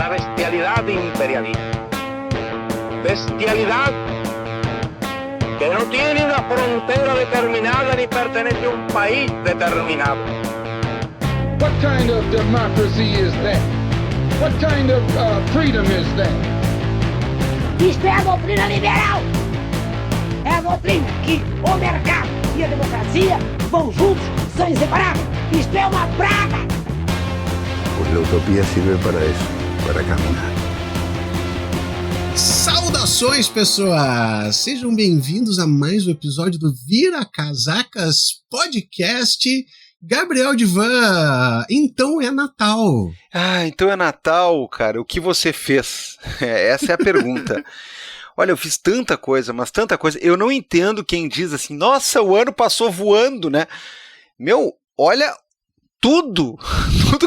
la bestialidad imperialista. Bestialidad que no tiene una frontera determinada ni pertenece a un país determinado. What kind of democracy is that? What kind of freedom is that? Isto é a doutrina liberal. É a doutrina que o mercado e a democracia vão juntos, são inseparáveis. Isto é uma praga. Pues la utopía sirve para eso, para caminar. Saudações, pessoas! Sejam bem-vindos a mais um episódio do Vira Casacas Podcast. Gabriel Divan, então é Natal. Então é Natal, cara. O que você fez? Essa é a pergunta. Olha, eu fiz tanta coisa, mas tanta coisa. Eu não entendo quem diz assim, nossa, o ano passou voando, né? Meu, olha tudo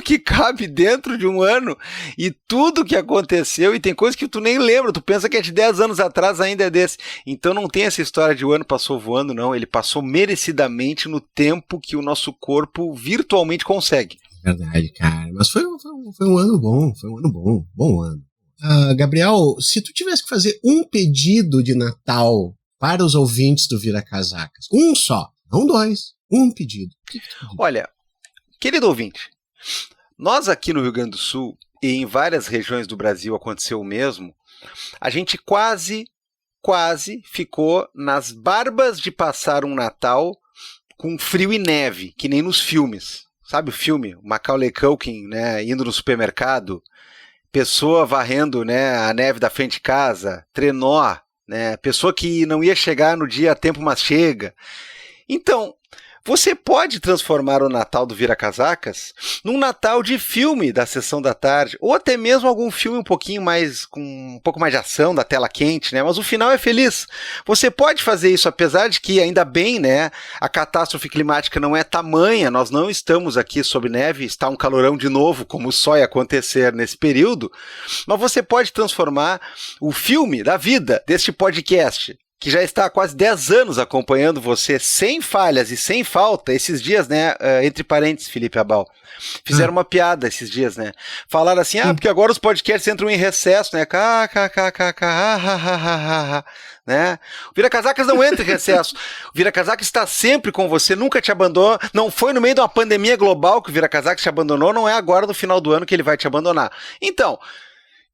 que cabe dentro de um ano e tudo que aconteceu, e tem coisas que tu nem lembra, tu pensa que é de 10 anos atrás ainda é desse. Então não tem essa história de o ano passou voando, não. Ele passou merecidamente no tempo que o nosso corpo virtualmente consegue. Verdade, cara. Mas foi um ano bom, bom ano. Gabriel, se tu tivesse que fazer um pedido de Natal para os ouvintes do Vira Casacas, um só, não dois, um pedido. Olha, querido ouvinte, nós aqui no Rio Grande do Sul e em várias regiões do Brasil aconteceu o mesmo, a gente quase ficou nas barbas de passar um Natal com frio e neve, que nem nos filmes. Sabe o filme? O Macaulay Culkin, né, indo no supermercado, pessoa varrendo, né, a neve da frente de casa, trenó, né, pessoa que não ia chegar no dia a tempo, mas chega. Então, você pode transformar o Natal do Vira Casacas num Natal de filme da sessão da tarde, ou até mesmo algum filme um pouquinho mais, com um pouco mais de ação, da tela quente, né? Mas o final é feliz. Você pode fazer isso, apesar de que, ainda bem, né, a catástrofe climática não é tamanha, nós não estamos aqui sob neve, está um calorão de novo, como só ia acontecer nesse período, mas você pode transformar o filme da vida deste podcast, que já está há quase 10 anos acompanhando você sem falhas e sem falta, esses dias, né, entre parênteses, Felipe Abal, fizeram uma piada esses dias, né, falaram assim, porque agora os podcasts entram em recesso, né, né, o Vira Casacas não entra em recesso, o Vira Casacas está sempre com você, nunca te abandonou, não foi no meio de uma pandemia global que o Vira Casacas te abandonou, não é agora no final do ano que ele vai te abandonar. Então,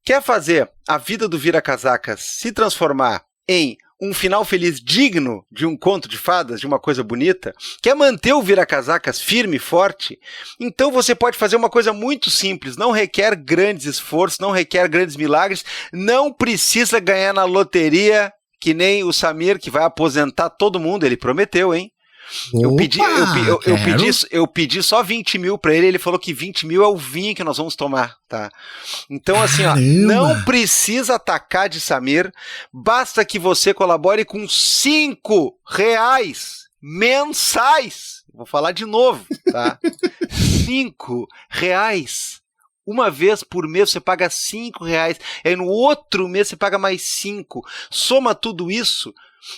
quer fazer a vida do Vira Casacas se transformar em um final feliz digno de um conto de fadas, de uma coisa bonita, quer manter o Vira Casacas firme e forte, então você pode fazer uma coisa muito simples, não requer grandes esforços, não requer grandes milagres, não precisa ganhar na loteria, que nem o Samir, que vai aposentar todo mundo, ele prometeu, hein? Eu pedi só 20 mil pra ele falou que 20 mil é o vinho que nós vamos tomar, tá? Então, assim, ó, não precisa atacar de Samir, basta que você colabore com R$5 mensais. Vou falar de novo, tá? R$5. Uma vez por mês você paga R$5, aí no outro mês você paga mais 5. Soma tudo isso,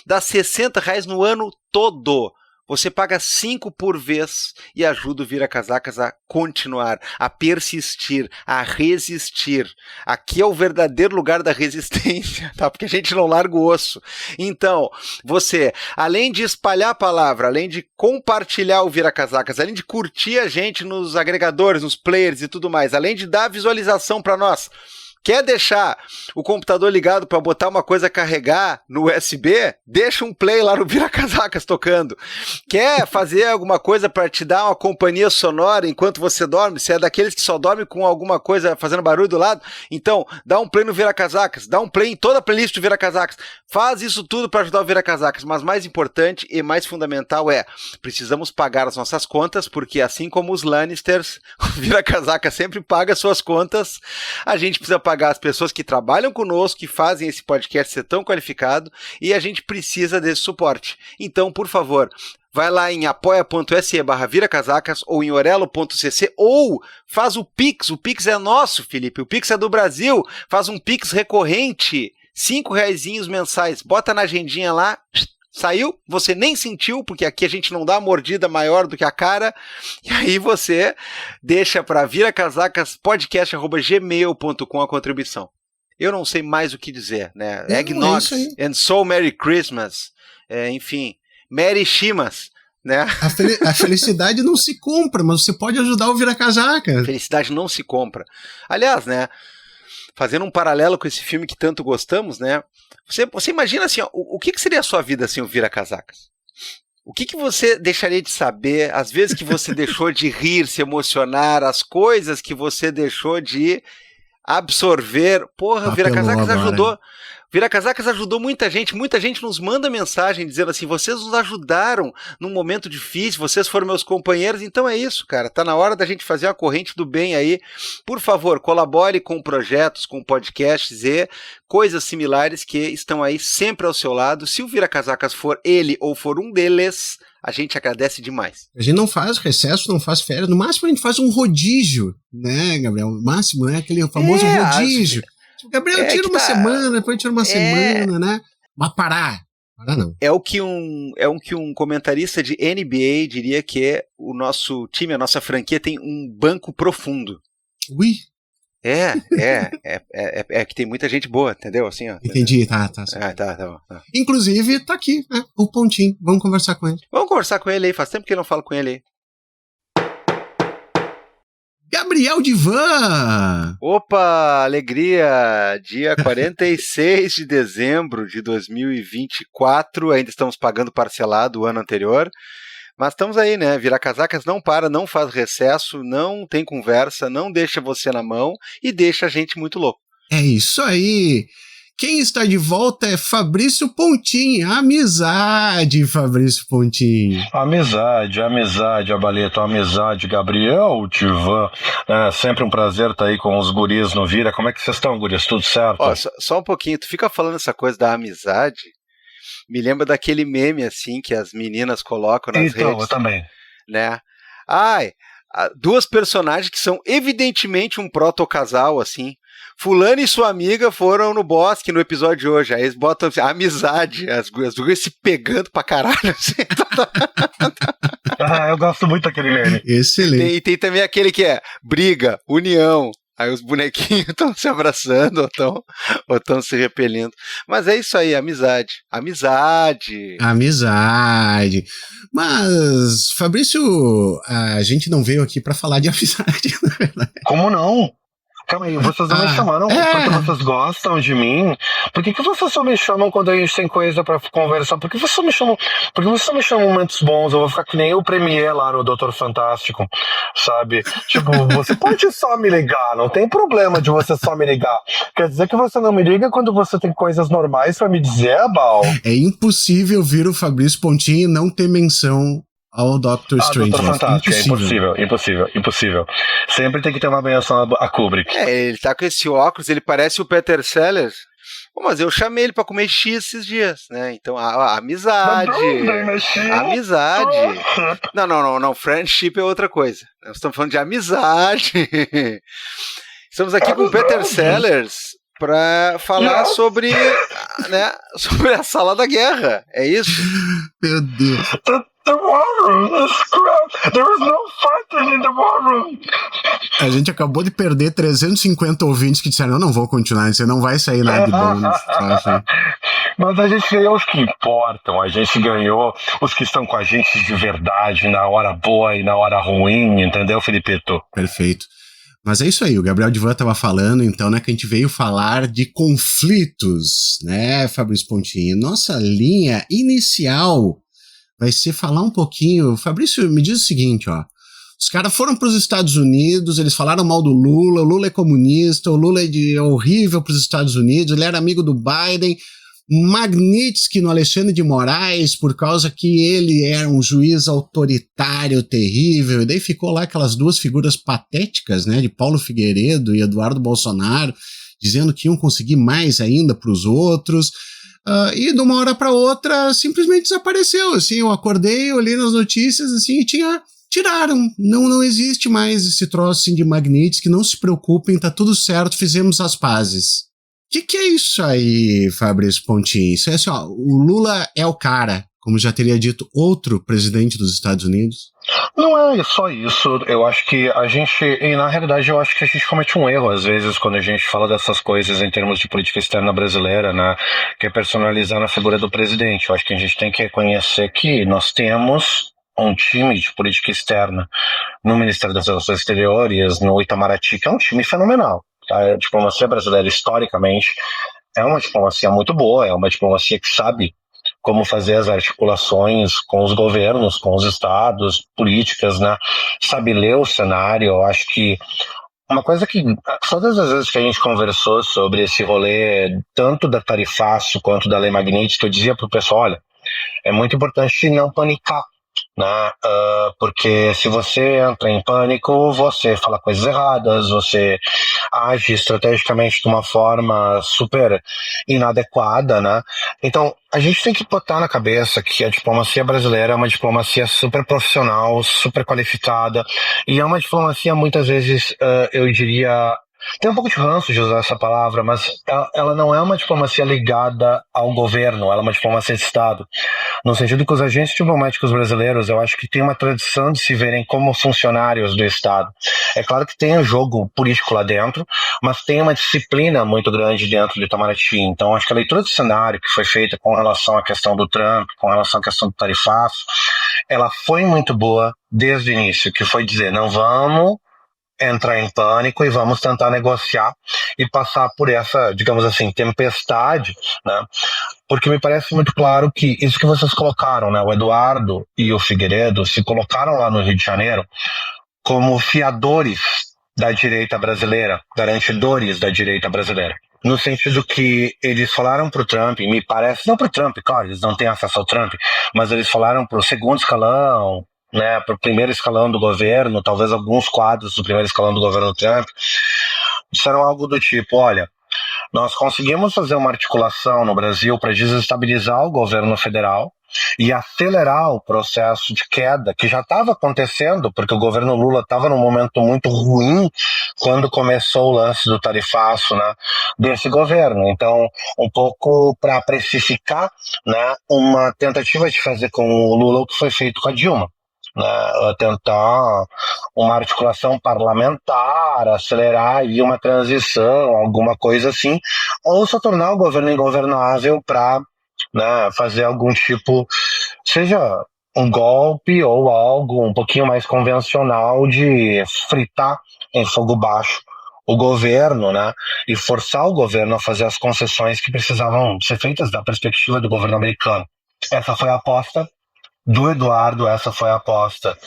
dá R$60 no ano todo. Você paga 5 por vez e ajuda o Vira Casacas a continuar, a persistir, a resistir. Aqui é o verdadeiro lugar da resistência, tá? Porque a gente não larga o osso. Então, você, além de espalhar a palavra, além de compartilhar o Vira Casacas, além de curtir a gente nos agregadores, nos players e tudo mais, além de dar visualização para nós, quer deixar o computador ligado para botar uma coisa a carregar no USB? Deixa um play lá no Vira Casacas tocando. Quer fazer alguma coisa para te dar uma companhia sonora enquanto você dorme? Se é daqueles que só dorme com alguma coisa fazendo barulho do lado, então dá um play no Vira Casacas, dá um play em toda a playlist do Vira Casacas. Faz isso tudo para ajudar o Vira Casacas, mas mais importante e mais fundamental precisamos pagar as nossas contas, porque assim como os Lannisters, o Vira Casacas sempre paga suas contas, a gente precisa pagar as pessoas que trabalham conosco, que fazem esse podcast ser tão qualificado, e a gente precisa desse suporte. Então, por favor, vai lá em apoia.se/viracasacas ou em orelo.cc ou faz o Pix. O Pix é nosso, Felipe. O Pix é do Brasil. Faz um Pix recorrente. R$5 mensais. Bota na agendinha lá. Saiu, você nem sentiu, porque aqui a gente não dá mordida maior do que a cara, e aí você deixa para viracasacaspodcast@gmail.com a contribuição. Eu não sei mais o que dizer, né? Eggnogs and so Merry Christmas, enfim, Merry Chimas, né? A felicidade não se compra, mas você pode ajudar o Vira-Casaca. Felicidade não se compra. Aliás, né, fazendo um paralelo com esse filme que tanto gostamos, né? Você imagina assim, ó, o que seria a sua vida sem o Vira-Casacas? O que você deixaria de saber, as vezes que você deixou de rir, se emocionar, as coisas que você deixou de absorver? Porra, o Vira-Casacas ajudou. Vira-Casacas ajudou muita gente nos manda mensagem dizendo assim, vocês nos ajudaram num momento difícil, vocês foram meus companheiros, então é isso, cara, tá na hora da gente fazer uma corrente do bem aí. Por favor, colabore com projetos, com podcasts e coisas similares que estão aí sempre ao seu lado. Se o Vira-Casacas for ele ou for um deles, a gente agradece demais. A gente não faz recesso, não faz férias, no máximo a gente faz um rodízio, né, Gabriel? No máximo, né, aquele famoso rodízio. Gabriel tira uma semana, depois tira uma semana, né? Mas parar não. É o que um comentarista de NBA diria que o nosso time, a nossa franquia tem um banco profundo. Ui. É que tem muita gente boa, entendeu? Assim, ó. Entendi, tá. Tá bom. Inclusive, tá aqui, né, o Pontinho. Vamos conversar com ele. Vamos conversar com ele aí, faz tempo que eu não falo com ele aí. Gabriel Divan! Opa, alegria! Dia 46 de dezembro de 2024, ainda estamos pagando parcelado o ano anterior, mas estamos aí, né? Vira-Casacas não para, não faz recesso, não tem conversa, não deixa você na mão e deixa a gente muito louco. É isso aí! Quem está de volta é Fabrício Pontinho. Amizade, Fabrício Pontinho. Amizade, Abaleto, amizade, Gabriel Divan. É sempre um prazer estar aí com os guris no Vira. Como é que vocês estão, guris? Tudo certo? Ó, só um pouquinho, tu fica falando essa coisa da amizade, me lembra daquele meme, assim, que as meninas colocam nas redes. Eu também. Né? Duas personagens que são evidentemente um proto-casal, assim. Fulano e sua amiga foram no bosque no episódio de hoje. Aí eles botam assim, amizade, as duas se pegando pra caralho. Assim. Eu gosto muito daquele meme. Excelente. E tem também aquele que é briga, união. Aí os bonequinhos estão se abraçando ou estão se repelindo. Mas é isso aí, amizade. Mas, Fabrício, a gente não veio aqui pra falar de amizade, na verdade. Como não? Calma aí, vocês não me chamaram porque vocês gostam de mim? Por que vocês só me chamam quando a gente tem coisa pra conversar? Por que vocês só me chamam em momentos bons? Eu vou ficar que nem o Premier lá no Doutor Fantástico, sabe? Tipo, você pode só me ligar, não tem problema de você só me ligar. Quer dizer que você não me liga quando você tem coisas normais pra me dizer, Bal? É impossível vir o Fabrício Pontinho e não ter menção ao Doctor Strange. Doutor Fantástico, impossível. Sempre tem que ter uma menção a Kubrick. Ele tá com esse óculos, ele parece o Peter Sellers. Pô, mas eu chamei ele pra comer X esses dias, né? Então, amizade. Não, friendship é outra coisa. Nós estamos falando de amizade. Estamos aqui com o Peter Sellers para falar sobre a sala da guerra. É isso? Meu Deus. The war room is crap. There is no fighting in the war room. A gente acabou de perder 350 ouvintes que disseram, não vou continuar, você não vai sair nada de bom. Mas a gente ganhou os que importam, a gente ganhou os que estão com a gente de verdade, na hora boa e na hora ruim, entendeu, Felipito? Perfeito. Mas é isso aí, o Gabriel Divan estava falando, então, né, que a gente veio falar de conflitos, né, Fabrício Pontinho? Nossa linha inicial vai ser falar um pouquinho. Fabrício, me diz o seguinte, ó. Os caras foram para os Estados Unidos, eles falaram mal do Lula, o Lula é comunista, o Lula é horrível para os Estados Unidos, ele era amigo do Biden, Magnitsky no Alexandre de Moraes, por causa que ele era um juiz autoritário, terrível, e daí ficou lá aquelas duas figuras patéticas, né, de Paulo Figueiredo e Eduardo Bolsonaro, dizendo que iam conseguir mais ainda para os outros. E de uma hora para outra simplesmente desapareceu, assim, eu acordei, olhei nas notícias, assim, e tiraram, não existe mais esse troço assim, de Magnitsky, não se preocupem, tá tudo certo, fizemos as pazes. Que é isso aí, Fabrício Pontin? Isso é assim, ó, o Lula é o cara, como já teria dito outro presidente dos Estados Unidos? Não é só isso. Eu acho que a gente, e na realidade eu acho que a gente comete um erro às vezes quando a gente fala dessas coisas em termos de política externa brasileira, né? Que é personalizar na figura do presidente. Eu acho que a gente tem que reconhecer que nós temos um time de política externa no Ministério das Relações Exteriores, no Itamaraty, que é um time fenomenal. Tá? A diplomacia brasileira, historicamente, é uma diplomacia muito boa, é uma diplomacia que sabe como fazer as articulações com os governos, com os estados, políticas, né? Sabe ler o cenário. Eu acho que uma coisa que todas as vezes que a gente conversou sobre esse rolê, tanto da tarifaço quanto da lei Magnitsky, eu dizia pro pessoal, olha, é muito importante não panicar, né? Porque se você entra em pânico, você fala coisas erradas, você age estrategicamente de uma forma super inadequada, né? Então, a gente tem que botar na cabeça que a diplomacia brasileira é uma diplomacia super profissional, super qualificada, e é uma diplomacia, muitas vezes, eu diria... Tem um pouco de ranço de usar essa palavra, mas ela não é uma diplomacia ligada ao governo, ela é uma diplomacia de Estado. No sentido que os agentes diplomáticos brasileiros, eu acho que tem uma tradição de se verem como funcionários do Estado. É claro que tem um jogo político lá dentro, mas tem uma disciplina muito grande dentro do Itamaraty. Então, acho que a leitura do cenário que foi feita com relação à questão do Trump, com relação à questão do tarifaço, ela foi muito boa desde o início, que foi dizer, não vamos entrar em pânico e vamos tentar negociar e passar por essa, digamos assim, tempestade, né? Porque me parece muito claro que isso que vocês colocaram, né? O Eduardo e o Figueiredo se colocaram lá no Rio de Janeiro como fiadores da direita brasileira, garantidores da direita brasileira. No sentido que eles falaram pro Trump, me parece, não pro Trump, claro, eles não têm acesso ao Trump, mas eles falaram pro segundo escalão, né, para o primeiro escalão do governo, talvez alguns quadros do primeiro escalão do governo Trump, disseram algo do tipo, olha, nós conseguimos fazer uma articulação no Brasil para desestabilizar o governo federal e acelerar o processo de queda que já estava acontecendo, porque o governo Lula estava num momento muito ruim quando começou o lance do tarifaço, né, desse governo. Então, um pouco para precificar, né, uma tentativa de fazer com o Lula o que foi feito com a Dilma. Né, tentar uma articulação parlamentar, acelerar aí uma transição, alguma coisa assim, ou só tornar o governo ingovernável para, né, fazer algum tipo, seja um golpe ou algo um pouquinho mais convencional de fritar em fogo baixo o governo, né, e forçar o governo a fazer as concessões que precisavam ser feitas da perspectiva do governo americano. Essa foi a aposta do Eduardo, essa foi a aposta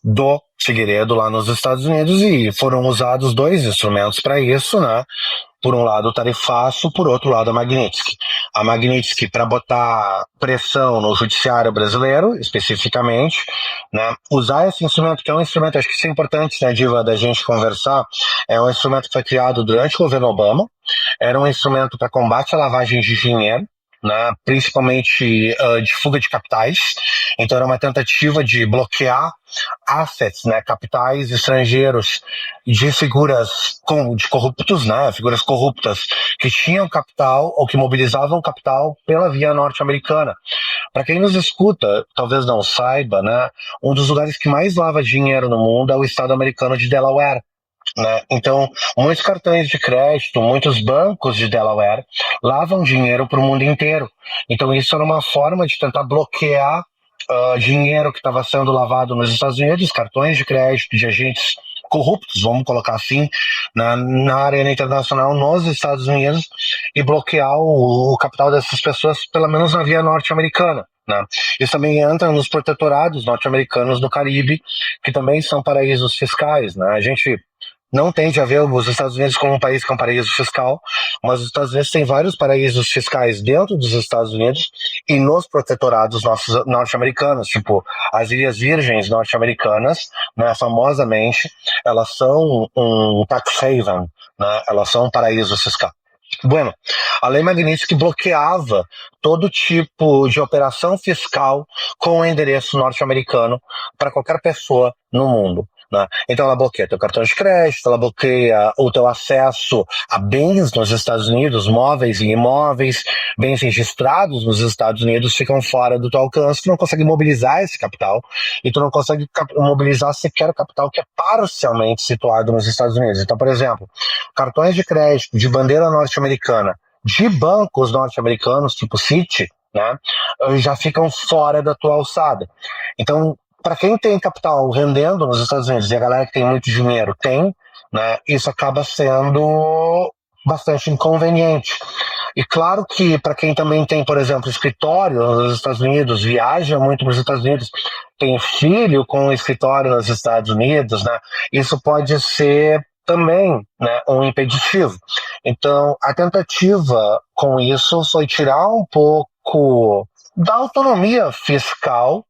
do Figueiredo lá nos Estados Unidos e foram usados dois instrumentos para isso, né? Por um lado o tarifaço, por outro lado a Magnitsky. A Magnitsky para botar pressão no judiciário brasileiro, especificamente, né? Usar esse instrumento, que é um instrumento, acho que isso é importante, né, Diva, da gente conversar, é um instrumento que foi criado durante o governo Obama, era um instrumento para combate à lavagem de dinheiro, né, principalmente de fuga de capitais. Então era uma tentativa de bloquear assets, né, capitais estrangeiros de figuras de corruptos, né, figuras corruptas que tinham capital ou que mobilizavam capital pela via norte-americana. Para quem nos escuta, talvez não saiba, né, um dos lugares que mais lava dinheiro no mundo é o estado americano de Delaware. Né? Então, muitos cartões de crédito, muitos bancos de Delaware lavam dinheiro para o mundo inteiro. Então, isso era uma forma de tentar bloquear dinheiro que estava sendo lavado nos Estados Unidos, cartões de crédito de agentes corruptos, vamos colocar assim, na arena internacional nos Estados Unidos, e bloquear o capital dessas pessoas, pelo menos na via norte-americana. Né? Isso também entra nos protetorados norte-americanos do Caribe, que também são paraísos fiscais. Né? A gente não tende a ver os Estados Unidos como um país com paraíso fiscal, mas os Estados Unidos têm vários paraísos fiscais dentro dos Estados Unidos e nos protetorados nossos norte-americanos, tipo as Ilhas Virgens norte-americanas, né, famosamente, elas são um tax haven, né, elas são um paraíso fiscal. Bueno, a lei Magnitsky bloqueava todo tipo de operação fiscal com o endereço norte-americano para qualquer pessoa no mundo. né? Então ela bloqueia teu cartão de crédito, ela bloqueia o teu acesso a bens nos Estados Unidos, móveis e imóveis, bens registrados nos Estados Unidos ficam fora do teu alcance, tu não consegue mobilizar esse capital e tu não consegue mobilizar sequer o capital que é parcialmente situado nos Estados Unidos. Então, por exemplo, cartões de crédito de bandeira norte-americana, de bancos norte-americanos, tipo Citi, né, já ficam fora da tua alçada. Então, para quem tem capital rendendo nos Estados Unidos e a galera que tem muito dinheiro tem, né, isso acaba sendo bastante inconveniente. E claro que para quem também tem, por exemplo, escritório nos Estados Unidos, viaja muito para os Estados Unidos, tem filho com escritório nos Estados Unidos, né, isso pode ser também, né, um impeditivo. Então, a tentativa com isso foi tirar um pouco da autonomia fiscal,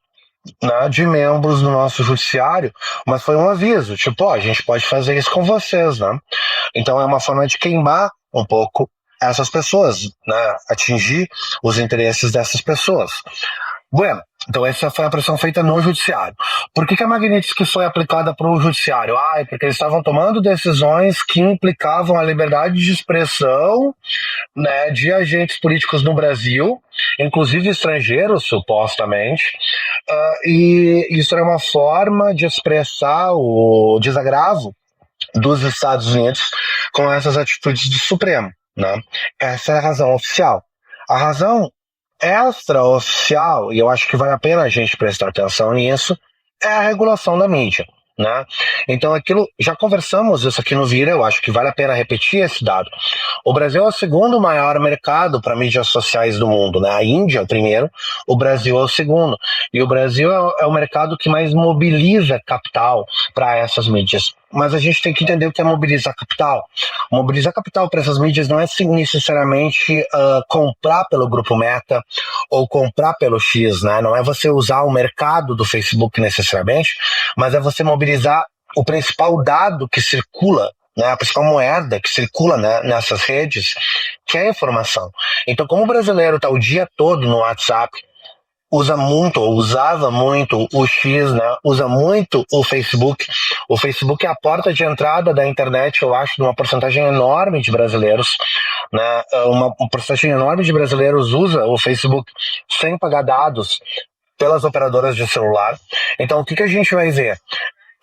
né, de membros do nosso judiciário, mas foi um aviso, tipo, ó, a gente pode fazer isso com vocês, né? Então é uma forma de queimar um pouco essas pessoas, né, atingir os interesses dessas pessoas. Bueno, então essa foi a pressão feita no judiciário. Por que a Magnitsky foi aplicada para o judiciário? Porque eles estavam tomando decisões que implicavam a liberdade de expressão, né, de agentes políticos no Brasil, inclusive estrangeiros, supostamente, e isso era uma forma de expressar o desagravo dos Estados Unidos com essas atitudes do Supremo, né? Essa é a razão oficial. A razão extraoficial, e eu acho que vale a pena a gente prestar atenção nisso, é a regulação da mídia, né? Então aquilo, já conversamos isso aqui no Vira, eu acho que vale a pena repetir esse dado. O Brasil é o segundo maior mercado para mídias sociais do mundo, né? A Índia é o primeiro, o Brasil é o segundo. E o Brasil é o mercado que mais mobiliza capital para essas mídias. Mas a gente tem que entender o que é mobilizar capital. Mobilizar capital para essas mídias não é necessariamente comprar pelo Grupo Meta ou comprar pelo X, né? Não é você usar o mercado do Facebook necessariamente, mas é você mobilizar o principal dado que circula, né? A principal moeda que circula, né, nessas redes, que é a informação. Então, como o brasileiro está o dia todo no WhatsApp, usa muito, ou usava muito o X, né? Usa muito o Facebook. O Facebook é a porta de entrada da internet, eu acho, de uma porcentagem enorme de brasileiros, né? Uma porcentagem enorme de brasileiros usa o Facebook sem pagar dados pelas operadoras de celular. Então, o que a gente vai ver?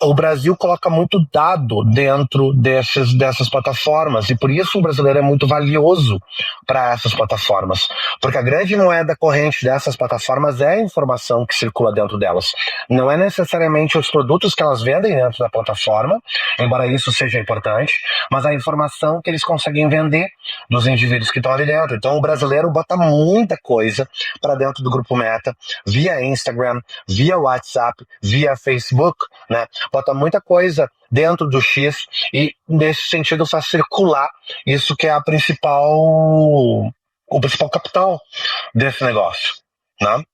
O Brasil coloca muito dado dentro dessas plataformas, e por isso o brasileiro é muito valioso para essas plataformas, porque a grande moeda corrente dessas plataformas é a informação que circula dentro delas. Não é necessariamente os produtos que elas vendem dentro da plataforma, embora isso seja importante, mas a informação que eles conseguem vender dos indivíduos que estão ali dentro. Então o brasileiro bota muita coisa para dentro do Grupo Meta, via Instagram, via WhatsApp, via Facebook, né? Bota muita coisa dentro do X e, nesse sentido, faz circular isso que é o principal capital desse negócio, né?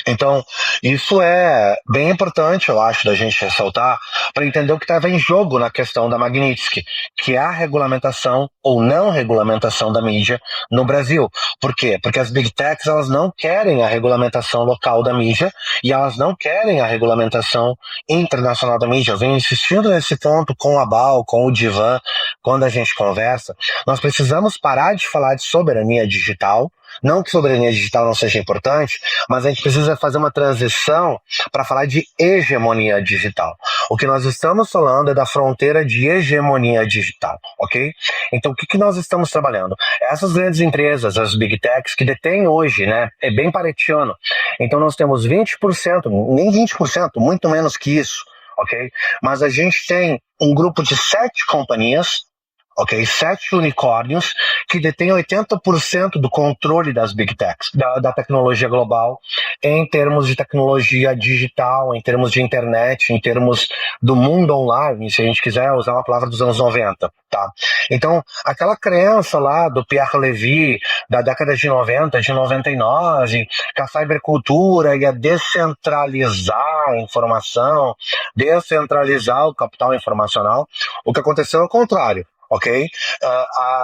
Então, isso é bem importante, eu acho, da gente ressaltar para entender o que estava em jogo na questão da Magnitsky, que é a regulamentação ou não regulamentação da mídia no Brasil. Por quê? Porque as Big Techs, elas não querem a regulamentação local da mídia e elas não querem a regulamentação internacional da mídia. Eu venho insistindo nesse ponto com a BAL, com o Divan, quando a gente conversa. Nós precisamos parar de falar de soberania digital. Não que soberania digital não seja importante, mas a gente precisa fazer uma transição para falar de hegemonia digital. O que nós estamos falando é da fronteira de hegemonia digital, ok? Então, o que nós estamos trabalhando? Essas grandes empresas, as Big Techs, que detêm hoje, né, é bem paretiano. Então, nós temos 20%, nem 20%, muito menos que isso, ok? Mas a gente tem um grupo de 7 companhias, ok, 7 unicórnios que detêm 80% do controle das Big Techs, da tecnologia global, em termos de tecnologia digital, em termos de internet, em termos do mundo online, se a gente quiser usar uma palavra dos anos 90, tá? Então, aquela crença lá do Pierre Levy, da década de 90, de 99, que a cybercultura ia descentralizar a informação, descentralizar o capital informacional, o que aconteceu é o contrário. ok?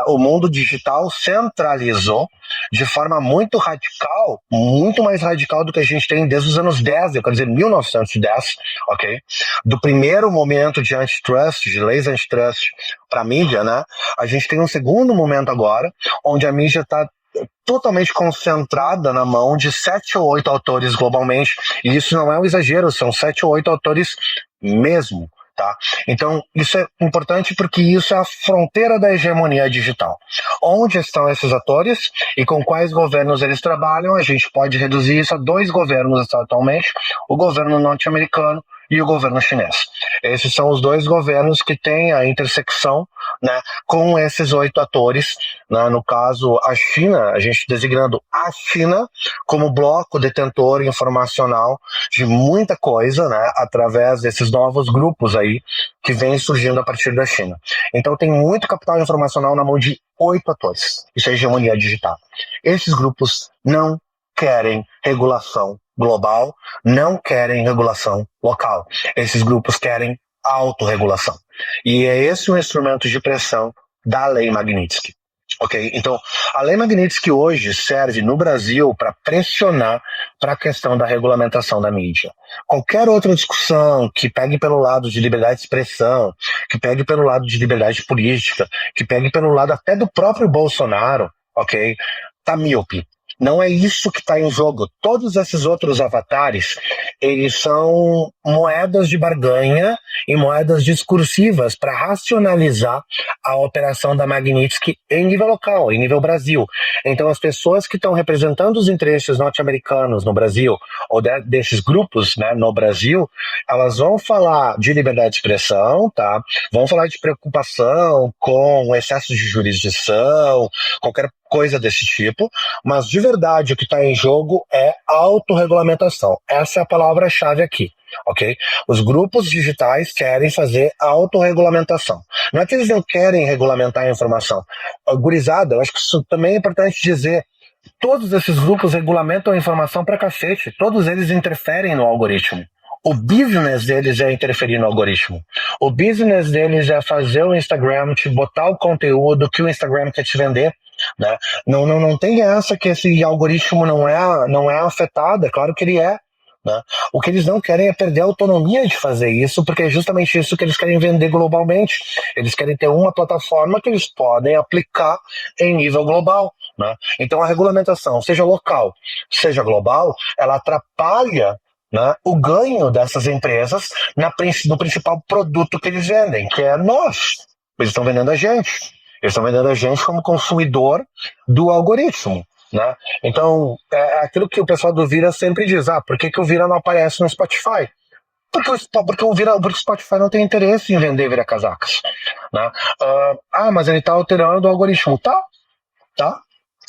O mundo digital centralizou de forma muito radical, muito mais radical do que a gente tem desde os anos 10, eu quero dizer 1910, ok? Do primeiro momento de antitrust, de leis antitrust para a mídia, né? A gente tem um segundo momento agora, onde a mídia está totalmente concentrada na mão de 7 ou 8 autores globalmente, e isso não é um exagero, são 7 ou 8 autores mesmo. Tá? Então, isso é importante porque isso é a fronteira da hegemonia digital. Onde estão esses atores e com quais governos eles trabalham, a gente pode reduzir isso a 2 governos atualmente, o governo norte-americano e o governo chinês. Esses são os 2 governos que têm a intersecção, né, com esses 8 atores, né, no caso a China, a gente designando a China como bloco detentor informacional de muita coisa, né, através desses novos grupos aí que vêm surgindo a partir da China. Então tem muito capital informacional na mão de 8 atores. Isso é hegemonia digital. Esses grupos não querem regulação global, não querem regulação local. Esses grupos querem autorregulação. E é esse o instrumento de pressão da Lei Magnitsky. Okay? Então, a Lei Magnitsky hoje serve no Brasil para pressionar para a questão da regulamentação da mídia. Qualquer outra discussão que pegue pelo lado de liberdade de expressão, que pegue pelo lado de liberdade política, que pegue pelo lado até do próprio Bolsonaro, ok? Tá míope. Não é isso que está em jogo. Todos esses outros avatares, eles são moedas de barganha e moedas discursivas para racionalizar a operação da Magnitsky em nível local, em nível Brasil. Então, as pessoas que estão representando os interesses norte-americanos no Brasil, ou desses grupos, né, no Brasil, elas vão falar de liberdade de expressão, tá? Vão falar de preocupação com excesso de jurisdição, qualquer coisa desse tipo, mas de verdade o que está em jogo é autorregulamentação. Essa é a palavra-chave aqui, ok? Os grupos digitais querem fazer autorregulamentação. Não é que eles não querem regulamentar a informação. Gurizada, eu acho que isso também é importante dizer. Todos esses grupos regulamentam a informação pra cacete. Todos eles interferem no algoritmo. O business deles é interferir no algoritmo. O business deles é fazer o Instagram te botar o conteúdo que o Instagram quer te vender. Né? Não tem essa que esse algoritmo não é afetado, é claro que ele é. Né? O que eles não querem é perder a autonomia de fazer isso, porque é justamente isso que eles querem vender globalmente. Eles querem ter uma plataforma que eles podem aplicar em nível global. Né? Então a regulamentação, seja local, seja global, ela atrapalha, né, o ganho dessas empresas no principal produto que eles vendem, que é nós. Eles estão vendendo a gente. Eles estão vendendo a gente como consumidor do algoritmo. Né? Então, é aquilo que o pessoal do Vira sempre diz, por que o Vira não aparece no Spotify? Porque o Spotify não tem interesse em vender vira-casacas. Né? Mas ele está alterando o algoritmo. Tá.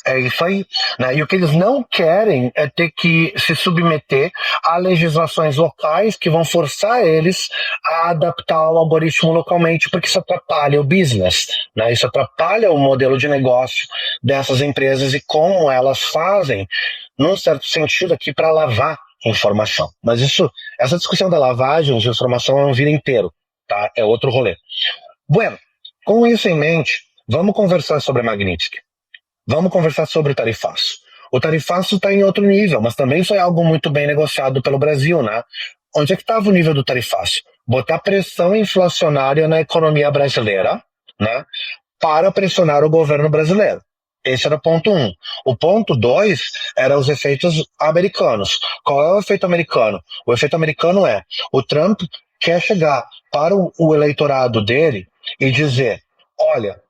É isso aí. Né? E o que eles não querem é ter que se submeter a legislações locais que vão forçar eles a adaptar o algoritmo localmente, porque isso atrapalha o business. Né? Isso atrapalha o modelo de negócio dessas empresas e como elas fazem, num certo sentido, aqui para lavar informação. Mas essa discussão da lavagem de informação é um Vira inteiro. Tá? É outro rolê. Bueno, com isso em mente, vamos conversar sobre a Magnitsky. Vamos conversar sobre o tarifaço. O tarifaço está em outro nível, mas também foi algo muito bem negociado pelo Brasil, né? Onde é que estava o nível do tarifaço? Botar pressão inflacionária na economia brasileira, né? Para pressionar o governo brasileiro. Esse era o ponto 1. O ponto 2 era os efeitos americanos. Qual é o efeito americano? O efeito americano é, o Trump quer chegar para o eleitorado dele e dizer, olha,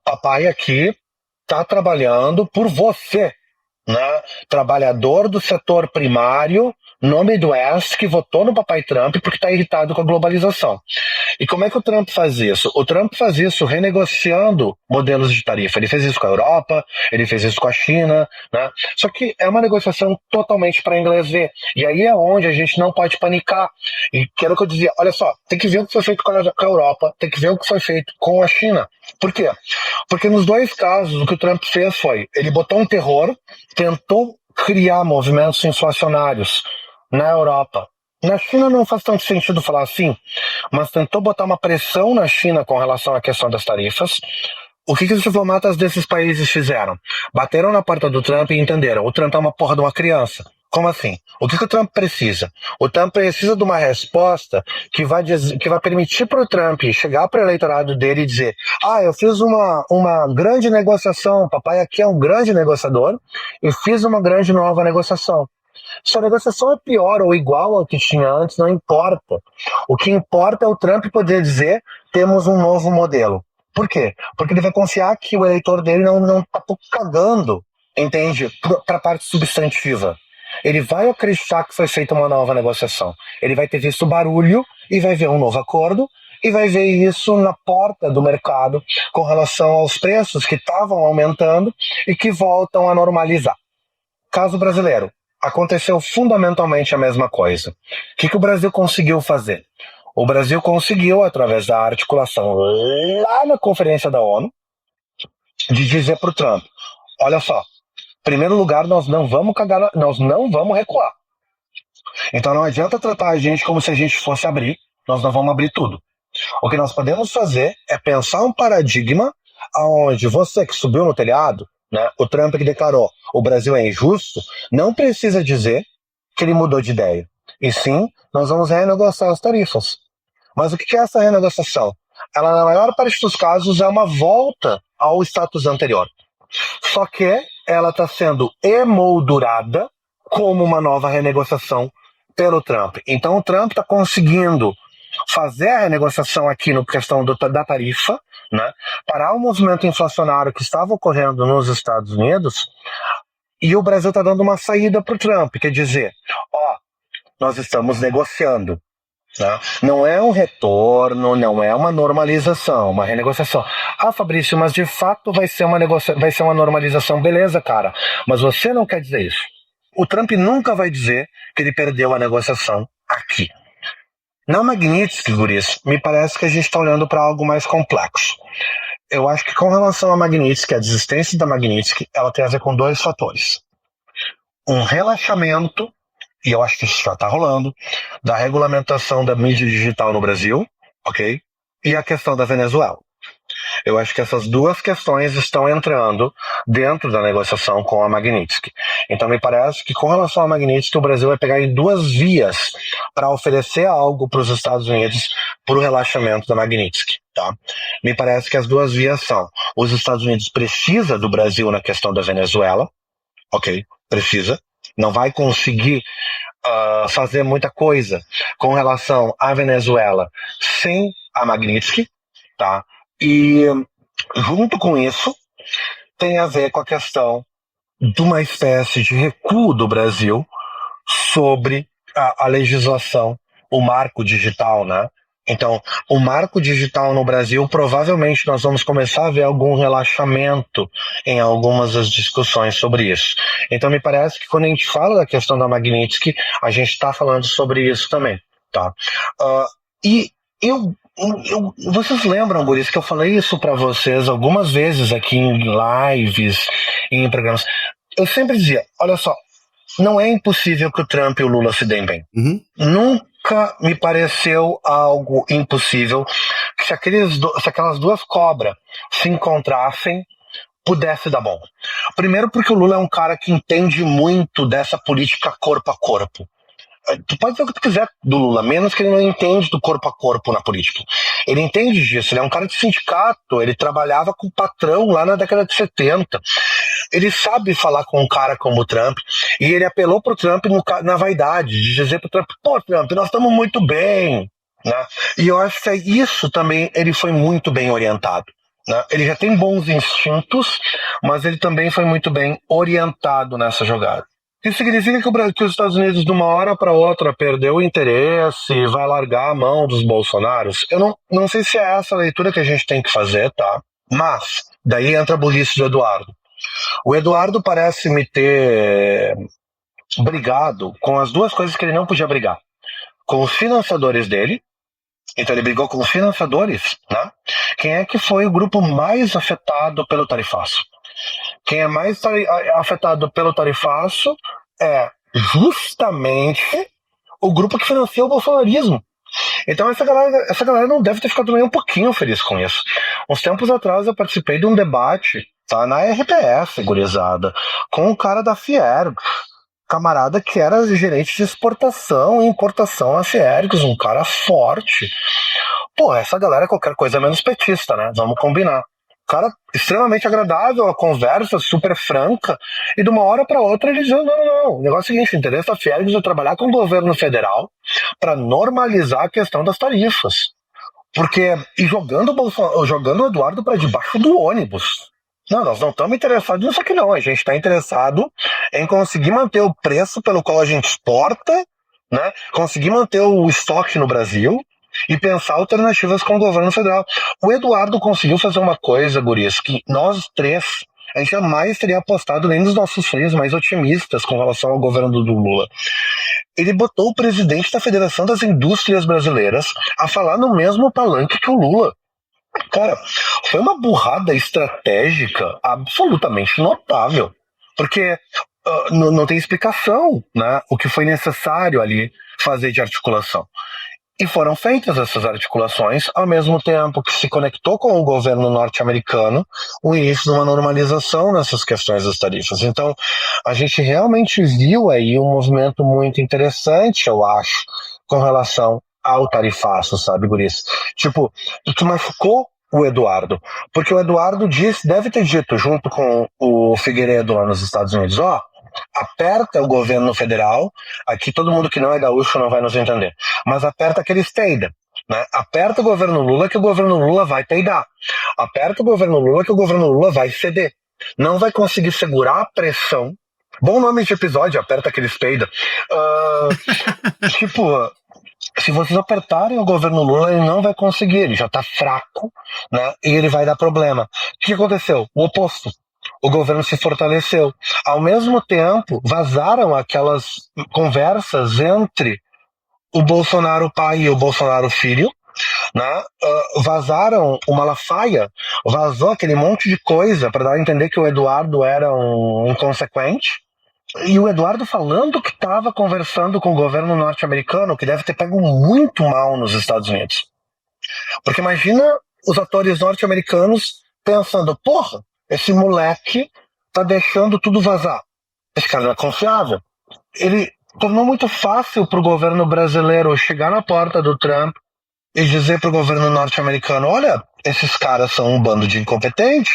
papai aqui está trabalhando por você, né? Trabalhador do setor primário no Midwest que votou no papai Trump porque está irritado com a globalização. E como é que o Trump faz isso? O Trump faz isso renegociando modelos de tarifa. Ele fez isso com a Europa, ele fez isso com a China, né? Só que é uma negociação totalmente para inglês ver. E aí é onde a gente não pode panicar. E que era o que eu dizia, olha só, tem que ver o que foi feito com a Europa, tem que ver o que foi feito com a China. Por quê? Porque nos 2 casos o que o Trump fez foi, ele botou um terror, tentou criar movimentos inflacionários na Europa, Na China não faz tanto sentido falar assim, mas tentou botar uma pressão na China com relação à questão das tarifas. O que os diplomatas desses países fizeram? Bateram na porta do Trump e entenderam, o Trump é uma porra de uma criança. Como assim? O que o Trump precisa? O Trump precisa de uma resposta que vai permitir para o Trump chegar para o eleitorado dele e dizer: eu fiz uma grande negociação, papai aqui é um grande negociador, e fiz uma grande nova negociação. Se a negociação é pior ou igual ao que tinha antes, não importa. O que importa é o Trump poder dizer: temos um novo modelo. Por quê? Porque ele vai confiar que o eleitor dele não tá cagando, entende? Para a parte substantiva. Ele vai acreditar que foi feita uma nova negociação. Ele vai ter visto barulho e vai ver um novo acordo e vai ver isso na porta do mercado com relação aos preços que estavam aumentando e que voltam a normalizar. Caso brasileiro, aconteceu fundamentalmente a mesma coisa. O que o Brasil conseguiu fazer? O Brasil conseguiu, através da articulação lá na Conferência da ONU, de dizer para o Trump: olha só, em primeiro lugar, nós não vamos cagar, nós não vamos recuar. Então não adianta tratar a gente como se a gente fosse abrir, nós não vamos abrir tudo. O que nós podemos fazer é pensar um paradigma onde você que subiu no telhado, né, o Trump que declarou o Brasil é injusto, não precisa dizer que ele mudou de ideia. E sim, nós vamos renegociar as tarifas. Mas o que é essa renegociação? Ela, na maior parte dos casos, é uma volta ao status anterior. Só que ela está sendo emoldurada como uma nova renegociação pelo Trump. Então o Trump está conseguindo fazer a renegociação aqui na questão da tarifa, né, parar o movimento inflacionário que estava ocorrendo nos Estados Unidos, e o Brasil está dando uma saída para o Trump, quer dizer, nós estamos negociando. Né? Não é um retorno, não é uma normalização, uma renegociação. Fabrício, mas de fato vai ser uma normalização. Beleza, cara, mas você não quer dizer isso. O Trump nunca vai dizer que ele perdeu a negociação aqui. Na Magnitsky, guris, me parece que a gente está olhando para algo mais complexo. Eu acho que com relação à Magnitsky, a desistência da Magnitsky, ela tem a ver com dois fatores. Um relaxamento, e eu acho que isso já está rolando, da regulamentação da mídia digital no Brasil, ok? E a questão da Venezuela. Eu acho que essas duas questões estão entrando dentro da negociação com a Magnitsky. Então me parece que com relação à Magnitsky, o Brasil vai pegar em duas vias para oferecer algo para os Estados Unidos por o relaxamento da Magnitsky. Tá? Me parece que as duas vias são: os Estados Unidos precisa do Brasil na questão da Venezuela, ok? Precisa. Não vai conseguir fazer muita coisa com relação à Venezuela sem a Magnitsky, tá? E junto com isso tem a ver com a questão de uma espécie de recuo do Brasil sobre a legislação, o marco digital, né? Então, o marco digital no Brasil, provavelmente nós vamos começar a ver algum relaxamento em algumas das discussões sobre isso. Então, me parece que quando a gente fala da questão da Magnitsky, a gente está falando sobre isso também, tá? Vocês lembram, Boris, que eu falei isso para vocês algumas vezes aqui em lives, em programas. Eu sempre dizia, olha só, não é impossível que o Trump e o Lula se deem bem. Uhum. Nunca me pareceu algo impossível que se aquelas duas cobras se encontrassem, pudesse dar bom. Primeiro porque o Lula é um cara que entende muito dessa política corpo a corpo. Tu pode dizer o que tu quiser do Lula, menos que ele não entende do corpo a corpo na política. Ele entende disso, ele é um cara de sindicato, ele trabalhava com o patrão lá na década de 70. Ele sabe falar com um cara como o Trump, e ele apelou pro Trump na vaidade, de dizer pro Trump, pô, Trump, nós estamos muito bem. Né? E eu acho que isso também ele foi muito bem orientado. Né? Ele já tem bons instintos, mas ele também foi muito bem orientado nessa jogada. Isso significa que os Estados Unidos, de uma hora para outra, perdeu o interesse e vai largar a mão dos bolsonaros? Eu não sei se é essa a leitura que a gente tem que fazer, tá? Mas, daí entra a burrice do Eduardo. O Eduardo parece me ter brigado com as duas coisas que ele não podia brigar. Com os financiadores dele, então ele brigou com os financiadores, né? Quem é que foi o grupo mais afetado pelo tarifaço? Quem é mais afetado pelo tarifaço é justamente o grupo que financia o bolsonarismo. Então essa galera não deve ter ficado nem um pouquinho feliz com isso. Uns tempos atrás eu participei de um debate, tá, na RPF, gurizada, com um cara da Fiergs, camarada que era gerente de exportação e importação a Fiergs, um cara forte. Pô, essa galera é qualquer coisa menos petista, né? Vamos combinar. Cara extremamente agradável, a conversa super franca, e de uma hora para outra ele diz, não, o negócio é o seguinte, o interesse da Fiergs é trabalhar com o governo federal para normalizar a questão das tarifas. Porque, e jogando o Eduardo para debaixo do ônibus. Não, nós não estamos interessados nisso aqui não, a gente está interessado em conseguir manter o preço pelo qual a gente exporta, né? Conseguir manter o estoque no Brasil, e pensar alternativas com o governo federal. O Eduardo conseguiu fazer uma coisa, guris, que nós três, a gente jamais teria apostado nem nos nossos sonhos mais otimistas com relação ao governo do Lula. Ele botou o presidente da Federação das Indústrias Brasileiras a falar no mesmo palanque que o Lula. Cara, foi uma burrada estratégica absolutamente notável, porque não tem explicação, né, o que foi necessário ali fazer de articulação. E foram feitas essas articulações ao mesmo tempo que se conectou com o governo norte-americano o início de uma normalização nessas questões das tarifas. Então, a gente realmente viu aí um movimento muito interessante, eu acho, com relação ao tarifaço, sabe, guris? Tipo, o que machucou o Eduardo, porque o Eduardo deve ter dito, junto com o Figueiredo lá nos Estados Unidos, aperta o governo federal, aqui todo mundo que não é gaúcho não vai nos entender, mas aperta que eles peidam, né? Aperta o governo Lula que o governo Lula vai peidar, aperta o governo Lula que o governo Lula vai ceder, não vai conseguir segurar a pressão. Bom nome de episódio, aperta que eles peidam. Tipo, se vocês apertarem o governo Lula, ele não vai conseguir, ele já tá fraco, né? E ele vai dar problema. O que aconteceu? O oposto. O governo se fortaleceu. Ao mesmo tempo, vazaram aquelas conversas entre o Bolsonaro pai e o Bolsonaro filho, né? Vazaram o Malafaia, vazou aquele monte de coisa para dar a entender que o Eduardo era um inconsequente. E o Eduardo falando que estava conversando com o governo norte-americano, que deve ter pego muito mal nos Estados Unidos. Porque imagina os atores norte-americanos pensando, porra, esse moleque tá deixando tudo vazar. Esse cara não é confiável. Ele tornou muito fácil pro governo brasileiro chegar na porta do Trump e dizer pro governo norte-americano, olha, esses caras são um bando de incompetentes.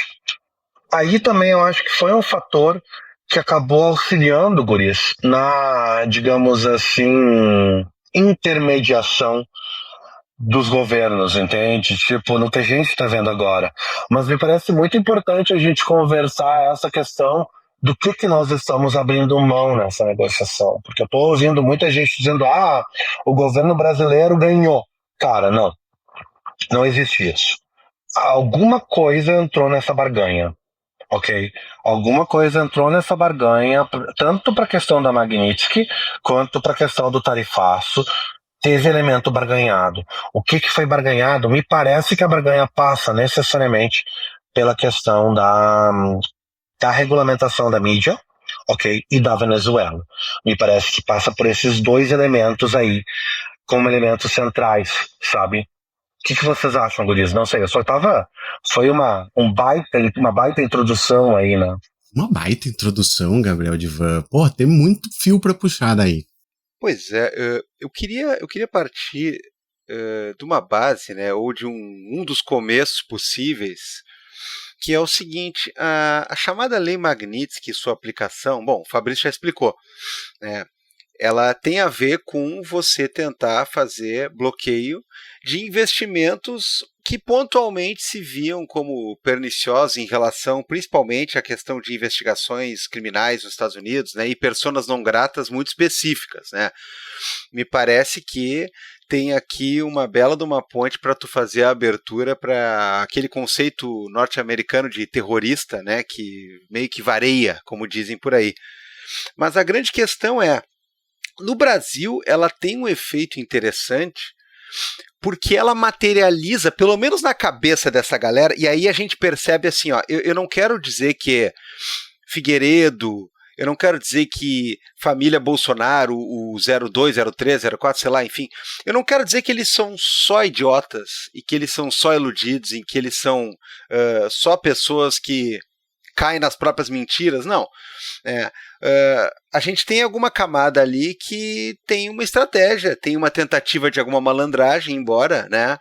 Aí também eu acho que foi um fator que acabou auxiliando, guris, na, digamos assim, intermediação dos governos, entende? Tipo, no que a gente está vendo agora. Mas me parece muito importante a gente conversar essa questão do que nós estamos abrindo mão nessa negociação. Porque eu estou ouvindo muita gente dizendo, o governo brasileiro ganhou. Cara, não existe isso. Alguma coisa entrou nessa barganha. Ok? Alguma coisa entrou nessa barganha, tanto para a questão da Magnitsky, quanto para a questão do tarifaço. Teve elemento barganhado. O que foi barganhado? Me parece que a barganha passa necessariamente pela questão da regulamentação da mídia, ok? E da Venezuela. Me parece que passa por esses dois elementos aí, como elementos centrais, sabe? O que vocês acham, guris? Não sei, eu só tava... Foi uma baita introdução aí, né? Uma baita introdução, Gabriel Divan. Pô, tem muito fio pra puxar daí. Pois é, eu queria partir de uma base, né, ou de um dos começos possíveis, que é o seguinte, a chamada Lei Magnitsky e sua aplicação, bom, o Fabrício já explicou, né, ela tem a ver com você tentar fazer bloqueio de investimentos que pontualmente se viam como perniciosos em relação principalmente à questão de investigações criminais nos Estados Unidos, né, e personas não gratas muito específicas, né. Me parece que tem aqui uma bela de uma ponte para tu fazer a abertura para aquele conceito norte-americano de terrorista, né, que meio que vareia, como dizem por aí. Mas a grande questão é, no Brasil, ela tem um efeito interessante porque ela materializa, pelo menos na cabeça dessa galera, e aí a gente percebe assim, ó, eu não quero dizer que Figueiredo Eu não quero dizer que família Bolsonaro, o 02, 03, 04, sei lá, enfim, eu não quero dizer que eles são só idiotas e que eles são só iludidos e que eles são só pessoas que caem nas próprias mentiras, não. A gente tem alguma camada ali que tem uma estratégia, tem uma tentativa de alguma malandragem, embora, né,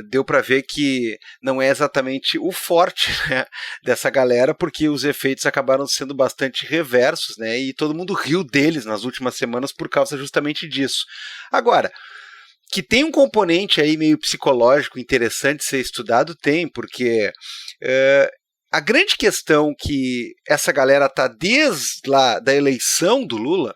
deu para ver que não é exatamente o forte, né, dessa galera, porque os efeitos acabaram sendo bastante reversos, né, e todo mundo riu deles nas últimas semanas por causa justamente disso. Agora, que tem um componente aí meio psicológico interessante de ser estudado, tem, porque a grande questão que essa galera está desde lá da eleição do Lula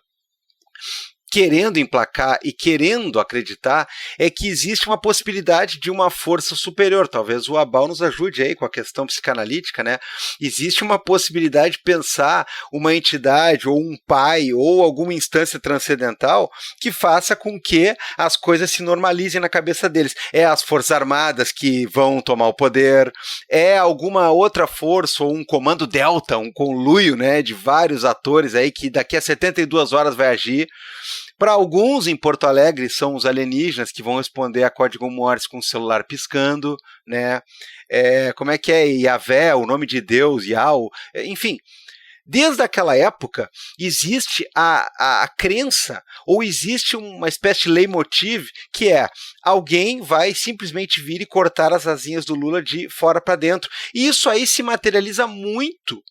querendo emplacar e querendo acreditar é que existe uma possibilidade de uma força superior. Talvez o Abal nos ajude aí com a questão psicanalítica, né? Existe uma possibilidade de pensar uma entidade ou um pai ou alguma instância transcendental que faça com que as coisas se normalizem na cabeça deles. É as Forças Armadas que vão tomar o poder, é alguma outra força ou um comando Delta, um conluio, né, de vários atores aí que daqui a 72 horas vai agir. Para alguns em Porto Alegre são os alienígenas que vão responder a código Morse com o celular piscando, né? Como é que é? Yahvé, o nome de Deus, Yahweh, enfim. Desde aquela época existe a crença, ou existe uma espécie de leitmotiv, que é alguém vai simplesmente vir e cortar as asinhas do Lula de fora para dentro. E isso aí se materializa muito,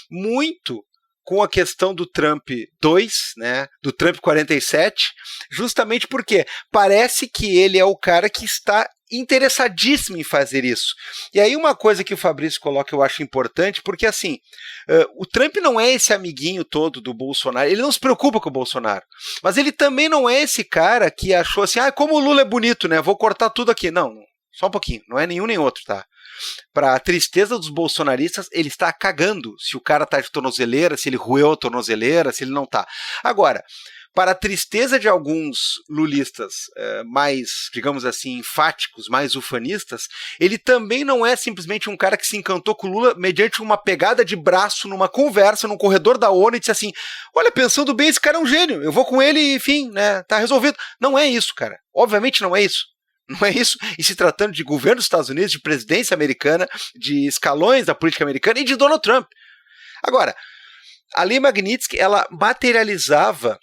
muito com a questão do Trump 2, né, do Trump 47, justamente porque parece que ele é o cara que está interessadíssimo em fazer isso. E aí uma coisa que o Fabrício coloca eu acho importante, porque assim, o Trump não é esse amiguinho todo do Bolsonaro, ele não se preocupa com o Bolsonaro, mas ele também não é esse cara que achou assim, como o Lula é bonito, né, vou cortar tudo aqui. Não, só um pouquinho, não é nenhum nem outro, tá? Para a tristeza dos bolsonaristas, ele está cagando se o cara tá de tornozeleira, se ele roeu a tornozeleira, se ele não tá. Agora, para a tristeza de alguns lulistas mais, digamos assim, enfáticos, mais ufanistas, ele também não é simplesmente um cara que se encantou com o Lula mediante uma pegada de braço numa conversa, num corredor da ONU e disse assim, olha, pensando bem, esse cara é um gênio, eu vou com ele e, enfim, né, tá resolvido. Não é isso, cara. Obviamente não é isso. Não é isso, e se tratando de governo dos Estados Unidos, de presidência americana, de escalões da política americana e de Donald Trump. Agora, a Lei Magnitsky, ela materializava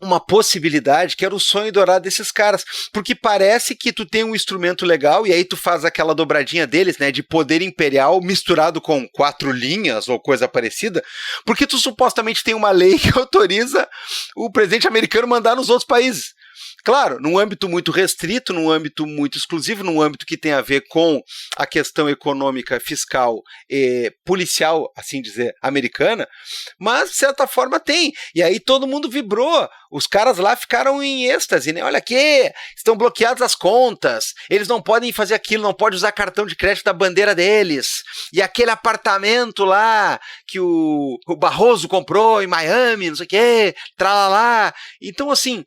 uma possibilidade que era o sonho dourado desses caras, porque parece que tu tem um instrumento legal e aí tu faz aquela dobradinha deles, né, de poder imperial misturado com 4 linhas ou coisa parecida, porque tu supostamente tem uma lei que autoriza o presidente americano mandar nos outros países. Claro, num âmbito muito restrito, num âmbito muito exclusivo, num âmbito que tem a ver com a questão econômica, fiscal e policial, assim dizer, americana, mas de certa forma tem. E aí todo mundo vibrou, os caras lá ficaram em êxtase, né? Olha aqui, estão bloqueadas as contas, eles não podem fazer aquilo, não podem usar cartão de crédito da bandeira deles, e aquele apartamento lá que o Barroso comprou em Miami, não sei o quê, tralalá. Então assim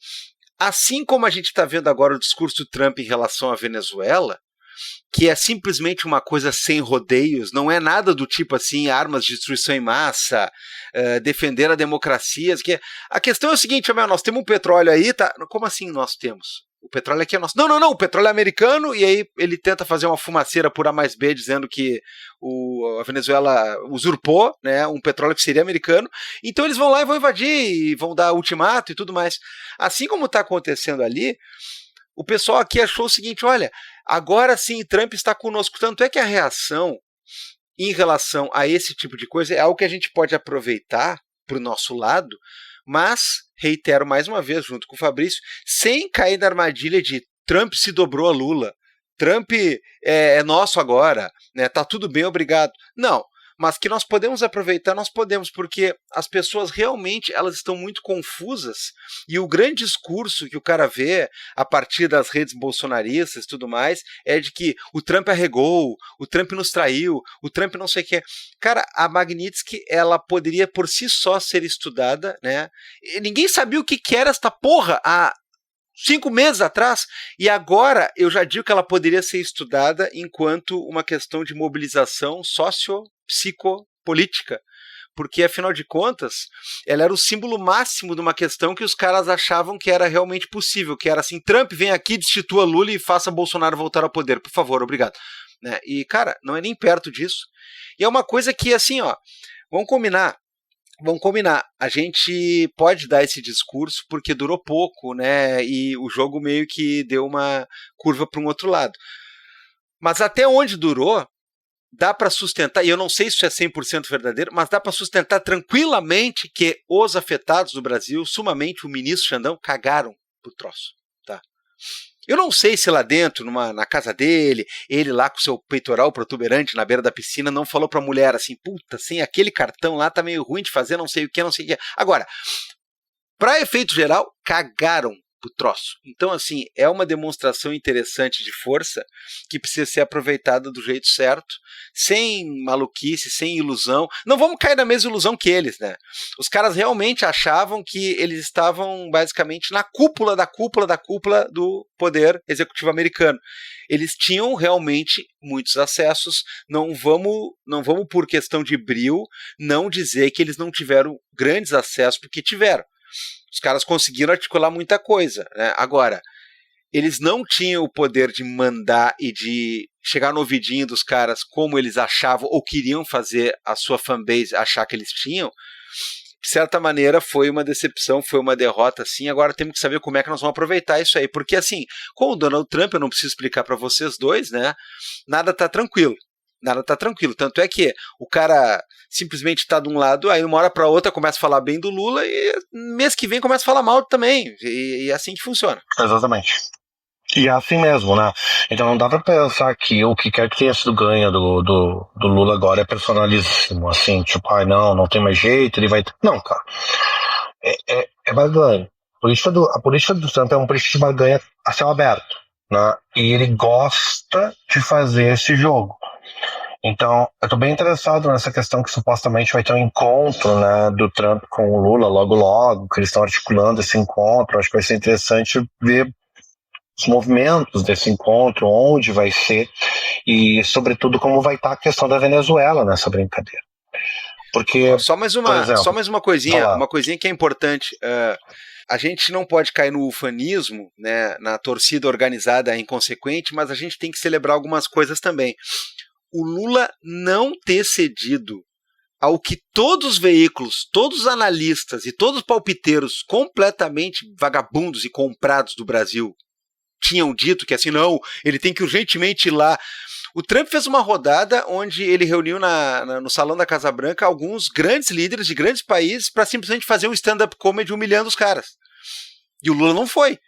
como a gente está vendo agora o discurso do Trump em relação à Venezuela, que é simplesmente uma coisa sem rodeios, não é nada do tipo assim, armas de destruição em massa, defender a democracia. Que a questão é o seguinte, nós temos um petróleo aí, tá? Como assim nós temos? O petróleo aqui é nosso. Não, o petróleo é americano, e aí ele tenta fazer uma fumaceira por A mais B, dizendo que a Venezuela usurpou, né, um petróleo que seria americano, então eles vão lá e vão invadir, e vão dar ultimato e tudo mais. Assim como está acontecendo ali, o pessoal aqui achou o seguinte, olha, agora sim Trump está conosco, tanto é que a reação em relação a esse tipo de coisa é algo que a gente pode aproveitar para o nosso lado, mas, reitero mais uma vez, junto com o Fabrício, sem cair na armadilha de Trump se dobrou a Lula, Trump é nosso agora, né? Tá tudo bem, obrigado. Não, mas que nós podemos aproveitar, nós podemos, porque as pessoas realmente elas estão muito confusas, e o grande discurso que o cara vê a partir das redes bolsonaristas e tudo mais é de que o Trump arregou, o Trump nos traiu, o Trump não sei o que. Cara, a Magnitsky, ela poderia por si só ser estudada, né? E ninguém sabia o que era esta porra há 5 meses atrás, e agora eu já digo que ela poderia ser estudada enquanto uma questão de mobilização socio-psicopolítica, porque afinal de contas, ela era o símbolo máximo de uma questão que os caras achavam que era realmente possível, que era assim, Trump vem aqui, destitua Lula e faça Bolsonaro voltar ao poder, por favor, obrigado. Né? E, cara, não é nem perto disso. E é uma coisa que, assim, ó, vamos combinar, a gente pode dar esse discurso porque durou pouco, né, e o jogo meio que deu uma curva para um outro lado. Mas até onde durou, dá para sustentar, e eu não sei se isso é 100% verdadeiro, mas dá para sustentar tranquilamente que os afetados do Brasil, sumamente o ministro Xandão, cagaram pro troço, tá? Eu não sei se lá dentro, na casa dele, ele lá com seu peitoral protuberante na beira da piscina, não falou pra mulher assim, puta, sem aquele cartão lá tá meio ruim de fazer, não sei o que. Agora, pra efeito geral, cagaram pro troço. Então, assim, é uma demonstração interessante de força que precisa ser aproveitada do jeito certo, sem maluquice, sem ilusão. Não vamos cair na mesma ilusão que eles, né? Os caras realmente achavam que eles estavam basicamente na cúpula do poder executivo americano. Eles tinham realmente muitos acessos, não vamos por questão de brio, não dizer que eles não tiveram grandes acessos, porque tiveram. Os caras conseguiram articular muita coisa, né? Agora, eles não tinham o poder de mandar e de chegar no ouvidinho dos caras como eles achavam ou queriam fazer a sua fanbase achar que eles tinham. De certa maneira, foi uma decepção, foi uma derrota, sim. Agora temos que saber como é que nós vamos aproveitar isso aí. Porque, assim, com o Donald Trump, eu não preciso explicar para vocês dois, né? Nada tá tranquilo. Tanto é que o cara simplesmente está de um lado, aí uma hora para outra começa a falar bem do Lula e mês que vem começa a falar mal também. E é assim que funciona. Exatamente. E é assim mesmo, né? Então não dá pra pensar que o que quer que tenha sido ganho do Lula agora é personalíssimo, assim, tipo, não tem mais jeito, ele vai... Não, cara. É barganha. A política do Trump é uma política de barganha a céu aberto, né? E ele gosta de fazer esse jogo. Então, eu tô bem interessado nessa questão que supostamente vai ter um encontro, né, do Trump com o Lula logo, que eles estão articulando esse encontro. Acho que vai ser interessante ver os movimentos desse encontro, onde vai ser e, sobretudo, como vai estar a questão da Venezuela nessa brincadeira. Porque, só mais uma coisinha que é importante. A gente não pode cair no ufanismo, né, na torcida organizada inconsequente, mas a gente tem que celebrar algumas coisas também. O Lula não ter cedido ao que todos os veículos, todos os analistas e todos os palpiteiros completamente vagabundos e comprados do Brasil tinham dito, que assim, não, ele tem que urgentemente ir lá. O Trump fez uma rodada onde ele reuniu no Salão da Casa Branca alguns grandes líderes de grandes países para simplesmente fazer um stand-up comedy humilhando os caras. E o Lula não foi.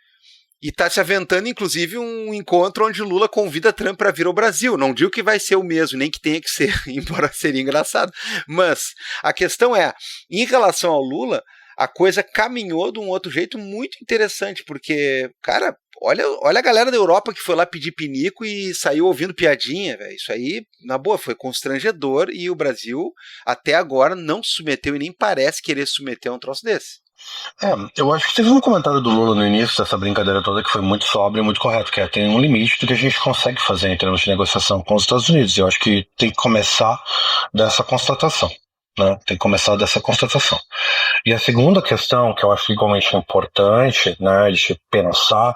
E está se aventando, inclusive, um encontro onde o Lula convida Trump para vir ao Brasil. Não digo que vai ser o mesmo, nem que tenha que ser, embora seria engraçado. Mas a questão é, em relação ao Lula, a coisa caminhou de um outro jeito muito interessante, porque, cara, olha a galera da Europa que foi lá pedir pinico e saiu ouvindo piadinha, véio. Isso aí, na boa, foi constrangedor e o Brasil, até agora, não se submeteu e nem parece querer se submeter a um troço desse. Eu acho que teve um comentário do Lula no início dessa brincadeira toda que foi muito sóbrio e muito correto, que tem um limite do que a gente consegue fazer em termos de negociação com os Estados Unidos. Eu acho que tem que começar dessa constatação, né? E a segunda questão, que eu acho igualmente importante, né, de pensar,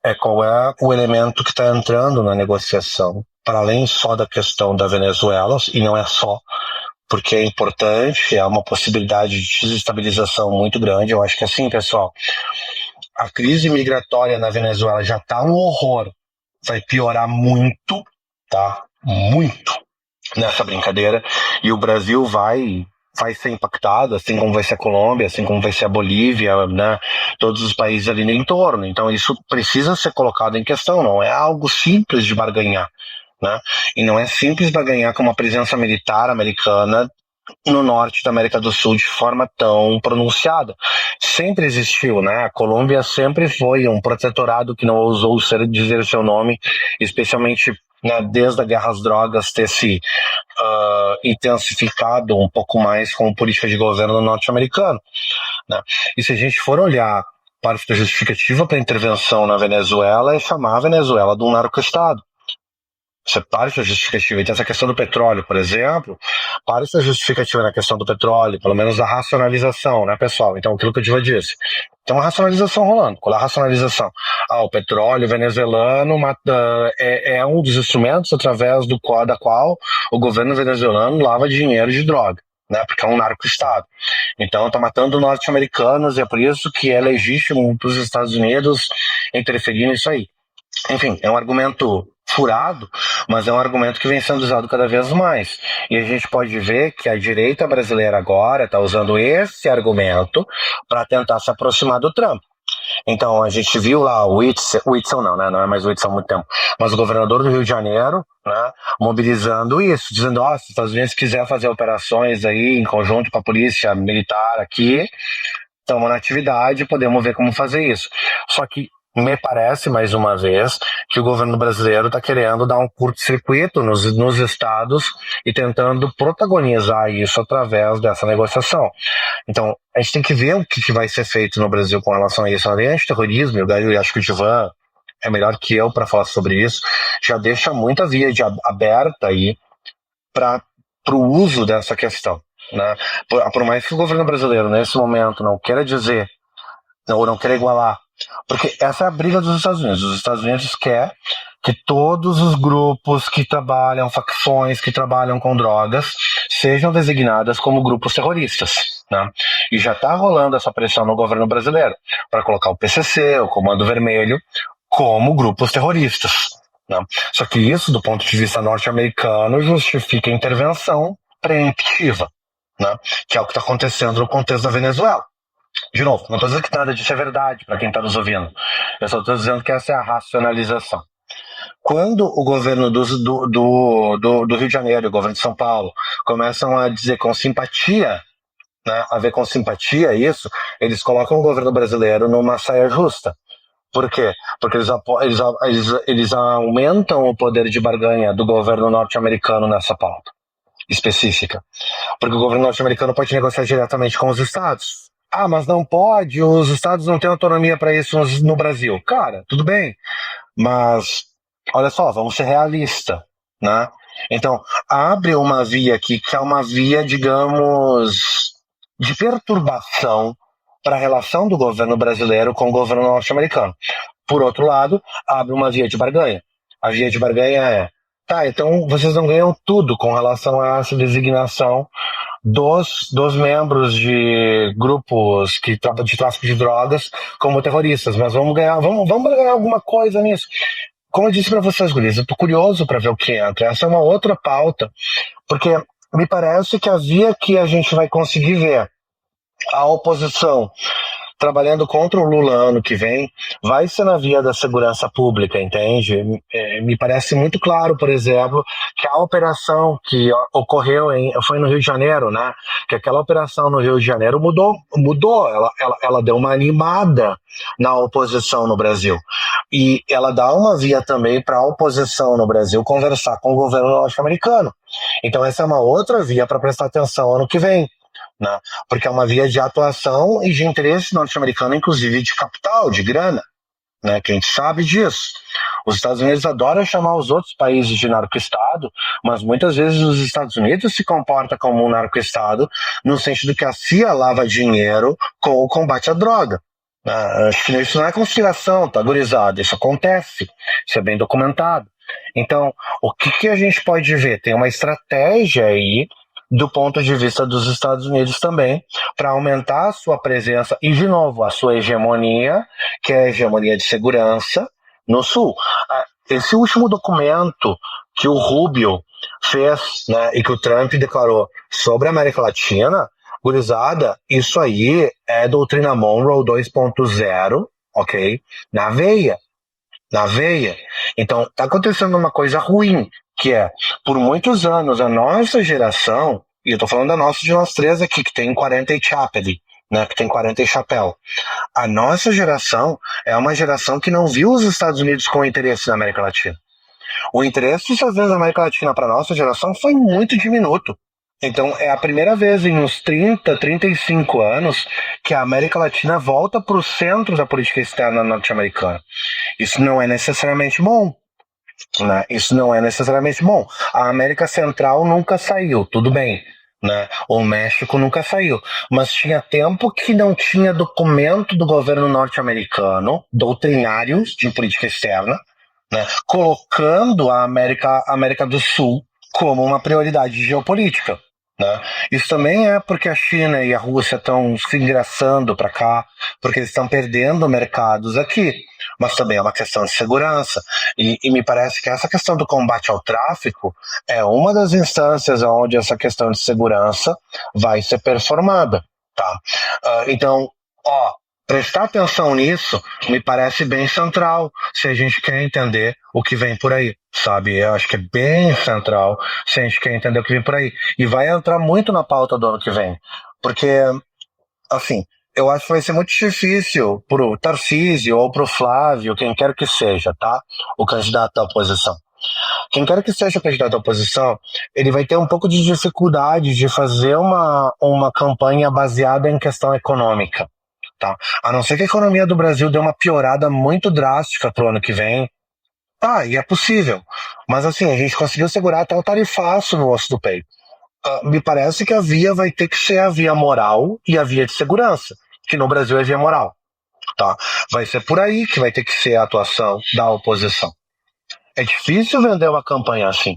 é qual é o elemento que está entrando na negociação, para além só da questão da Venezuela, e não é só, porque é importante, é uma possibilidade de desestabilização muito grande. Eu acho que assim, pessoal, a crise migratória na Venezuela já está um horror, vai piorar muito, tá? Muito nessa brincadeira, e o Brasil vai ser impactado, assim como vai ser a Colômbia, assim como vai ser a Bolívia, né? Todos os países ali no entorno. Então isso precisa ser colocado em questão, não é algo simples de barganhar, né? E não é simples barganhar com uma presença militar americana no norte da América do Sul de forma tão pronunciada. Sempre existiu, né? A Colômbia sempre foi um protetorado que não ousou dizer o seu nome, especialmente, né, desde a guerra às drogas ter se intensificado um pouco mais com política de governo norte-americano, né? E se a gente for olhar parte da justificativa para a intervenção na Venezuela, é chamar a Venezuela de um narco-estado. Você para essa justificativa. Então, essa questão do petróleo, por exemplo, para essa justificativa na questão do petróleo, pelo menos a racionalização, né, pessoal? Então, aquilo que o Diva disse. Então, a racionalização rolando. Qual é a racionalização? O petróleo venezuelano é um dos instrumentos através da qual o governo venezuelano lava dinheiro de droga, né? Porque é um narco-estado. Então, está matando norte-americanos e é por isso que é legítimo para os Estados Unidos interferir nisso aí. Enfim, é um argumento furado, mas é um argumento que vem sendo usado cada vez mais. E a gente pode ver que a direita brasileira agora está usando esse argumento para tentar se aproximar do Trump. Então, a gente viu lá o Whitson não, né? Não é mais o Whitson há muito tempo, mas o governador do Rio de Janeiro, né, mobilizando isso, dizendo, se os Estados Unidos quiser fazer operações aí em conjunto com a polícia militar aqui, estamos na atividade, podemos ver como fazer isso. Só que me parece, mais uma vez, que o governo brasileiro está querendo dar um curto-circuito nos estados e tentando protagonizar isso através dessa negociação. Então, a gente tem que ver o que vai ser feito no Brasil com relação a isso. A lei antiterrorismo, eu acho que o Divan é melhor que eu para falar sobre isso, já deixa muita via aberta aí para o uso dessa questão, né? Por mais que o governo brasileiro, nesse momento, não queira dizer, ou não queira igualar, porque essa é a briga dos Estados Unidos. Os Estados Unidos quer que todos os grupos que trabalham, facções que trabalham com drogas, sejam designadas como grupos terroristas, né? E já está rolando essa pressão no governo brasileiro para colocar o PCC, o Comando Vermelho, como grupos terroristas, né? Só que isso, do ponto de vista norte-americano, justifica a intervenção preemptiva, né? Que é o que está acontecendo no contexto da Venezuela. De novo, não estou dizendo que nada disso é verdade para quem está nos ouvindo. Eu só estou dizendo que essa é a racionalização. Quando o governo do Rio de Janeiro e o governo de São Paulo começam a dizer com simpatia, né, a ver com simpatia isso, eles colocam o governo brasileiro numa saia justa. Por quê? Porque eles aumentam o poder de barganha do governo norte-americano nessa pauta específica. Porque o governo norte-americano pode negociar diretamente com os estados. Mas não pode, os estados não têm autonomia para isso no Brasil. Cara, tudo bem, mas olha só, vamos ser realistas, né? Então, abre uma via aqui que é uma via, digamos, de perturbação para a relação do governo brasileiro com o governo norte-americano. Por outro lado, abre uma via de barganha. A via de barganha então vocês não ganham tudo com relação a essa designação dos membros de grupos de tráfico de drogas como terroristas, mas vamos ganhar alguma coisa nisso. Como eu disse para vocês, guris, eu tô curioso para ver o que entra. Essa é uma outra pauta, porque me parece que a via que a gente vai conseguir ver a oposição trabalhando contra o Lula ano que vem, vai ser na via da segurança pública, entende? Me parece muito claro, por exemplo, que a operação que ocorreu foi no Rio de Janeiro, né? Que aquela operação no Rio de Janeiro mudou, ela deu uma animada na oposição no Brasil. E ela dá uma via também para a oposição no Brasil conversar com o governo norte-americano. Então essa é uma outra via para prestar atenção ano que vem, né? Porque é uma via de atuação e de interesse norte-americano, inclusive de capital, de grana, né? Que a gente sabe disso. Os Estados Unidos adoram chamar os outros países de narco-estado, mas muitas vezes os Estados Unidos se comportam como um narco-estado no sentido que a CIA lava dinheiro com o combate à droga. Acho que isso não é conspiração, tá, gurizada? Isso acontece, isso é bem documentado. Então, o que a gente pode ver? Tem uma estratégia aí do ponto de vista dos Estados Unidos também, para aumentar a sua presença e, de novo, a sua hegemonia, que é a hegemonia de segurança no Sul. Esse último documento que o Rubio fez, né, e que o Trump declarou sobre a América Latina, gurizada, isso aí é doutrina Monroe 2.0, ok? Na veia. Então, está acontecendo uma coisa ruim, que é, por muitos anos, a nossa geração, e eu estou falando da nossa de nós três aqui, que tem 40 e chapeli, né, que tem 40 e chapéu. A nossa geração é uma geração que não viu os Estados Unidos com interesse na América Latina. O interesse dos Estados Unidos na América Latina para a nossa geração foi muito diminuto. Então, é a primeira vez em uns 30, 35 anos que a América Latina volta para o centro da política externa norte-americana. Isso não é necessariamente bom. né? Isso não é necessariamente bom. A América Central nunca saiu, tudo bem, né? O México nunca saiu, mas tinha tempo que não tinha documento do governo norte-americano, doutrinários de política externa, né? Colocando a América do Sul como uma prioridade geopolítica. Né? Isso também é porque a China e a Rússia estão se engraçando para cá, porque eles estão perdendo mercados aqui, mas também é uma questão de segurança, e me parece que essa questão do combate ao tráfico é uma das instâncias onde essa questão de segurança vai ser performada, tá? Então, prestar atenção nisso me parece bem central se a gente quer entender o que vem por aí, sabe? Eu acho que é bem central se a gente quer entender o que vem por aí. E vai entrar muito na pauta do ano que vem. Porque, assim, eu acho que vai ser muito difícil pro Tarcísio ou pro Flávio, quem quer que seja, tá? O candidato da oposição. Quem quer que seja o candidato da oposição, ele vai ter um pouco de dificuldade de fazer uma campanha baseada em questão econômica. Tá? A não ser que a economia do Brasil dê uma piorada muito drástica pro ano que vem. E é possível. Mas assim, a gente conseguiu segurar até o tarifaço no osso do peito. Me parece que a via vai ter que ser a via moral e a via de segurança, que no Brasil é via moral. Tá? Vai ser por aí que vai ter que ser a atuação da oposição. É difícil vender uma campanha assim.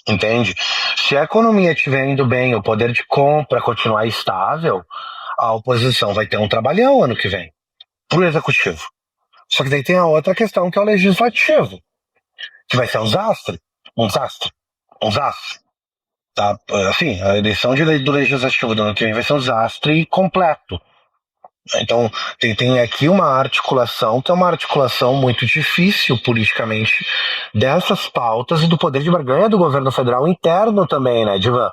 Entende? Se a economia estiver indo bem, o poder de compra continuar estável, a oposição vai ter um trabalhão ano que vem pro executivo. Só que daí tem a outra questão, que é o legislativo, que vai ser um desastre. Tá? Assim, a eleição do legislativo do ano que vem vai ser um desastre completo. Então, tem aqui uma articulação, que é uma articulação muito difícil politicamente, dessas pautas e do poder de barganha do governo federal interno também, né, Divan?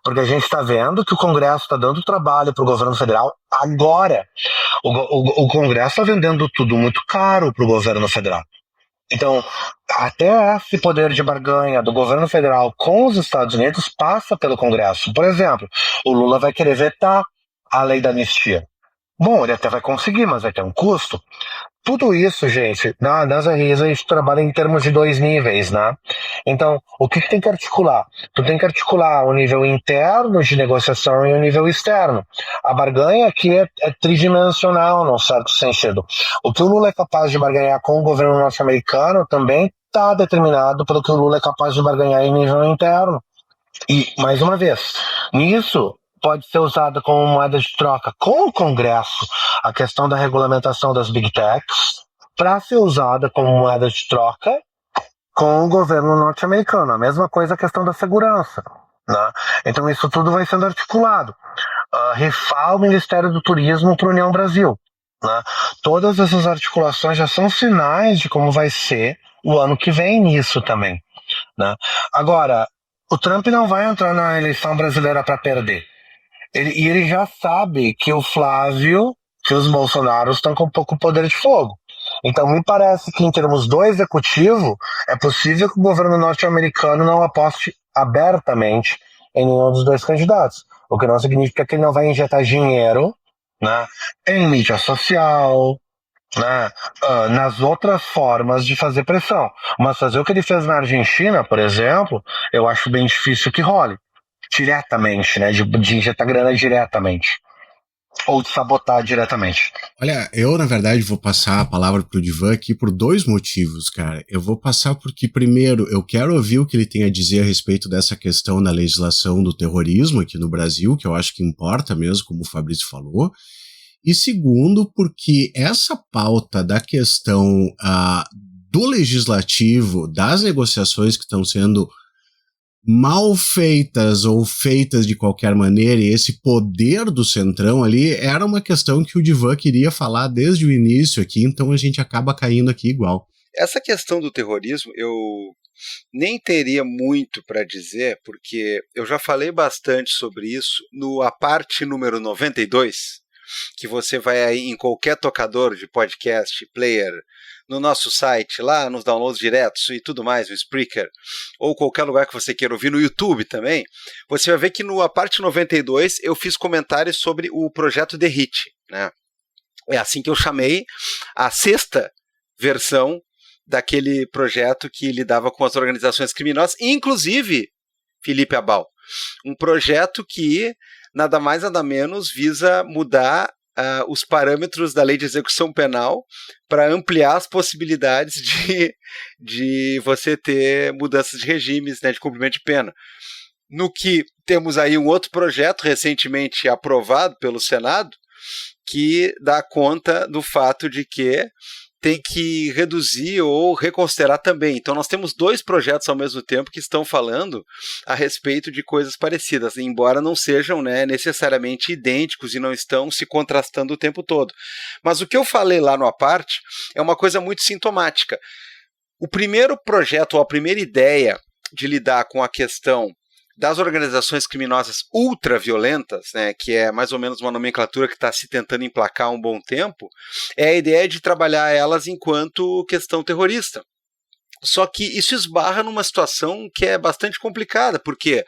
Porque a gente está vendo que o Congresso está dando trabalho para o governo federal agora. O Congresso está vendendo tudo muito caro para o governo federal. Então, até esse poder de barganha do governo federal com os Estados Unidos passa pelo Congresso. Por exemplo, o Lula vai querer vetar a lei da anistia. Bom, ele até vai conseguir, mas vai ter um custo. Tudo isso, gente, nas RIs a gente trabalha em termos de 2 níveis, né? Então, o que tem que articular? Tu tem que articular o nível interno de negociação e o nível externo. A barganha aqui é tridimensional, num certo sentido. O que o Lula é capaz de barganhar com o governo norte-americano também está determinado pelo que o Lula é capaz de barganhar em nível interno. E, mais uma vez, nisso pode ser usada como moeda de troca com o Congresso, a questão da regulamentação das Big Techs, para ser usada como moeda de troca com o governo norte-americano. A mesma coisa a questão da segurança. Né? Então isso tudo vai sendo articulado. Rifar o Ministério do Turismo para a União Brasil. Né? Todas essas articulações já são sinais de como vai ser o ano que vem nisso também. Né? Agora, o Trump não vai entrar na eleição brasileira para perder. Ele já sabe que o Flávio, que os Bolsonaros estão com pouco poder de fogo. Então me parece que em termos do executivo, é possível que o governo norte-americano não aposte abertamente em nenhum dos 2 candidatos. O que não significa que ele não vai injetar dinheiro, né, em mídia social, né, nas outras formas de fazer pressão. Mas fazer o que ele fez na Argentina, por exemplo, eu acho bem difícil que role. Diretamente, né? De injetar grana diretamente. Ou de sabotar diretamente. Olha, eu, na verdade, vou passar a palavra pro Divan aqui por 2 motivos, cara. Eu vou passar porque, primeiro, eu quero ouvir o que ele tem a dizer a respeito dessa questão da legislação do terrorismo aqui no Brasil, que eu acho que importa mesmo, como o Fabrício falou. E segundo, porque essa pauta da questão do legislativo, das negociações que estão sendo mal feitas ou feitas de qualquer maneira, e esse poder do Centrão ali, era uma questão que o Divan queria falar desde o início aqui, então a gente acaba caindo aqui igual. Essa questão do terrorismo, eu nem teria muito para dizer, porque eu já falei bastante sobre isso no A Parte número 92, que você vai aí em qualquer tocador de podcast, player, no nosso site, lá nos downloads diretos e tudo mais, o Spreaker, ou qualquer lugar que você queira ouvir, no YouTube também, você vai ver que no A Parte 92 eu fiz comentários sobre o projeto The Hit, né? É assim que eu chamei a 6ª versão daquele projeto que lidava com as organizações criminosas, inclusive, Felipe Abal, um projeto que nada mais nada menos visa mudar os parâmetros da lei de execução penal para ampliar as possibilidades de você ter mudanças de regimes, né, de cumprimento de pena. No que temos aí um outro projeto recentemente aprovado pelo Senado, que dá conta do fato de que tem que reduzir ou reconsiderar também. Então nós temos 2 projetos ao mesmo tempo que estão falando a respeito de coisas parecidas, embora não sejam, né, necessariamente idênticos e não estão se contrastando o tempo todo. Mas o que eu falei lá no à parte é uma coisa muito sintomática. O primeiro projeto, ou a primeira ideia de lidar com a questão das organizações criminosas ultraviolentas, né, que é mais ou menos uma nomenclatura que está se tentando emplacar há um bom tempo, é a ideia de trabalhar elas enquanto questão terrorista. Só que isso esbarra numa situação que é bastante complicada, porque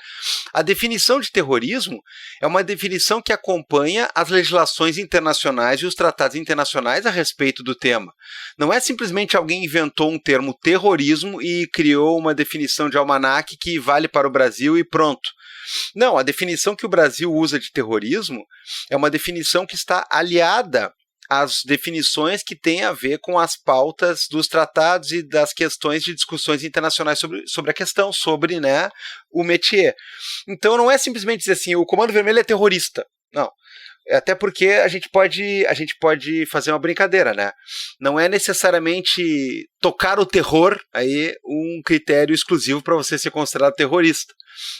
a definição de terrorismo é uma definição que acompanha as legislações internacionais e os tratados internacionais a respeito do tema. Não é simplesmente alguém inventou um termo terrorismo e criou uma definição de almanaque que vale para o Brasil e pronto. Não, a definição que o Brasil usa de terrorismo é uma definição que está aliada as definições que têm a ver com as pautas dos tratados e das questões de discussões internacionais sobre a questão, sobre, né, o métier. Então não é simplesmente dizer assim, o Comando Vermelho é terrorista. Não. Até porque a gente pode fazer uma brincadeira, né? Não é necessariamente tocar o terror aí um critério exclusivo para você ser considerado terrorista.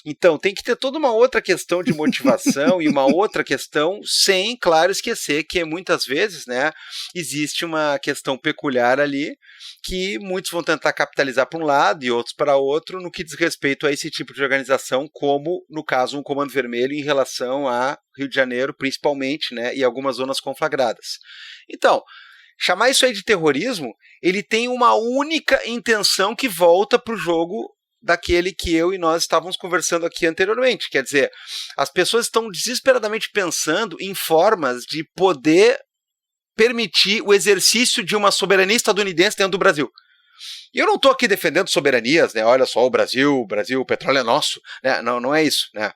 Então, tem que ter toda uma outra questão de motivação e uma outra questão, sem, claro, esquecer que muitas vezes, né, existe uma questão peculiar ali que muitos vão tentar capitalizar para um lado e outros para outro no que diz respeito a esse tipo de organização, como, no caso, um Comando Vermelho em relação a Rio de Janeiro, principalmente, né, e algumas zonas conflagradas. Então, chamar isso aí de terrorismo, ele tem uma única intenção que volta para o jogo daquele que eu e nós estávamos conversando aqui anteriormente. Quer dizer, as pessoas estão desesperadamente pensando em formas de poder permitir o exercício de uma soberania estadunidense dentro do Brasil. E eu não estou aqui defendendo soberanias, né? Olha só, o Brasil, o petróleo é nosso, né? Não é isso, né?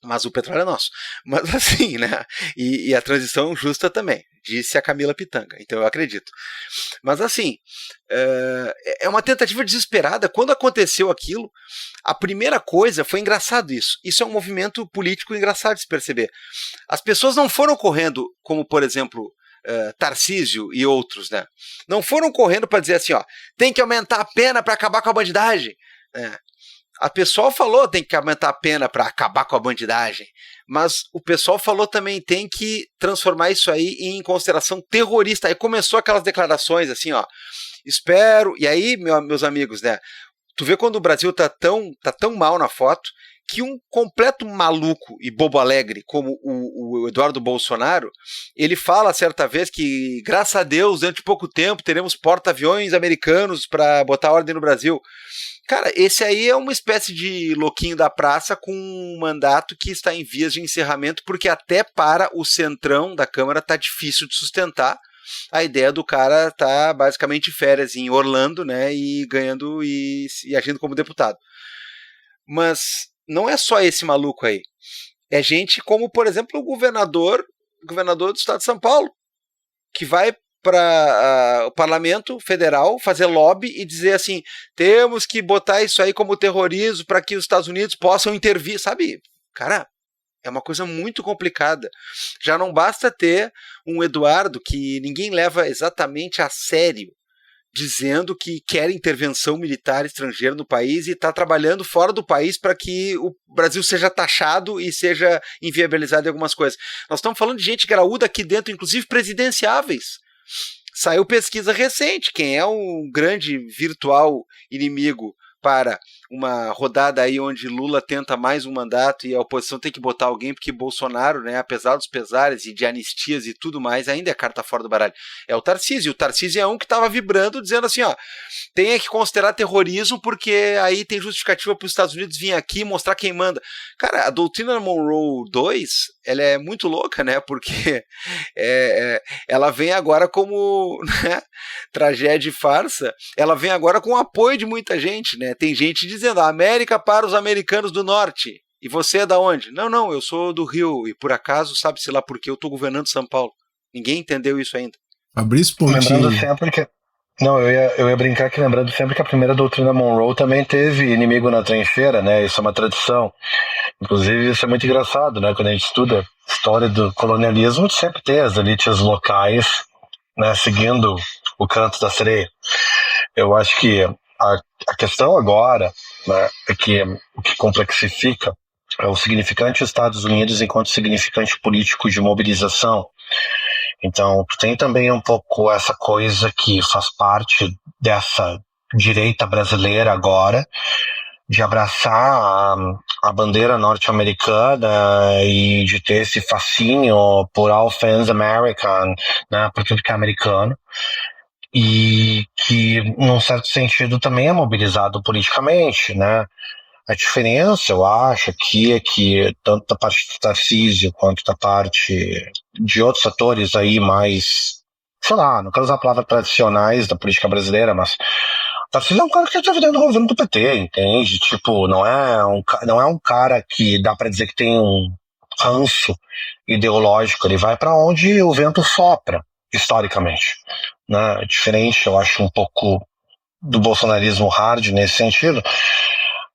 Mas o petróleo é nosso. Mas assim, né? E a transição justa também, disse a Camila Pitanga, então eu acredito. Mas assim, é uma tentativa desesperada. Quando aconteceu aquilo, a primeira coisa foi engraçado isso. Isso é um movimento político engraçado de se perceber. As pessoas não foram correndo, como por exemplo, Tarcísio e outros, né? Não foram correndo para dizer assim, ó, tem que aumentar a pena para acabar com a bandidagem, né? A pessoal falou tem que aumentar a pena para acabar com a bandidagem, mas o pessoal falou também tem que transformar isso aí em consideração terrorista. Aí começou aquelas declarações assim, ó, espero, e aí, meus amigos, né, tu vê quando o Brasil tá tão mal na foto, que um completo maluco e bobo alegre como o Eduardo Bolsonaro, ele fala certa vez que, graças a Deus, dentro de pouco tempo, teremos porta-aviões americanos para botar ordem no Brasil. Cara, esse aí é uma espécie de louquinho da praça com um mandato que está em vias de encerramento, porque até para o centrão da Câmara está difícil de sustentar a ideia do cara estar basicamente de férias em Orlando, né, e ganhando e agindo como deputado. Mas não é só esse maluco aí. É gente como, por exemplo, o governador do estado de São Paulo, que vai para o parlamento federal fazer lobby e dizer assim, temos que botar isso aí como terrorismo para que os Estados Unidos possam intervir, sabe? Cara, é uma coisa muito complicada. Já não basta ter um Eduardo que ninguém leva exatamente a sério, dizendo que quer intervenção militar estrangeira no país e está trabalhando fora do país para que o Brasil seja taxado e seja inviabilizado em algumas coisas. Nós estamos falando de gente graúda aqui dentro, inclusive presidenciáveis. Saiu pesquisa recente, quem é um grande virtual inimigo para uma rodada aí onde Lula tenta mais um mandato e a oposição tem que botar alguém, porque Bolsonaro, né, apesar dos pesares e de anistias e tudo mais, ainda é carta fora do baralho. É o Tarcísio. O Tarcísio é um que estava vibrando, dizendo assim, ó, tem que considerar terrorismo porque aí tem justificativa para os Estados Unidos vir aqui e mostrar quem manda. Cara, a doutrina Monroe 2, ela é muito louca, né, porque ela vem agora como, né, tragédia e farsa, ela vem agora com o apoio de muita gente, né, tem gente dizendo, a América para os americanos do norte, e você é da onde? Não, eu sou do Rio, e por acaso, sabe-se lá porque eu estou governando São Paulo. Ninguém entendeu isso ainda. Fabrício Pontinho. Lembrando sempre que... Não, eu ia brincar que lembrando sempre que a primeira doutrina Monroe também teve inimigo na trincheira, né? Isso é uma tradição. Inclusive, isso é muito engraçado, né? Quando a gente estuda a história do colonialismo, sempre tem as elites locais, né? Seguindo o canto da sereia. Eu acho que a questão agora, né, é que o que complexifica é o significante Estados Unidos enquanto significante político de mobilização. Então, tem também um pouco essa coisa que faz parte dessa direita brasileira agora, de abraçar a bandeira norte-americana e de ter esse fascínio por all things American, né, por tudo que é americano, e que, num certo sentido, também é mobilizado politicamente, né. A diferença, eu acho, aqui é que tanto da parte do Tarcísio quanto da parte de outros atores aí mais, sei lá, não quero usar a palavra tradicionais da política brasileira, mas o Tarcísio é um cara que está dentro do governo do PT, entende? Tipo, não é um cara que dá para dizer que tem um ranço ideológico, ele vai para onde o vento sopra, historicamente, né? Diferente, eu acho, um pouco do bolsonarismo hard nesse sentido.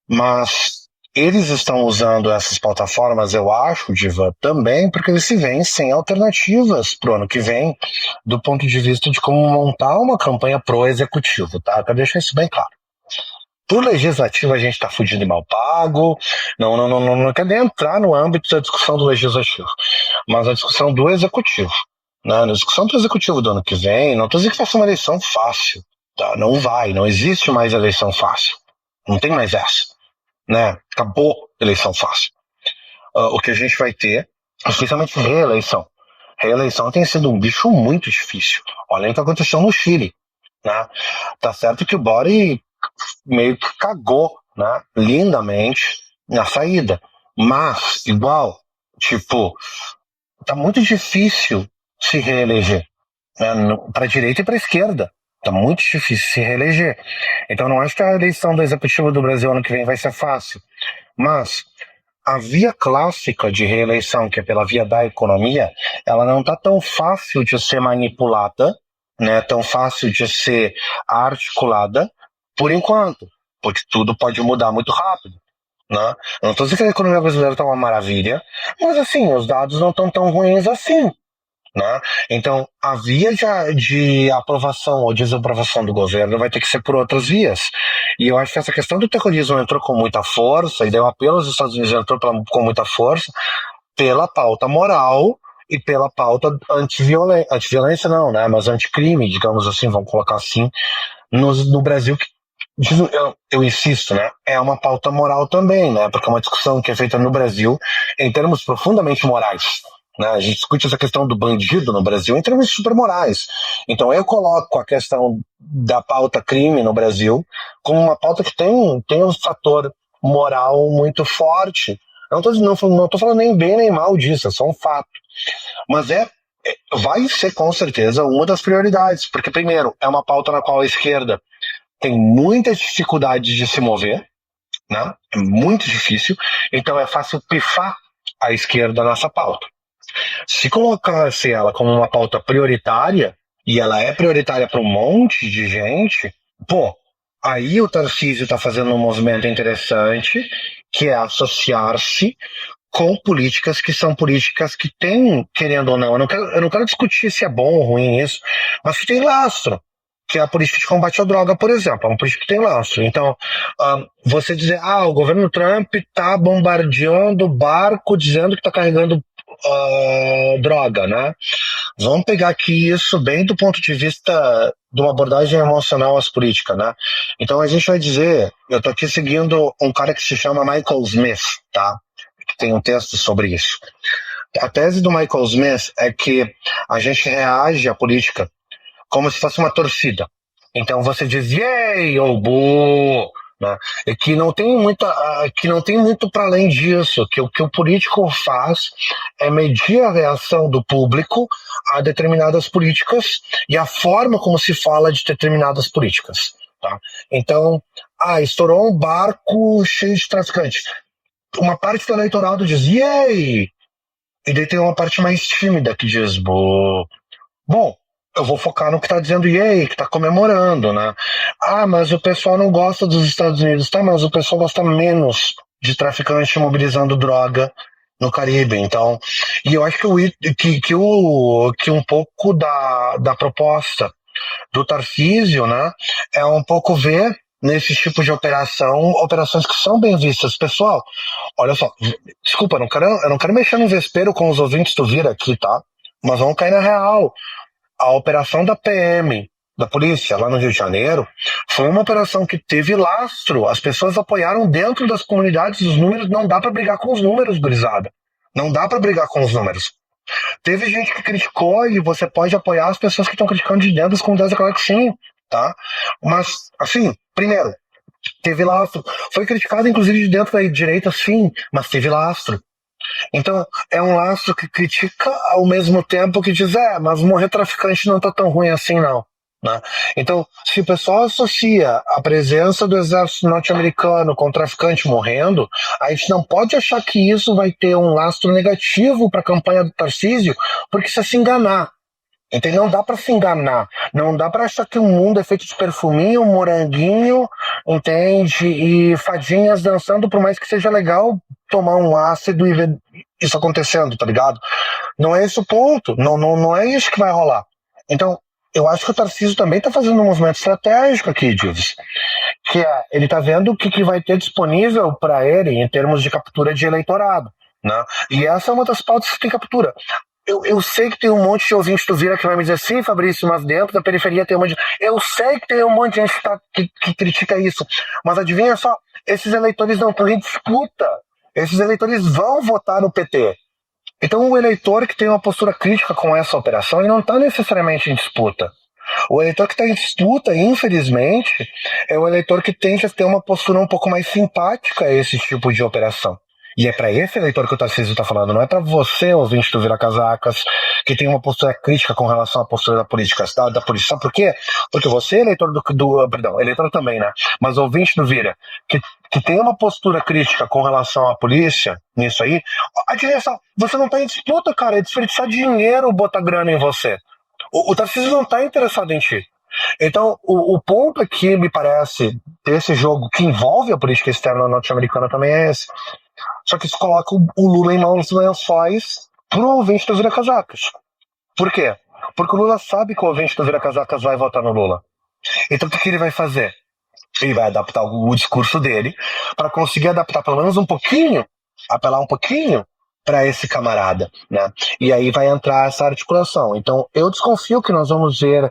Mas eles estão usando essas plataformas, eu acho, Diva, também porque eles se veem sem alternativas pro ano que vem, do ponto de vista de como montar uma campanha pro-executivo, tá? Quero deixar isso bem claro. Pro legislativo a gente tá fudido e mal pago, não quero nem entrar no âmbito da discussão do legislativo, mas a discussão do executivo, né? Na discussão do executivo do ano que vem, não tô dizendo que vai ser uma eleição fácil, tá? Não existe mais eleição fácil, não tem mais essa. Né? Acabou a eleição fácil. O que a gente vai ter, especialmente reeleição. Reeleição tem sido um bicho muito difícil. Olha o que aconteceu no Chile. Né? Tá certo que o Boric meio que cagou, né, lindamente na saída. Mas, igual, tipo, tá muito difícil se reeleger. Né? Pra direita e pra esquerda. Tá muito difícil se reeleger. Então não acho que a eleição do Executivo do Brasil ano que vem vai ser fácil. Mas a via clássica de reeleição, que é pela via da economia, ela não tá tão fácil de ser manipulada, né? Tão fácil de ser articulada, por enquanto. Porque tudo pode mudar muito rápido. Né? Eu não tô dizendo que a economia brasileira tá uma maravilha, mas assim, os dados não estão tão ruins assim. Né? Então, a via de aprovação ou desaprovação do governo vai ter que ser por outras vias. E eu acho que essa questão do terrorismo entrou com muita força, e daí o apelo aos Estados Unidos entrou com muita força, pela pauta moral e pela pauta antiviolência não, né? Mas anticrime, digamos assim, vamos colocar assim, no Brasil, que eu insisto, né? É uma pauta moral também, né? Porque é uma discussão que é feita no Brasil em termos profundamente morais. Né? A gente discute essa questão do bandido no Brasil em termos super morais. Então eu coloco a questão da pauta crime no Brasil como uma pauta que tem um fator moral muito forte. Eu não tô falando nem bem nem mal disso, é só um fato. Mas vai ser com certeza uma das prioridades, porque primeiro, é uma pauta na qual a esquerda tem muita dificuldade de se mover, né? É muito difícil, então é fácil pifar a esquerda nessa pauta. Se colocasse ela como uma pauta prioritária, e ela é prioritária para um monte de gente, aí o Tarcísio está fazendo um movimento interessante, que é associar-se com políticas que são políticas que têm, querendo ou não, eu não quero discutir se é bom ou ruim isso, mas que tem lastro, que é a política de combate à droga, por exemplo, é uma política que tem lastro. Então, você dizer, o governo Trump está bombardeando barco dizendo que está carregando droga, né? Vamos pegar aqui isso bem do ponto de vista de uma abordagem emocional às políticas, né? Então a gente vai dizer, eu tô aqui seguindo um cara que se chama Michael Smith, tá? Que tem um texto sobre isso. A tese do Michael Smith é que a gente reage à política como se fosse uma torcida. Então você diz, yay, ou boo, né? E que não tem muito para além disso, que o que o político faz é medir a reação do público a determinadas políticas e a forma como se fala de determinadas políticas, tá? Então, estourou um barco cheio de traficantes. Uma parte do eleitorado diz, yay! E daí tem uma parte mais tímida que diz, boo. Bom, eu vou focar no que tá dizendo yay, que tá comemorando, né? Mas o pessoal não gosta dos Estados Unidos, tá? Mas o pessoal gosta menos de traficante mobilizando droga no Caribe, então... E eu acho que um pouco da proposta do Tarcísio, né, é um pouco ver nesse tipo de operações que são bem vistas. Pessoal, olha só, desculpa, eu não quero mexer no vespeiro com os ouvintes do Vira aqui, tá? Mas vamos cair na real. A operação da PM, da polícia, lá no Rio de Janeiro, foi uma operação que teve lastro. As pessoas apoiaram dentro das comunidades os números. Não dá pra brigar com os números, gurizada. Não dá pra brigar com os números. Teve gente que criticou e você pode apoiar as pessoas que estão criticando de dentro das comunidades, é claro que sim, tá? Mas, assim, primeiro, teve lastro. Foi criticado, inclusive, de dentro da direita, sim, mas teve lastro. Então, é um lastro que critica ao mesmo tempo que diz, mas morrer traficante não tá tão ruim assim, não. Né? Então, se o pessoal associa a presença do exército norte-americano com o traficante morrendo, a gente não pode achar que isso vai ter um lastro negativo para a campanha do Tarcísio, porque isso é se enganar. Então não dá pra se enganar, não dá pra achar que o mundo é feito de perfuminho, moranguinho, entende, e fadinhas dançando, por mais que seja legal tomar um ácido e ver isso acontecendo, tá ligado? Não é esse o ponto, não é isso que vai rolar. Então, eu acho que o Tarcísio também tá fazendo um movimento estratégico aqui, Dives, que ele tá vendo o que vai ter disponível para ele em termos de captura de eleitorado, né? E essa é uma das pautas que tem captura. Eu sei que tem um monte de ouvintes do Vira que vai me dizer, sim, Fabrício, mas dentro da periferia tem um monte de... Eu sei que tem um monte de gente que critica isso, mas adivinha só, esses eleitores não estão em disputa. Esses eleitores vão votar no PT. Então o eleitor que tem uma postura crítica com essa operação, ele não está necessariamente em disputa. O eleitor que está em disputa, infelizmente, é o eleitor que tende a ter uma postura um pouco mais simpática a esse tipo de operação. E é para esse eleitor que o Tarcísio está falando, não é para você, ouvinte do Vira Casacas, que tem uma postura crítica com relação à postura da política. Da polícia. Sabe por quê? Porque você, eleitor eleitor também, né? Mas ouvinte do Vira, que tem uma postura crítica com relação à polícia, nisso aí, a direção, você não está em disputa, cara, é desperdiçar dinheiro botar grana em você. O Tarcísio não está interessado em ti. Então, o ponto aqui, me parece, desse jogo que envolve a política externa norte-americana também é esse. Só que isso coloca o Lula em mãos lençóis pro ouvinte do Vira Casacas. Por quê? Porque o Lula sabe que o ouvinte do Vira Casacas vai votar no Lula. Então o que ele vai fazer? Ele vai adaptar o discurso dele para conseguir adaptar pelo menos um pouquinho, apelar um pouquinho para esse camarada, né? E aí vai entrar essa articulação. Então eu desconfio que nós vamos ver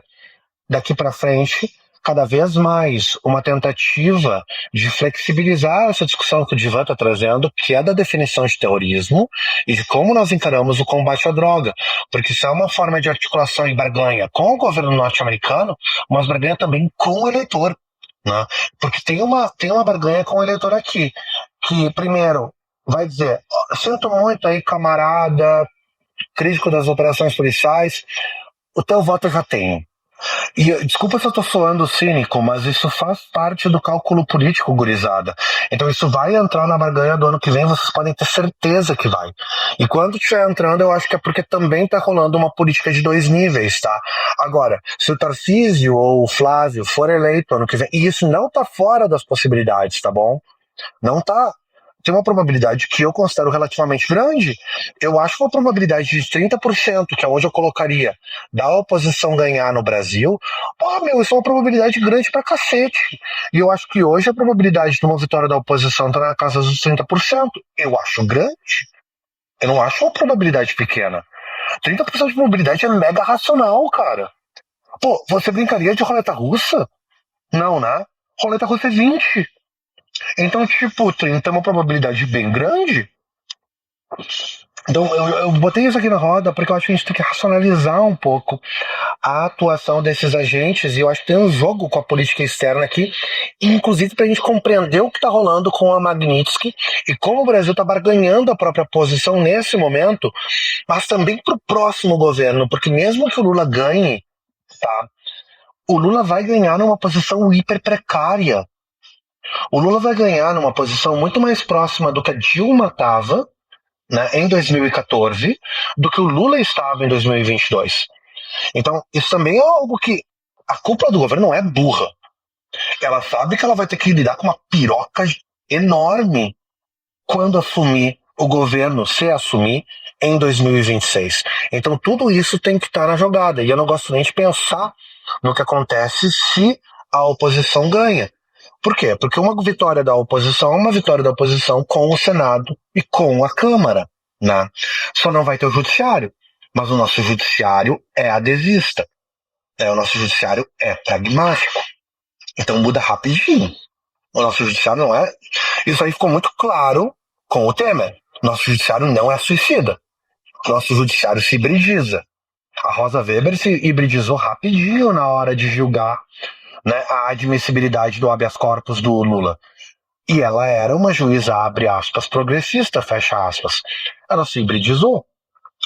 daqui para frente cada vez mais uma tentativa de flexibilizar essa discussão que o Divan está trazendo, que é da definição de terrorismo e de como nós encaramos o combate à droga. Porque isso é uma forma de articulação e barganha com o governo norte-americano, mas barganha também com o eleitor, né? Porque tem uma barganha com o eleitor aqui, que primeiro vai dizer, sinto muito aí, camarada, crítico das operações policiais, o teu voto eu já tenho. E desculpa se eu tô soando cínico, mas isso faz parte do cálculo político, gurizada. Então isso vai entrar na barganha do ano que vem, vocês podem ter certeza que vai. E quando estiver entrando, eu acho que é porque também tá rolando uma política de 2 níveis, tá? Agora, se o Tarcísio ou o Flávio for eleito ano que vem, e isso não tá fora das possibilidades, tá bom? Não tá. Tem uma probabilidade que eu considero relativamente grande. Eu acho uma probabilidade de 30%, que é onde eu colocaria, da oposição ganhar no Brasil. Isso é uma probabilidade grande pra cacete. E eu acho que hoje a probabilidade de uma vitória da oposição tá na casa dos 30%. Eu acho grande. Eu não acho uma probabilidade pequena. 30% de mobilidade é mega racional, cara. Pô, você brincaria de roleta russa? Não, né? Roleta russa é 20. Então, tipo, 30 é uma probabilidade bem grande. Então, eu botei isso aqui na roda porque eu acho que a gente tem que racionalizar um pouco a atuação desses agentes, e eu acho que tem um jogo com a política externa aqui, inclusive para a gente compreender o que está rolando com a Magnitsky e como o Brasil está barganhando a própria posição nesse momento, mas também para o próximo governo, porque mesmo que o Lula ganhe, tá, o Lula vai ganhar numa posição hiper precária. O Lula vai ganhar numa posição muito mais próxima do que a Dilma estava, né, em 2014, do que o Lula estava em 2022. Então, isso também é algo que a cúpula do governo não é burra. Ela sabe que ela vai ter que lidar com uma piroca enorme quando assumir o governo, se assumir, em 2026. Então, tudo isso tem que estar na jogada. E eu não gosto nem de pensar no que acontece se a oposição ganha. Por quê? Porque uma vitória da oposição é uma vitória da oposição com o Senado e com a Câmara, né? Só não vai ter o judiciário, mas o nosso judiciário é adesista, né? O nosso judiciário é pragmático, então muda rapidinho. O nosso judiciário não é... Isso aí ficou muito claro com o Temer. Nosso judiciário não é suicida. Nosso judiciário se hibridiza. A Rosa Weber se hibridizou rapidinho na hora de julgar, né, a admissibilidade do habeas corpus do Lula. E ela era uma juíza, abre aspas, progressista, fecha aspas. Ela se hibridizou.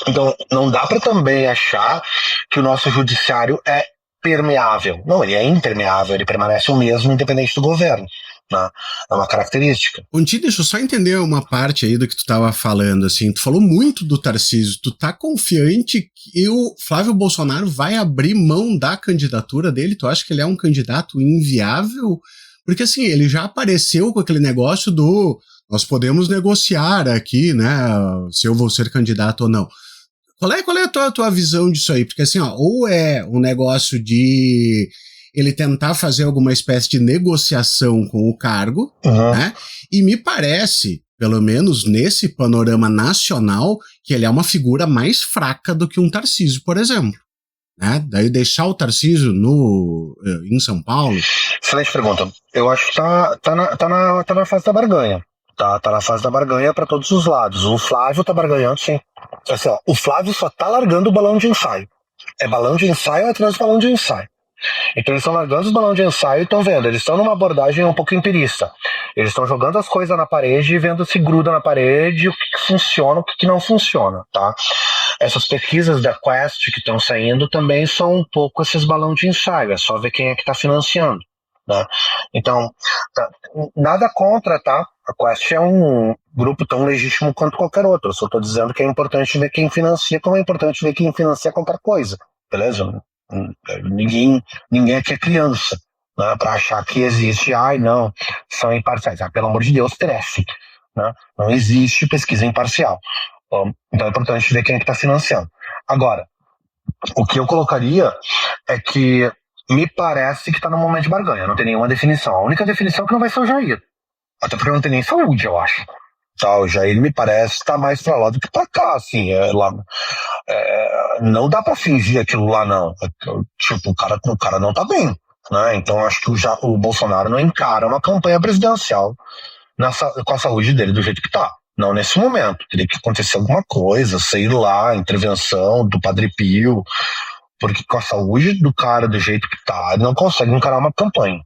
Então, não dá para também achar que o nosso judiciário é permeável. Não, ele é impermeável, ele permanece o mesmo independente do governo. Né? É uma característica. Conti, deixa eu só entender uma parte aí do que tu tava falando, assim, tu falou muito do Tarcísio, tu tá confiante que o Flávio Bolsonaro vai abrir mão da candidatura dele? Tu acha que ele é um candidato inviável? Porque assim, ele já apareceu com aquele negócio do nós podemos negociar aqui, né, se eu vou ser candidato ou não. Qual é a tua visão disso aí? Porque assim, ó, ou é um negócio de ele tentar fazer alguma espécie de negociação com o cargo, né? E me parece, pelo menos nesse panorama nacional, que ele é uma figura mais fraca do que um Tarcísio, por exemplo. Né? Daí deixar o Tarcísio em São Paulo... Excelente pergunta. Eu acho que tá na fase da barganha. Tá na fase da barganha para todos os lados. O Flávio tá barganhando, sim. Assim, ó, o Flávio só tá largando o balão de ensaio. É balão de ensaio atrás do balão de ensaio. Então eles estão largando os balões de ensaio e estão vendo, eles estão numa abordagem um pouco empirista. Eles estão jogando as coisas na parede e vendo se gruda na parede, o que funciona, o que não funciona, tá? Essas pesquisas da Quest que estão saindo também são um pouco esses balões de ensaio, é só ver quem é que está financiando, né? Então, nada contra, tá? A Quest é um grupo tão legítimo quanto qualquer outro, eu só estou dizendo que é importante ver quem financia, como é importante ver quem financia qualquer coisa, beleza? Ninguém aqui é criança, né, para achar que existe, não, são imparciais. Pelo amor de Deus, cresce. Né? Não existe pesquisa imparcial. Então é importante ver quem é que está financiando. Agora, o que eu colocaria é que me parece que está no momento de barganha, não tem nenhuma definição. A única definição é que não vai ser o Jair. Até porque não tem nem saúde, eu acho. Tá, o Jair me parece estar mais pra lá do que pra cá, assim, não dá pra fingir aquilo lá, não. Tipo, o cara não tá bem, né? Então acho que o Bolsonaro não encara uma campanha presidencial com a saúde dele do jeito que tá. Não nesse momento. Teria que acontecer alguma coisa, sei lá, intervenção do Padre Pio, porque com a saúde do cara do jeito que tá, ele não consegue encarar uma campanha.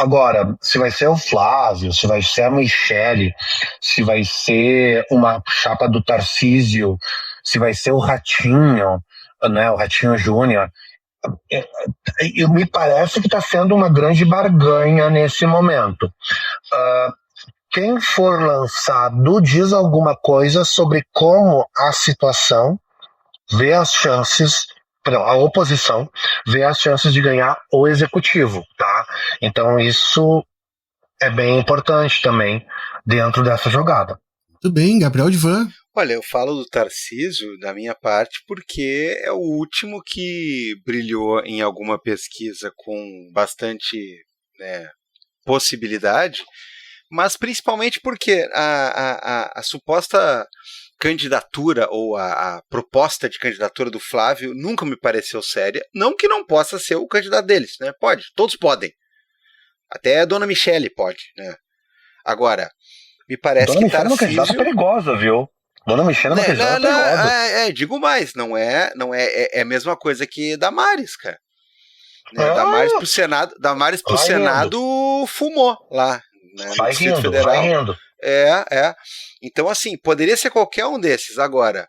Agora, se vai ser o Flávio, se vai ser a Michele, se vai ser uma chapa do Tarcísio, se vai ser o Ratinho, né, o Ratinho Júnior, me parece que está sendo uma grande barganha nesse momento. Quem for lançado diz alguma coisa sobre como a situação vê as chances, a oposição vê as chances de ganhar o executivo, tá? Então isso é bem importante também dentro dessa jogada. Muito bem, Gabriel Divan. Olha, eu falo do Tarcísio, da minha parte, porque é o último que brilhou em alguma pesquisa com bastante, né, possibilidade, mas principalmente porque a suposta candidatura ou a proposta de candidatura do Flávio nunca me pareceu séria. Não que não possa ser o candidato deles, né? Pode, todos podem. Até a dona Michele pode, né? Agora, me parece Dona que Michele é uma candidata perigosa, viu? Dona Michele é uma candidata perigosa. Digo mais, não é a mesma coisa que Damares, cara. Né? Damares pro Senado fumou lá, né, no Distrito Federal. Vai rindo. Então, assim, poderia ser qualquer um desses. Agora,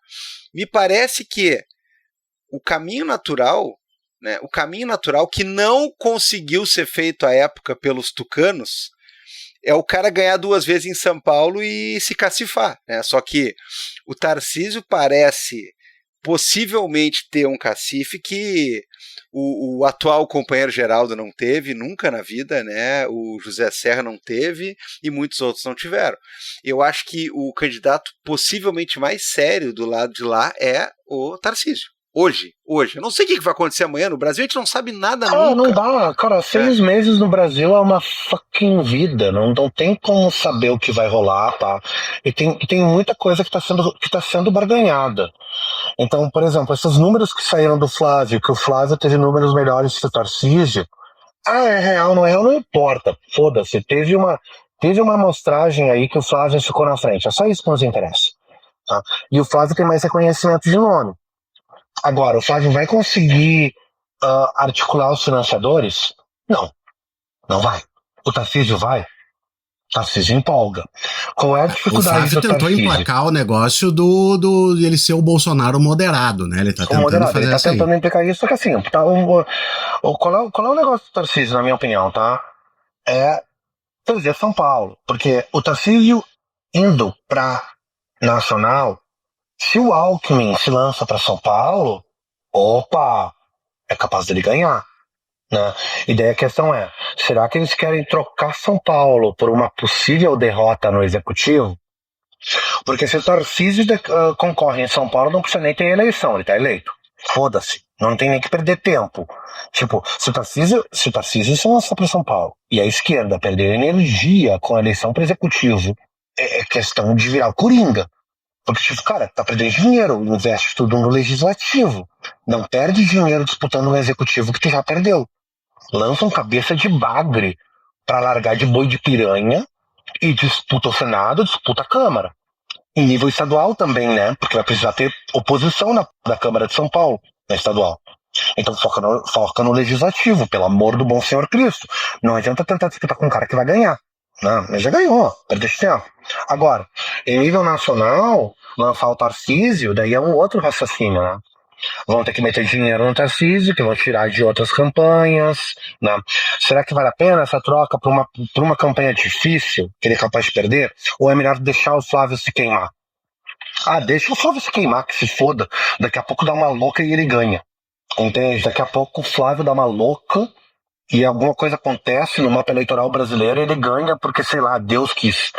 me parece que o caminho natural, né, que não conseguiu ser feito à época pelos tucanos, é o cara ganhar 2 vezes em São Paulo e se cacifar, né? Só que o Tarcísio parece possivelmente ter um cacife que o atual companheiro Geraldo não teve nunca na vida, né? O José Serra não teve e muitos outros não tiveram. Eu acho que o candidato possivelmente mais sério do lado de lá é o Tarcísio. Hoje. Eu não sei o que vai acontecer amanhã no Brasil, a gente não sabe nada nunca. Não dá, cara, 6 meses no Brasil é uma fucking vida, não tem como saber o que vai rolar, tá? E tem muita coisa que tá sendo barganhada. Então, por exemplo, esses números que saíram do Flávio, que o Flávio teve números melhores que o Tarcísio, é real, não importa, foda-se, teve uma amostragem aí que o Flávio ficou na frente, é só isso que nos interessa, tá? E o Flávio tem mais reconhecimento de nome. Agora, o Flávio vai conseguir articular os financiadores? Não vai. O Tarcísio vai? O Tarcísio empolga. Qual é a dificuldade do Tarcísio? O Flávio tentou emplacar o negócio do ele ser o Bolsonaro moderado, né? Ele tá tentando fazer ele tá isso aí. tentando implicar isso, só que assim, tá, qual é o negócio do Tarcísio, na minha opinião, tá? É trazer São Paulo. Porque o Tarcísio indo pra nacional, se o Alckmin se lança para São Paulo, é capaz dele ganhar, né? E daí a questão é, será que eles querem trocar São Paulo por uma possível derrota no Executivo? Porque se o Tarcísio concorre em São Paulo, não precisa nem ter eleição, ele tá eleito. Foda-se, não tem nem que perder tempo. Tipo, se o Tarcísio se lançar para São Paulo e a esquerda perder energia com a eleição para Executivo, é questão de virar o Coringa. Porque, tipo, cara, tá perdendo dinheiro, investe tudo no legislativo. Não perde dinheiro disputando um executivo que tu já perdeu. Lança um cabeça de bagre pra largar de boi de piranha e disputa o Senado, disputa a Câmara. Em nível estadual também, né? Porque vai precisar ter oposição na Câmara de São Paulo, na estadual. Então foca no legislativo, pelo amor do bom Senhor Cristo. Não adianta tentar disputar com um cara que vai ganhar. Não, mas já ganhou, perdeu tempo. Agora, em nível nacional, lançar o Tarcísio, daí é um outro raciocínio, né? Vão ter que meter dinheiro no Tarcísio, que vão tirar de outras campanhas, né? Será que vale a pena essa troca por uma campanha difícil, que ele é capaz de perder? Ou é melhor deixar o Flávio se queimar? Deixa o Flávio se queimar, que se foda. Daqui a pouco dá uma louca e ele ganha. Entende? Daqui a pouco o Flávio dá uma louca e alguma coisa acontece no mapa eleitoral brasileiro e ele ganha porque, sei lá, Deus quis.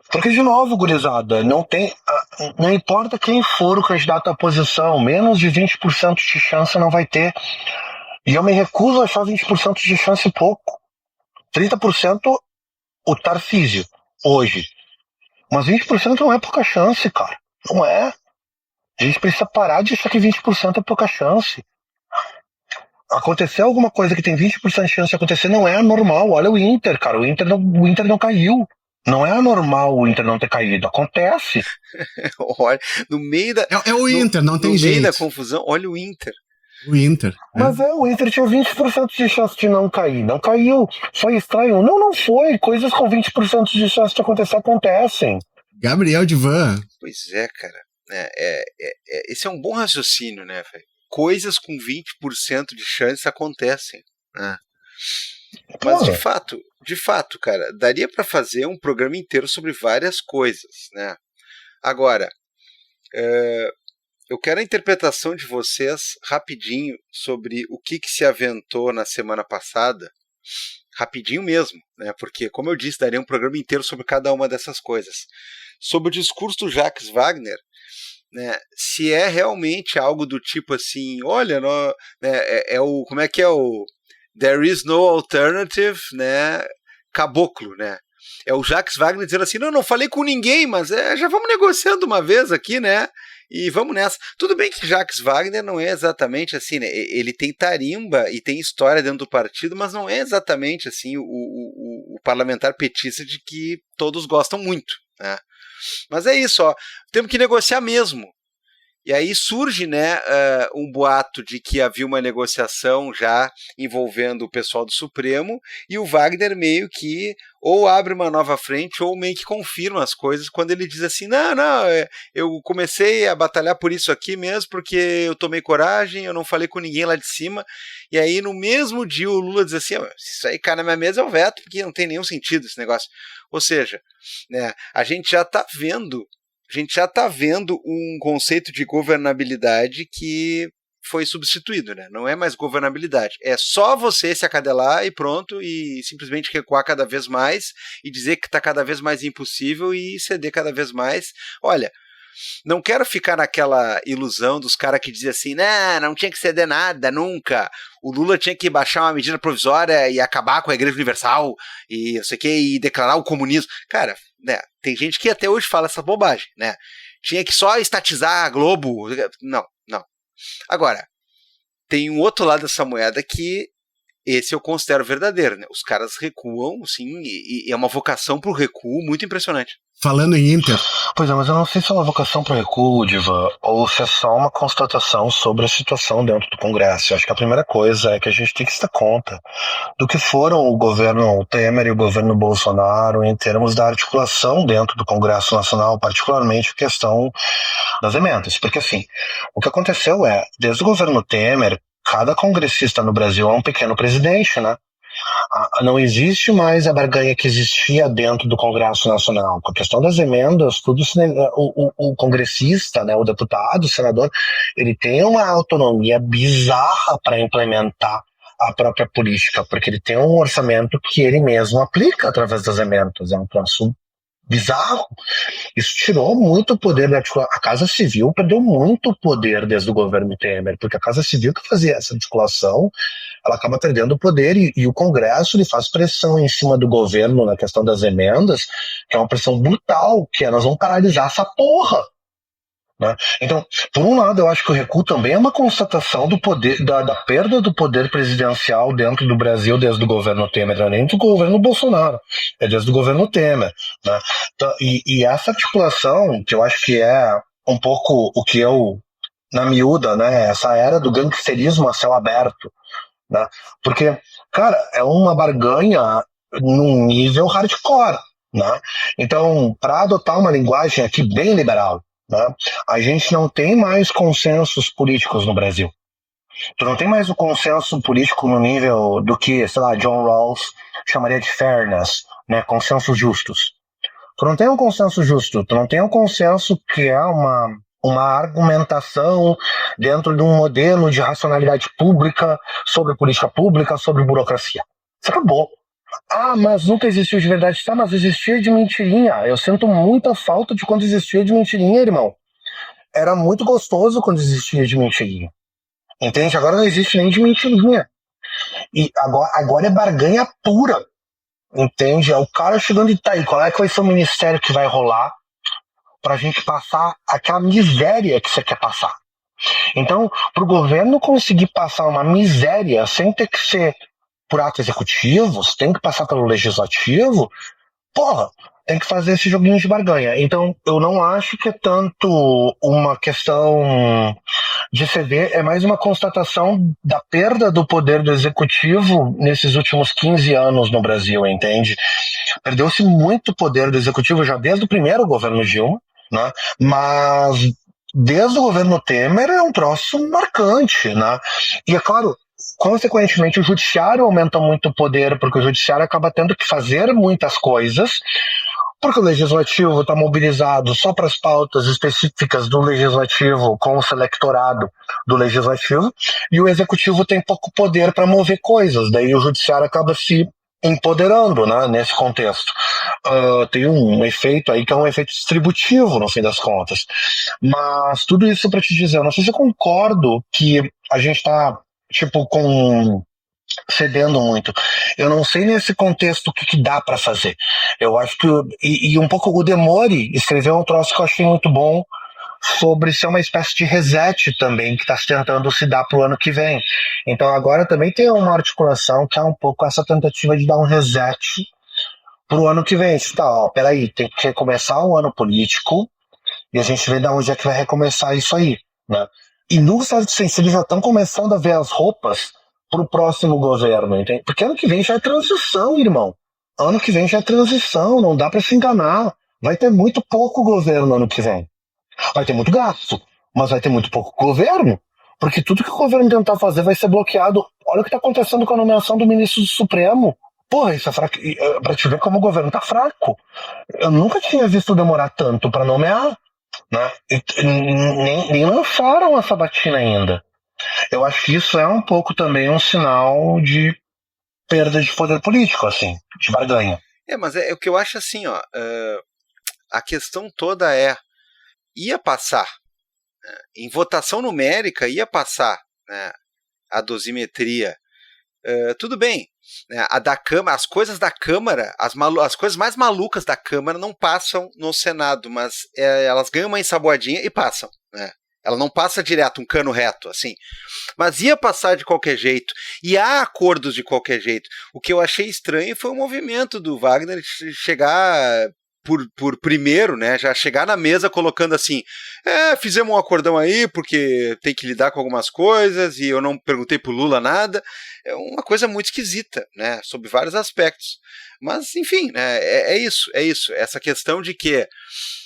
Porque, de novo, gurizada, não importa quem for o candidato à oposição, menos de 20% de chance não vai ter. E eu me recuso a achar 20% de chance pouco. 30% o Tarcísio, hoje. Mas 20% não é pouca chance, cara. Não é. A gente precisa parar de achar que 20% é pouca chance. Acontecer alguma coisa que tem 20% de chance de acontecer não é anormal. Olha o Inter, cara. O Inter não caiu. Não é anormal o Inter não ter caído. Acontece. Olha, no meio da... É o Inter, não tem jeito. No meio da confusão, olha o Inter. O Inter. Mas o Inter tinha 20% de chance de não cair. Não caiu. Foi estranho. Não foi. Coisas com 20% de chance de acontecer acontecem. Gabriel Divan. Pois é, cara. Esse é um bom raciocínio, né, velho? Coisas com 20% de chance acontecem, né? Mas de fato, cara, daria para fazer um programa inteiro sobre várias coisas, né? Agora, eu quero a interpretação de vocês rapidinho sobre o que se aventou na semana passada, rapidinho mesmo, né? Porque, como eu disse, daria um programa inteiro sobre cada uma dessas coisas. Sobre o discurso do Jacques Wagner, né, se é realmente algo do tipo assim, olha, como é que é o There is no alternative, né, caboclo, né? É o Jacques Wagner dizendo assim, não falei com ninguém, mas já vamos negociando uma vez aqui, né? E vamos nessa. Tudo bem que Jacques Wagner não é exatamente assim, né? Ele tem tarimba e tem história dentro do partido, mas não é exatamente assim o parlamentar petista de que todos gostam muito, né? Mas é isso, ó. Temos que negociar mesmo. E aí surge, né, um boato de que havia uma negociação já envolvendo o pessoal do Supremo, e o Wagner meio que ou abre uma nova frente ou meio que confirma as coisas quando ele diz assim, não, eu comecei a batalhar por isso aqui mesmo porque eu tomei coragem, eu não falei com ninguém lá de cima, e aí no mesmo dia o Lula diz assim, se isso aí cai na minha mesa eu veto, porque não tem nenhum sentido esse negócio. Ou seja, né, a gente já está vendo um conceito de governabilidade que foi substituído, né? Não é mais governabilidade. É só você se acadelar e pronto, e simplesmente recuar cada vez mais e dizer que está cada vez mais impossível e ceder cada vez mais. Olha, não quero ficar naquela ilusão dos caras que dizem assim, não tinha que ceder nada, nunca. O Lula tinha que baixar uma medida provisória e acabar com a Igreja Universal e não sei o que, e declarar o comunismo. Cara, né, tem gente que até hoje fala essa bobagem, né? Tinha que só estatizar a Globo. Não. Agora, tem um outro lado dessa moeda que esse eu considero verdadeiro, né? Os caras recuam, sim, e é uma vocação pro recuo muito impressionante. Falando em Inter. Pois é, mas eu não sei se é uma vocação pro recuo, Diva, ou se é só uma constatação sobre a situação dentro do Congresso. Eu acho que a primeira coisa é que a gente tem que se dar conta do que foram o governo Temer e o governo Bolsonaro em termos da articulação dentro do Congresso Nacional, particularmente a questão das emendas. Porque, assim, o que aconteceu desde o governo Temer, cada congressista no Brasil é um pequeno presidente, né? Não existe mais a barganha que existia dentro do Congresso Nacional. Com a questão das emendas, o congressista, né, o deputado, o senador, ele tem uma autonomia bizarra para implementar a própria política, porque ele tem um orçamento que ele mesmo aplica através das emendas. É um troço bizarro. Isso tirou muito poder da articulação. A Casa Civil perdeu muito poder desde o governo Temer, porque a Casa Civil que fazia essa articulação, ela acaba perdendo o poder e o Congresso ele faz pressão em cima do governo na questão das emendas, que é uma pressão brutal, que nós vamos paralisar essa porra. Né? Então, por um lado, eu acho que o recuo também é uma constatação do poder, da perda do poder presidencial dentro do Brasil desde o governo Temer, não é nem do governo Bolsonaro, é desde o governo Temer. Né? Então, e essa articulação, que eu acho que é um pouco o que eu, na miúda, né, essa era do gangsterismo a céu aberto, né? Porque, cara, é uma barganha num nível hardcore. Né? Então, para adotar uma linguagem aqui bem liberal, né? A gente não tem mais consensos políticos no Brasil. Tu não tem mais o consenso político no nível do que, sei lá, John Rawls chamaria de fairness, né? Consensos justos. Tu não tem um consenso justo, tu não tem um consenso que é uma argumentação dentro de um modelo de racionalidade pública sobre política pública, sobre burocracia. Isso acabou. Mas nunca existiu de verdade. Tá, mas existia de mentirinha. Eu sinto muita falta de quando existia de mentirinha, irmão. Era muito gostoso quando existia de mentirinha. Entende? Agora não existe nem de mentirinha. E agora é barganha pura. Entende? É o cara chegando e tá aí. Qual é que vai ser o ministério que vai rolar pra gente passar aquela miséria que você quer passar? Então, pro governo conseguir passar uma miséria sem ter que ser por atos executivos, tem que passar pelo legislativo, porra, tem que fazer esse joguinho de barganha. Então, eu não acho que é tanto uma questão de ceder, é mais uma constatação da perda do poder do executivo nesses últimos 15 anos no Brasil, entende? Perdeu-se muito poder do executivo já desde o primeiro governo Dilma, né? Mas desde o governo Temer é um troço marcante, né? E é claro, consequentemente, o judiciário aumenta muito o poder, porque o judiciário acaba tendo que fazer muitas coisas, porque o legislativo está mobilizado só para as pautas específicas do legislativo, com o selectorado do legislativo, e o executivo tem pouco poder para mover coisas, daí o judiciário acaba se empoderando, né, nesse contexto. Tem um efeito aí que é um efeito distributivo, no fim das contas. Mas tudo isso para te dizer, eu não sei se eu concordo que a gente está com cedendo muito. Eu não sei nesse contexto o que dá pra fazer. Eu acho que... E um pouco o Demore escreveu um troço que eu achei muito bom sobre ser uma espécie de reset também, que está tentando se dar pro ano que vem. Então agora também tem uma articulação que é um pouco essa tentativa de dar um reset pro ano que vem. Tá, ó, peraí, tem que recomeçar o ano político e a gente vê de onde é que vai recomeçar isso aí, né? E no certo sentido eles já estão começando a ver as roupas pro próximo governo, entende? Porque ano que vem já é transição, irmão. Ano que vem já é transição, não dá pra se enganar. Vai ter muito pouco governo ano que vem. Vai ter muito gasto, mas vai ter muito pouco governo, porque tudo que o governo tentar fazer vai ser bloqueado. Olha o que tá acontecendo com a nomeação do ministro do Supremo. Porra, isso é fraco. Pra te ver como o governo tá fraco. Eu nunca tinha visto demorar tanto pra nomear, né? Nem lançaram a sabatina ainda. Eu acho que isso é um pouco também um sinal de perda de poder político, assim, de barganha. Mas é o que eu acho assim, ó. A questão toda ia passar. Em votação numérica, ia passar, né, a dosimetria. Tudo bem. Né, a da Câmara, as coisas da Câmara, as coisas mais malucas da Câmara não passam no Senado, mas elas ganham uma ensaboadinha e passam, né? Ela não passa direto, um cano reto, assim. Mas ia passar de qualquer jeito. E há acordos de qualquer jeito. O que eu achei estranho foi o movimento do Wagner chegar por primeiro, né? Já chegar na mesa colocando assim, fizemos um acordão aí porque tem que lidar com algumas coisas e eu não perguntei pro Lula nada. É uma coisa muito esquisita, né? Sob vários aspectos. Mas, enfim, né? É isso. Essa questão de que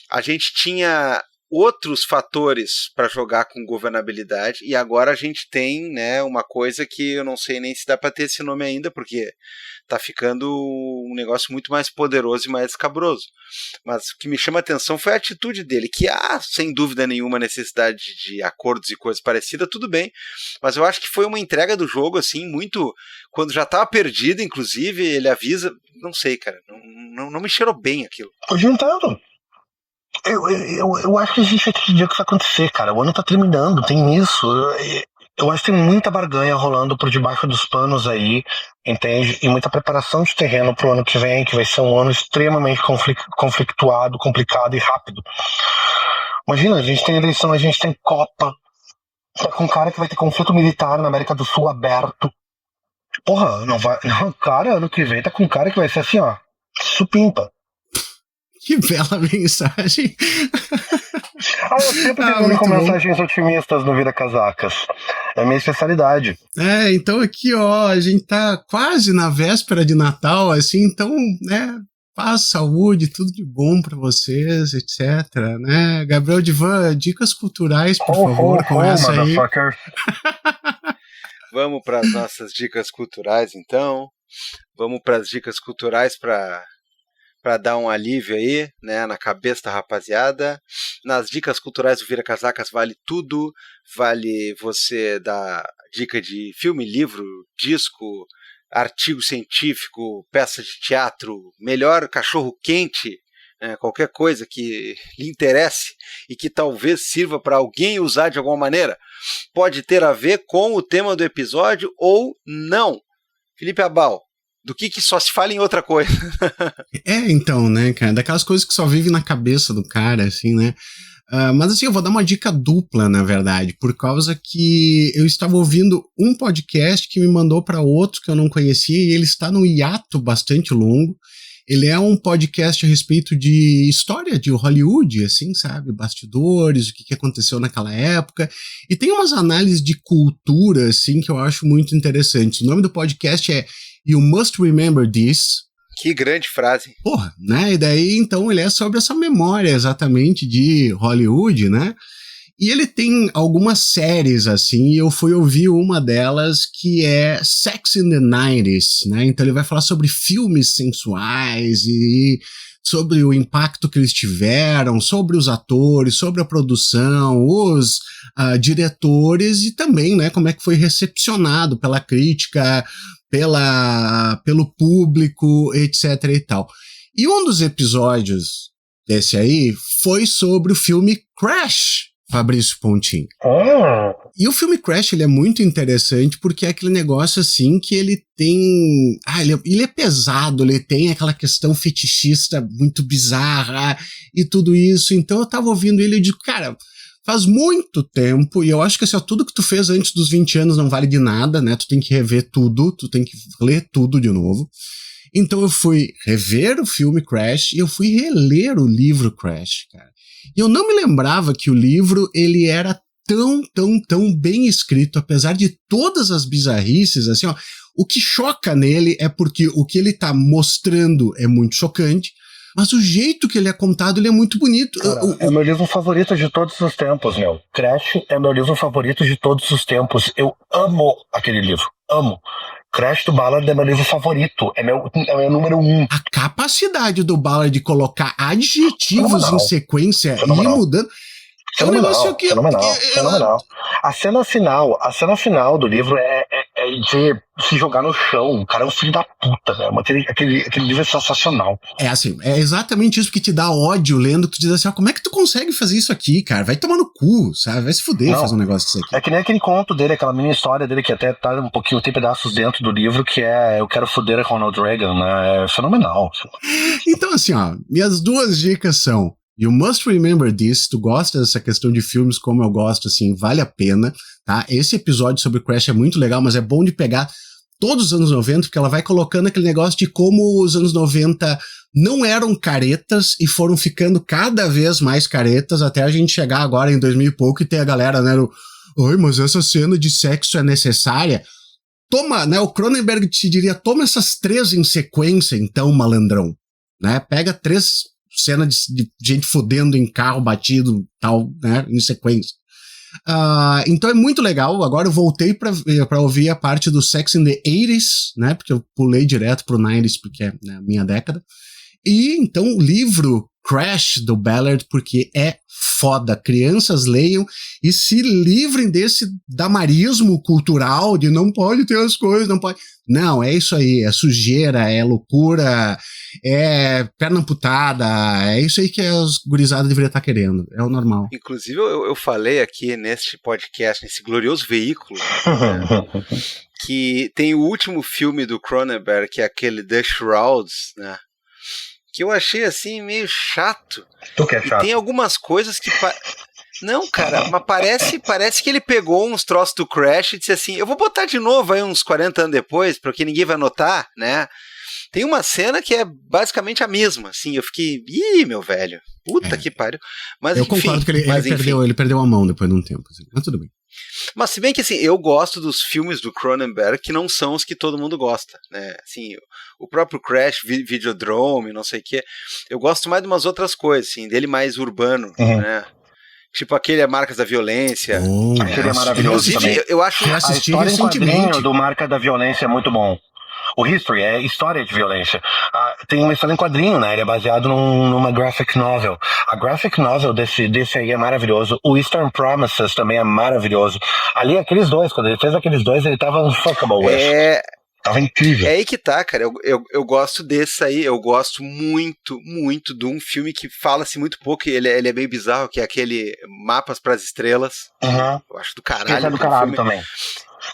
a gente tinha outros fatores para jogar com governabilidade e agora a gente tem, né, uma coisa que eu não sei nem se dá para ter esse nome ainda, porque tá ficando um negócio muito mais poderoso e mais escabroso. Mas o que me chama a atenção foi a atitude dele, que há, sem dúvida nenhuma, necessidade de acordos e coisas parecidas, tudo bem, mas eu acho que foi uma entrega do jogo, assim, muito... Quando já estava perdido, inclusive, ele avisa... Não sei, cara, não me cheirou bem aquilo. Adiantando. Eu acho que a gente vai ter que ver o que vai acontecer, cara. O ano tá terminando, tem isso. Eu acho que tem muita barganha rolando por debaixo dos panos aí, entende? E muita preparação de terreno pro ano que vem, que vai ser um ano extremamente conflituado, complicado e rápido. Imagina, a gente tem eleição, a gente tem Copa, tá com um cara que vai ter conflito militar na América do Sul aberto. Porra, não, cara, ano que vem tá com um cara que vai ser assim, ó, supimpa. Que bela mensagem. Eu sempre termino com mensagens otimistas no Vira Casacas. É a minha especialidade. Então aqui, ó, a gente tá quase na véspera de Natal, assim, então, né, paz, saúde, tudo de bom pra vocês, etc, né? Gabriel Divan, dicas culturais, por favor, começa aí. Vamos para as nossas dicas culturais, então. Vamos para as dicas culturais para dar um alívio aí, né, na cabeça da rapaziada. Nas dicas culturais do Vira Casacas vale tudo, vale você dar dica de filme, livro, disco, artigo científico, peça de teatro, melhor cachorro quente, né, qualquer coisa que lhe interesse e que talvez sirva para alguém usar de alguma maneira. Pode ter a ver com o tema do episódio ou não. Felipe Abal, do que só se fala em outra coisa. Então, né, cara, daquelas coisas que só vivem na cabeça do cara, assim, né. Mas assim, eu vou dar uma dica dupla, na verdade, por causa que eu estava ouvindo um podcast que me mandou para outro que eu não conhecia e ele está num hiato bastante longo. Ele é um podcast a respeito de história de Hollywood, assim, sabe? Bastidores, o que aconteceu naquela época. E tem umas análises de cultura, assim, que eu acho muito interessantes. O nome do podcast é You Must Remember This. Que grande frase. Porra, né? E daí, então, ele é sobre essa memória exatamente de Hollywood, né? E ele tem algumas séries, assim, e eu fui ouvir uma delas que é Sex in the 90s, né? Então ele vai falar sobre filmes sensuais e sobre o impacto que eles tiveram, sobre os atores, sobre a produção, os diretores e também, né, como é que foi recepcionado pela crítica, pelo público, etc e tal. E um dos episódios desse aí foi sobre o filme Crash, Fabrício Pontin. Ah, E o filme Crash, ele é muito interessante porque é aquele negócio assim que ele tem... ele é pesado, ele tem aquela questão fetichista muito bizarra e tudo isso. Então eu tava ouvindo ele e digo, cara, faz muito tempo, e eu acho que assim, ó, tudo que tu fez antes dos 20 anos não vale de nada, né? Tu tem que rever tudo, tu tem que ler tudo de novo. Então eu fui rever o filme Crash e eu fui reler o livro Crash, cara. E eu não me lembrava que o livro, ele era tão bem escrito, apesar de todas as bizarrices, assim, ó. O que choca nele é porque o que ele tá mostrando é muito chocante, mas o jeito que ele é contado, ele é muito bonito. cara, é meu livro favorito de todos os tempos, meu. Crash é meu livro favorito de todos os tempos. Eu amo aquele livro. Amo. Crash do Ballard é meu livro favorito. É meu número 1. A capacidade do Ballard de colocar adjetivos em sequência e ir mudando... É um negócio que... Fenomenal. A cena final do livro é de se jogar no chão. O cara é um filho da puta, velho. Aquele livro é sensacional. É assim, é exatamente isso que te dá ódio lendo, que tu diz assim, ó, como é que tu consegue fazer isso aqui, cara? Vai tomar no cu, sabe? Vai se fuder fazer um negócio disso aqui. É que nem aquele conto dele, aquela mini história dele, que até tá um pouquinho, tem pedaços dentro do livro, que é Eu Quero Foder a Ronald Reagan, né? É fenomenal. Então assim, ó, minhas duas dicas são: You Must Remember This, se tu gosta dessa questão de filmes como eu gosto, assim, vale a pena, tá? Esse episódio sobre Crash é muito legal, mas é bom de pegar todos os anos 90, porque ela vai colocando aquele negócio de como os anos 90 não eram caretas e foram ficando cada vez mais caretas, até a gente chegar agora em 2000 e pouco e ter a galera, né, oi, mas essa cena de sexo é necessária? Toma, né, o Cronenberg te diria, toma essas 3 em sequência, então, malandrão, né? Pega 3 cenas de gente fodendo em carro batido, tal, né, em sequência. Então é muito legal. Agora eu voltei pra ouvir a parte do Sex in the 80s, né, porque eu pulei direto pro 90s, porque é, né, a minha década. E então o livro Crash do Ballard, porque é foda. Crianças leiam e se livrem desse damarismo cultural de não pode ter as coisas, não pode... Não, é isso aí, é sujeira, é loucura, é perna amputada, é isso aí que as gurizadas deveriam estar querendo, é o normal. Inclusive eu falei aqui neste podcast, nesse glorioso veículo, né, que tem o último filme do Cronenberg, que é aquele The Shrouds, né, que eu achei assim meio chato. Tu que é chato? E tem algumas coisas que... Não, cara, mas parece que ele pegou uns troços do Crash e disse assim, eu vou botar de novo aí uns 40 anos depois, porque ninguém vai notar, né? Tem uma cena que é basicamente a mesma, assim, eu fiquei, meu velho, puta que pariu. Mas, eu concordo que ele perdeu a mão depois de um tempo, assim, mas tudo bem. Mas se bem que assim, eu gosto dos filmes do Cronenberg que não são os que todo mundo gosta, né? Assim, o próprio Crash, Videodrome, não sei o que, eu gosto mais de umas outras coisas, assim, dele mais urbano, né? Tipo aquele Marcas da Violência. Aquele é maravilhoso também. Eu acho a história em quadrinho do Marca da Violência é muito bom. O History é história de violência. Tem uma história em quadrinho, né? Ele é baseado numa graphic novel. A graphic novel desse aí é maravilhoso. O Eastern Promises também é maravilhoso. Ali, aqueles dois, quando ele fez aqueles dois, ele tava unfuckable. Tava incrível. É aí que tá, cara. Eu gosto desse aí. Eu gosto muito de um filme que fala-se muito pouco. Ele é meio bizarro, que é aquele Mapas pras Estrelas. Eu acho do caralho. Esse é do caralho também.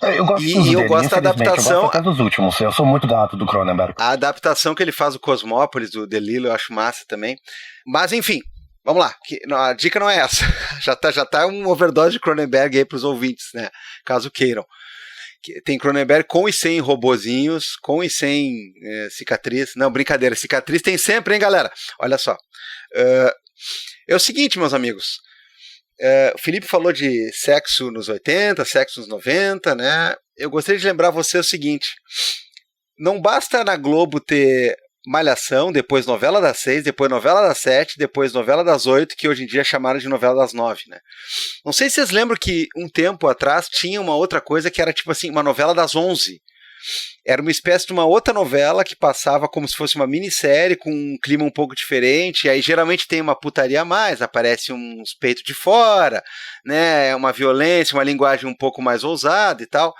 Eu gosto eu gosto da adaptação. Eu gosto até dos últimos. Eu sou muito gato do Cronenberg. A adaptação que ele faz do Cosmópolis, do DeLillo, eu acho massa também. Mas enfim, vamos lá. A dica não é essa. Já tá um overdose de Cronenberg aí pros ouvintes, né? Caso queiram. Tem Cronenberg com e sem robozinhos, com e sem cicatriz. Não, brincadeira, cicatriz tem sempre, hein, galera? Olha só. É o seguinte, meus amigos. O Felipe falou de sexo nos 80, sexo nos 90, né? Eu gostaria de lembrar você o seguinte: não basta na Globo ter Malhação, depois novela das 6, depois novela das 7, depois novela das 8, que hoje em dia chamaram de novela das 9, né? Não sei se vocês lembram que um tempo atrás tinha uma outra coisa que era tipo assim, uma novela das 11. Era uma espécie de uma outra novela que passava como se fosse uma minissérie com um clima um pouco diferente, e aí geralmente tem uma putaria a mais, aparece uns peitos de fora, né, uma violência, uma linguagem um pouco mais ousada e tal.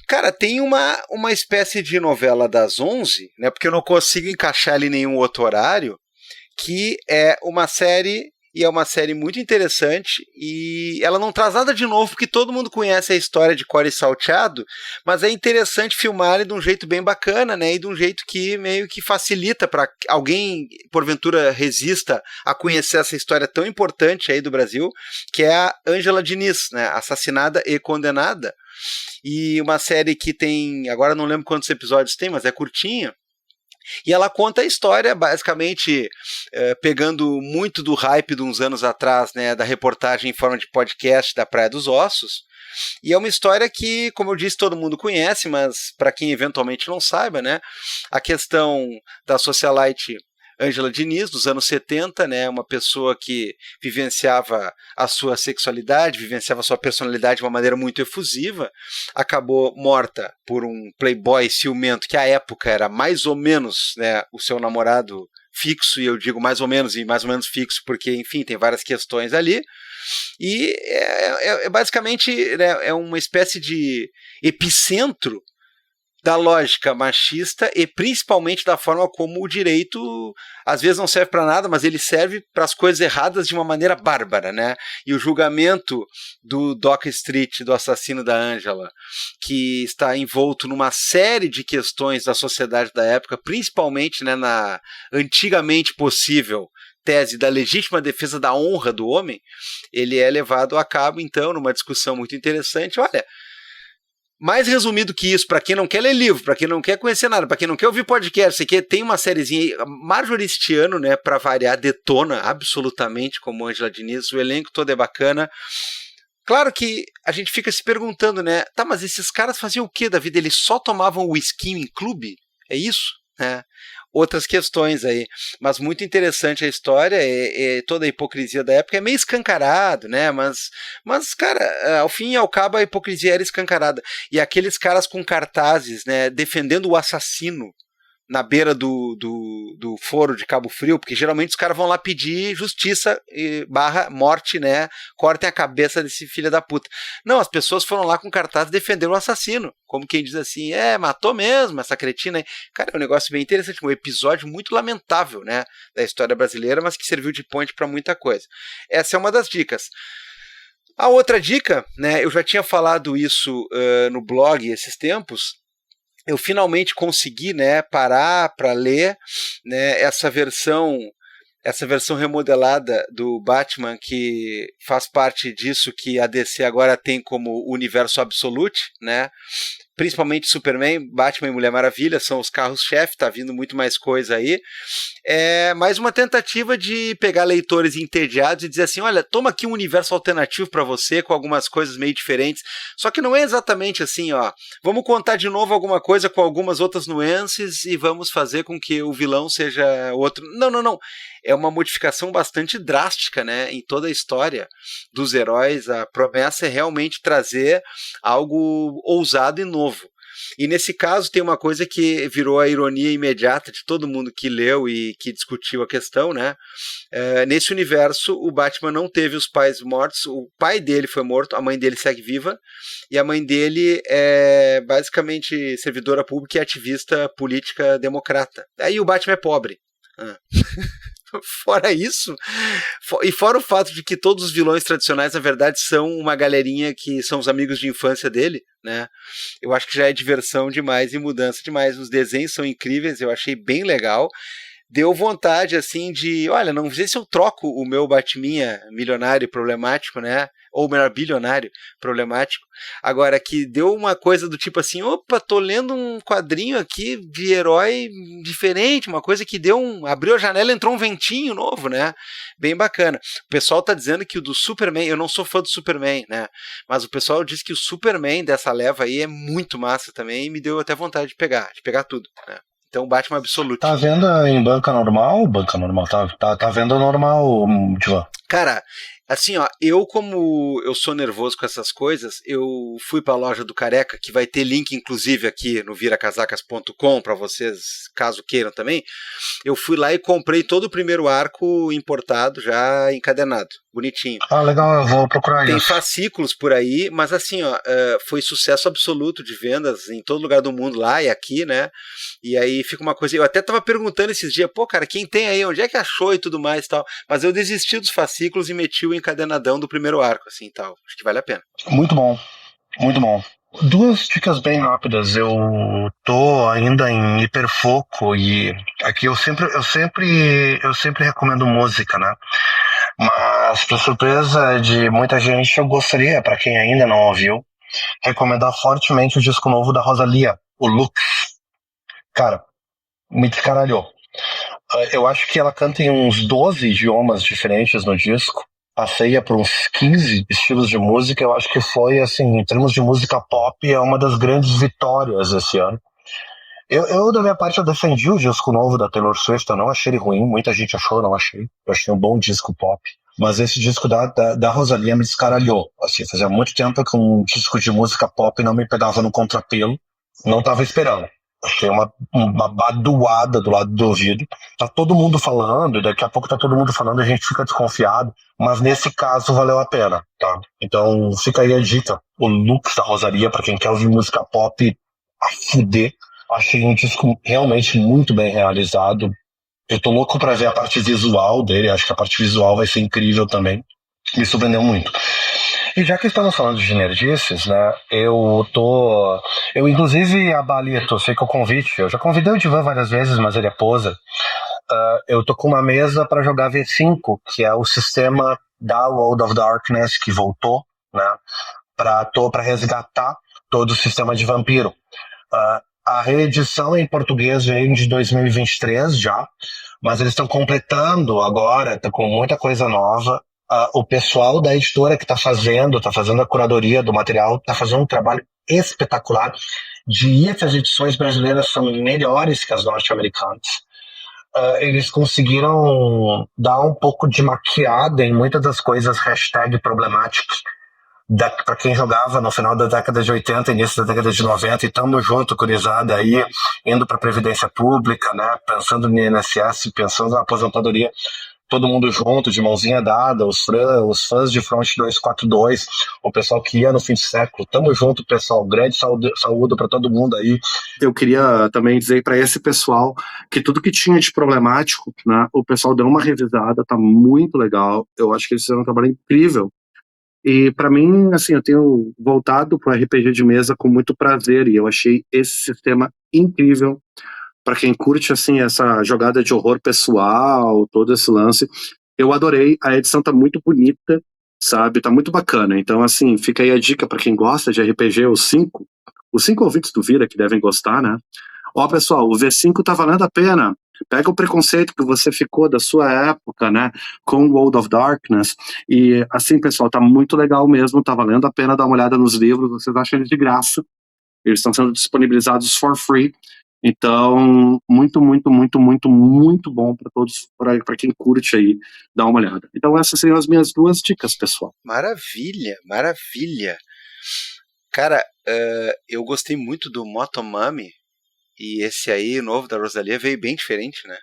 Cara, tem uma espécie de novela das 11, né, porque eu não consigo encaixar ali nenhum outro horário, que é uma série e é uma série muito interessante, e ela não traz nada de novo, porque todo mundo conhece a história de Core Salteado, mas é interessante filmar ele de um jeito bem bacana, né, e de um jeito que meio que facilita para alguém, porventura, resista a conhecer essa história tão importante aí do Brasil, que é a Ângela Diniz, né, assassinada e condenada, e uma série que tem, agora não lembro quantos episódios tem, mas é curtinha. E ela conta a história, basicamente, pegando muito do hype de uns anos atrás, né, da reportagem em forma de podcast da Praia dos Ossos. E é uma história que, como eu disse, todo mundo conhece, mas para quem eventualmente não saiba, né, a questão da socialite Ângela Diniz, dos anos 70, né, uma pessoa que vivenciava a sua sexualidade, vivenciava a sua personalidade de uma maneira muito efusiva, acabou morta por um playboy ciumento, que à época era mais ou menos, né, o seu namorado fixo, e eu digo mais ou menos fixo, porque, enfim, tem várias questões ali, e é basicamente, né, é uma espécie de epicentro da lógica machista e principalmente da forma como o direito às vezes não serve para nada, mas ele serve para as coisas erradas de uma maneira bárbara, né? E o julgamento do Dock Street, do assassino da Ângela, que está envolto numa série de questões da sociedade da época, principalmente, né, na antigamente possível tese da legítima defesa da honra do homem, ele é levado a cabo, então, numa discussão muito interessante. Olha, mais resumido que isso, para quem não quer ler livro, para quem não quer conhecer nada, para quem não quer ouvir podcast, você quer, tem uma sériezinha aí, Marjorie este ano, né, para variar, detona absolutamente como Ângela Diniz, o elenco todo é bacana. Claro que a gente fica se perguntando, né, tá, mas esses caras faziam o que da vida? Eles só tomavam whisky em clube? É isso? Né? Outras questões aí, mas muito interessante a história, toda a hipocrisia da época é meio escancarado, né, mas cara, ao fim e ao cabo a hipocrisia era escancarada, e aqueles caras com cartazes, né, defendendo o assassino na beira do foro de Cabo Frio, porque geralmente os caras vão lá pedir justiça / morte, né, cortem a cabeça desse filho da puta. Não, as pessoas foram lá com cartaz defender o assassino, como quem diz assim, matou mesmo essa cretina aí. Cara, é um negócio bem interessante, um episódio muito lamentável, né, da história brasileira, mas que serviu de ponte para muita coisa. Essa é uma das dicas. A outra dica, né, eu já tinha falado isso no blog esses tempos, eu finalmente consegui, né, parar para ler, né, essa versão remodelada do Batman, que faz parte disso que a DC agora tem como universo absolute, né? Principalmente Superman, Batman e Mulher Maravilha são os carros-chefe, tá vindo muito mais coisa aí. É mais uma tentativa de pegar leitores entediados e dizer assim, olha, toma aqui um universo alternativo para você, com algumas coisas meio diferentes, só que não é exatamente assim, ó, vamos contar de novo alguma coisa com algumas outras nuances e vamos fazer com que o vilão seja outro. Não. É uma modificação bastante drástica, né, em toda a história dos heróis. A promessa é realmente trazer algo ousado e novo. E nesse caso tem uma coisa que virou a ironia imediata de todo mundo que leu e que discutiu a questão, né? Nesse universo, o Batman não teve os pais mortos, o pai dele foi morto, a mãe dele segue viva, e a mãe dele é basicamente servidora pública e ativista política democrata. Aí o Batman é pobre. Fora isso, e fora o fato de que todos os vilões tradicionais, na verdade, são uma galerinha que são os amigos de infância dele, né? Eu acho que já é diversão demais e mudança demais. Os desenhos são incríveis, eu achei bem legal. Deu vontade, assim, de, olha, não sei se eu troco o meu Batminha milionário problemático, né? Ou melhor, bilionário problemático. Agora, que deu uma coisa do tipo assim, opa, tô lendo um quadrinho aqui de herói diferente, uma coisa que abriu a janela e entrou um ventinho novo, né? Bem bacana. O pessoal tá dizendo que o do Superman, eu não sou fã do Superman, né? Mas o pessoal diz que o Superman dessa leva aí é muito massa também e me deu até vontade de pegar tudo, né? Então, Batman absoluto. Tá vendo em banca normal? Tá vendo normal, Divan? Cara, assim, ó, como eu sou nervoso com essas coisas, eu fui pra loja do Careca, que vai ter link, inclusive, aqui no viracasacas.com, pra vocês, caso queiram também. Eu fui lá e comprei todo o primeiro arco importado, já encadenado, bonitinho. Ah, legal, eu vou procurar Tem isso. fascículos por aí, mas assim, ó, foi sucesso absoluto de vendas em todo lugar do mundo, lá e aqui, né? E aí fica uma coisa, eu até tava perguntando esses dias, pô, cara, quem tem aí, onde é que achou e tudo mais e tal, mas eu desisti dos fascículos, ciclos e meti o encadenadão do primeiro arco, assim, tal. Acho que vale a pena. Muito bom, muito bom. 2 dicas bem rápidas. Eu tô ainda em hiperfoco e aqui eu sempre recomendo música, né? Mas para surpresa de muita gente, eu gostaria, para quem ainda não ouviu, recomendar fortemente o disco novo da Rosalía, o Lux. Cara, me descaralhou. Eu acho que ela canta em uns 12 idiomas diferentes no disco. Passeia por uns 15 estilos de música. Eu acho que foi, assim, em termos de música pop, é uma das grandes vitórias esse ano. Eu da minha parte, eu defendi o disco novo da Taylor Swift. Eu não achei ele ruim. Muita gente achou, eu não achei. Eu achei um bom disco pop. Mas esse disco da Rosalía me descaralhou. Assim, fazia muito tempo que um disco de música pop não me pegava no contrapelo. Não tava esperando. Achei uma baduada do lado do ouvido. Tá todo mundo falando, e daqui a pouco tá todo mundo falando, a gente fica desconfiado. Mas nesse caso valeu a pena, tá? Então fica aí a dica. O Lux da Rosalía, pra quem quer ouvir música pop a fuder. Achei um disco realmente muito bem realizado. Eu tô louco pra ver a parte visual dele. Acho que a parte visual vai ser incrível também. Me surpreendeu muito. E já que estamos falando de nerdices, né, eu inclusive a Balito, sei que o convite, eu já convidei o Divan várias vezes, mas ele é poser. Eu tô com uma mesa para jogar V5, que é o sistema da World of Darkness que voltou, né, pra resgatar todo o sistema de vampiro. A reedição em português vem de 2023 já, mas eles estão completando agora, tá com muita coisa nova. O pessoal da editora que tá fazendo a curadoria do material, tá fazendo um trabalho espetacular. Diria que as edições brasileiras são melhores que as norte-americanas. Eles conseguiram dar um pouco de maquiada em muitas das coisas #problemáticas para quem jogava no final da década de 80, início da década de 90, e tamo junto, gurizada, aí, indo pra Previdência Pública, né, pensando no INSS, pensando na aposentadoria, todo mundo junto, de mãozinha dada, os fãs de Front 242, o pessoal que ia no fim de século, tamo junto, pessoal, grande saúde para todo mundo aí. Eu queria também dizer para esse pessoal que tudo que tinha de problemático, né, o pessoal deu uma revisada, tá muito legal, eu acho que eles fizeram um trabalho incrível. E para mim, assim, eu tenho voltado pro RPG de mesa com muito prazer, e eu achei esse sistema incrível. Para quem curte, assim, essa jogada de horror pessoal, todo esse lance, eu adorei. A edição tá muito bonita, sabe? Tá muito bacana. Então, assim, fica aí a dica para quem gosta de RPG, os 5 ouvintes do Vira que devem gostar, né? Ó, pessoal, o V5 tá valendo a pena. Pega o preconceito que você ficou da sua época, né, com World of Darkness, e assim, pessoal, tá muito legal mesmo, tá valendo a pena dar uma olhada nos livros, vocês acham eles de graça, eles estão sendo disponibilizados for free, então, muito, muito, muito, muito, muito bom para todos, para quem curte aí, dar uma olhada. Então, essas seriam as minhas 2 dicas, pessoal. Maravilha, maravilha. Cara, eu gostei muito do Motomami, e esse aí, novo da Rosalía, veio bem diferente, né?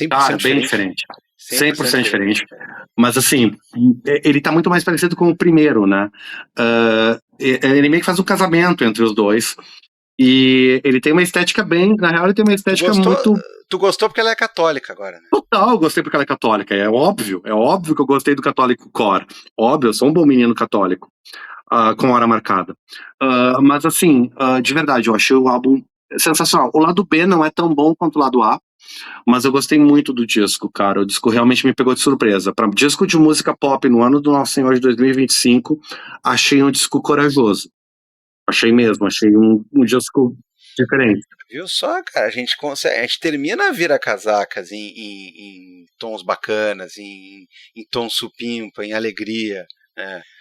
100% bem diferente. 100% diferente. Mas assim, ele tá muito mais parecido com o primeiro, né? Ele meio que faz um casamento entre os dois. E ele tem uma estética bem... Na real, ele tem uma estética muito... Tu gostou porque ela é católica agora, né? Total, eu gostei porque ela é católica. É óbvio que eu gostei do católico core. Óbvio, eu sou um bom menino católico. Com hora marcada. Mas assim, de verdade, eu achei o álbum sensacional. O lado B não é tão bom quanto o lado A, mas eu gostei muito do disco, cara. O disco realmente me pegou de surpresa. Para disco de música pop no ano do Nosso Senhor de 2025, achei um disco corajoso. Achei mesmo, achei um disco diferente. Viu só, cara, a gente termina a Vira Casacas em tons bacanas, em tons supimpa, em alegria.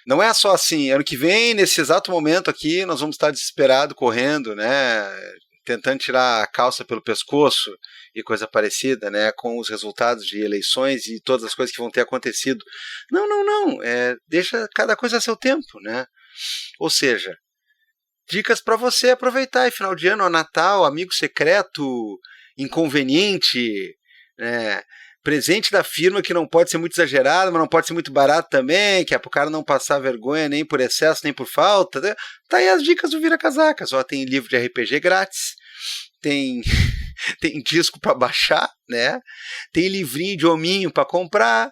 Não é só assim, ano que vem, nesse exato momento aqui, nós vamos estar desesperados, correndo, né, tentando tirar a calça pelo pescoço e coisa parecida, né, com os resultados de eleições e todas as coisas que vão ter acontecido. Não, deixa cada coisa a seu tempo, né, ou seja, dicas para você aproveitar, e final de ano, Natal, amigo secreto, inconveniente, né, presente da firma que não pode ser muito exagerado, mas não pode ser muito barato também, que é para o cara não passar vergonha nem por excesso, nem por falta. Né? Tá aí as dicas do Vira Casacas. Ó, tem livro de RPG grátis, tem disco para baixar, né? Tem livrinho de hominho para comprar,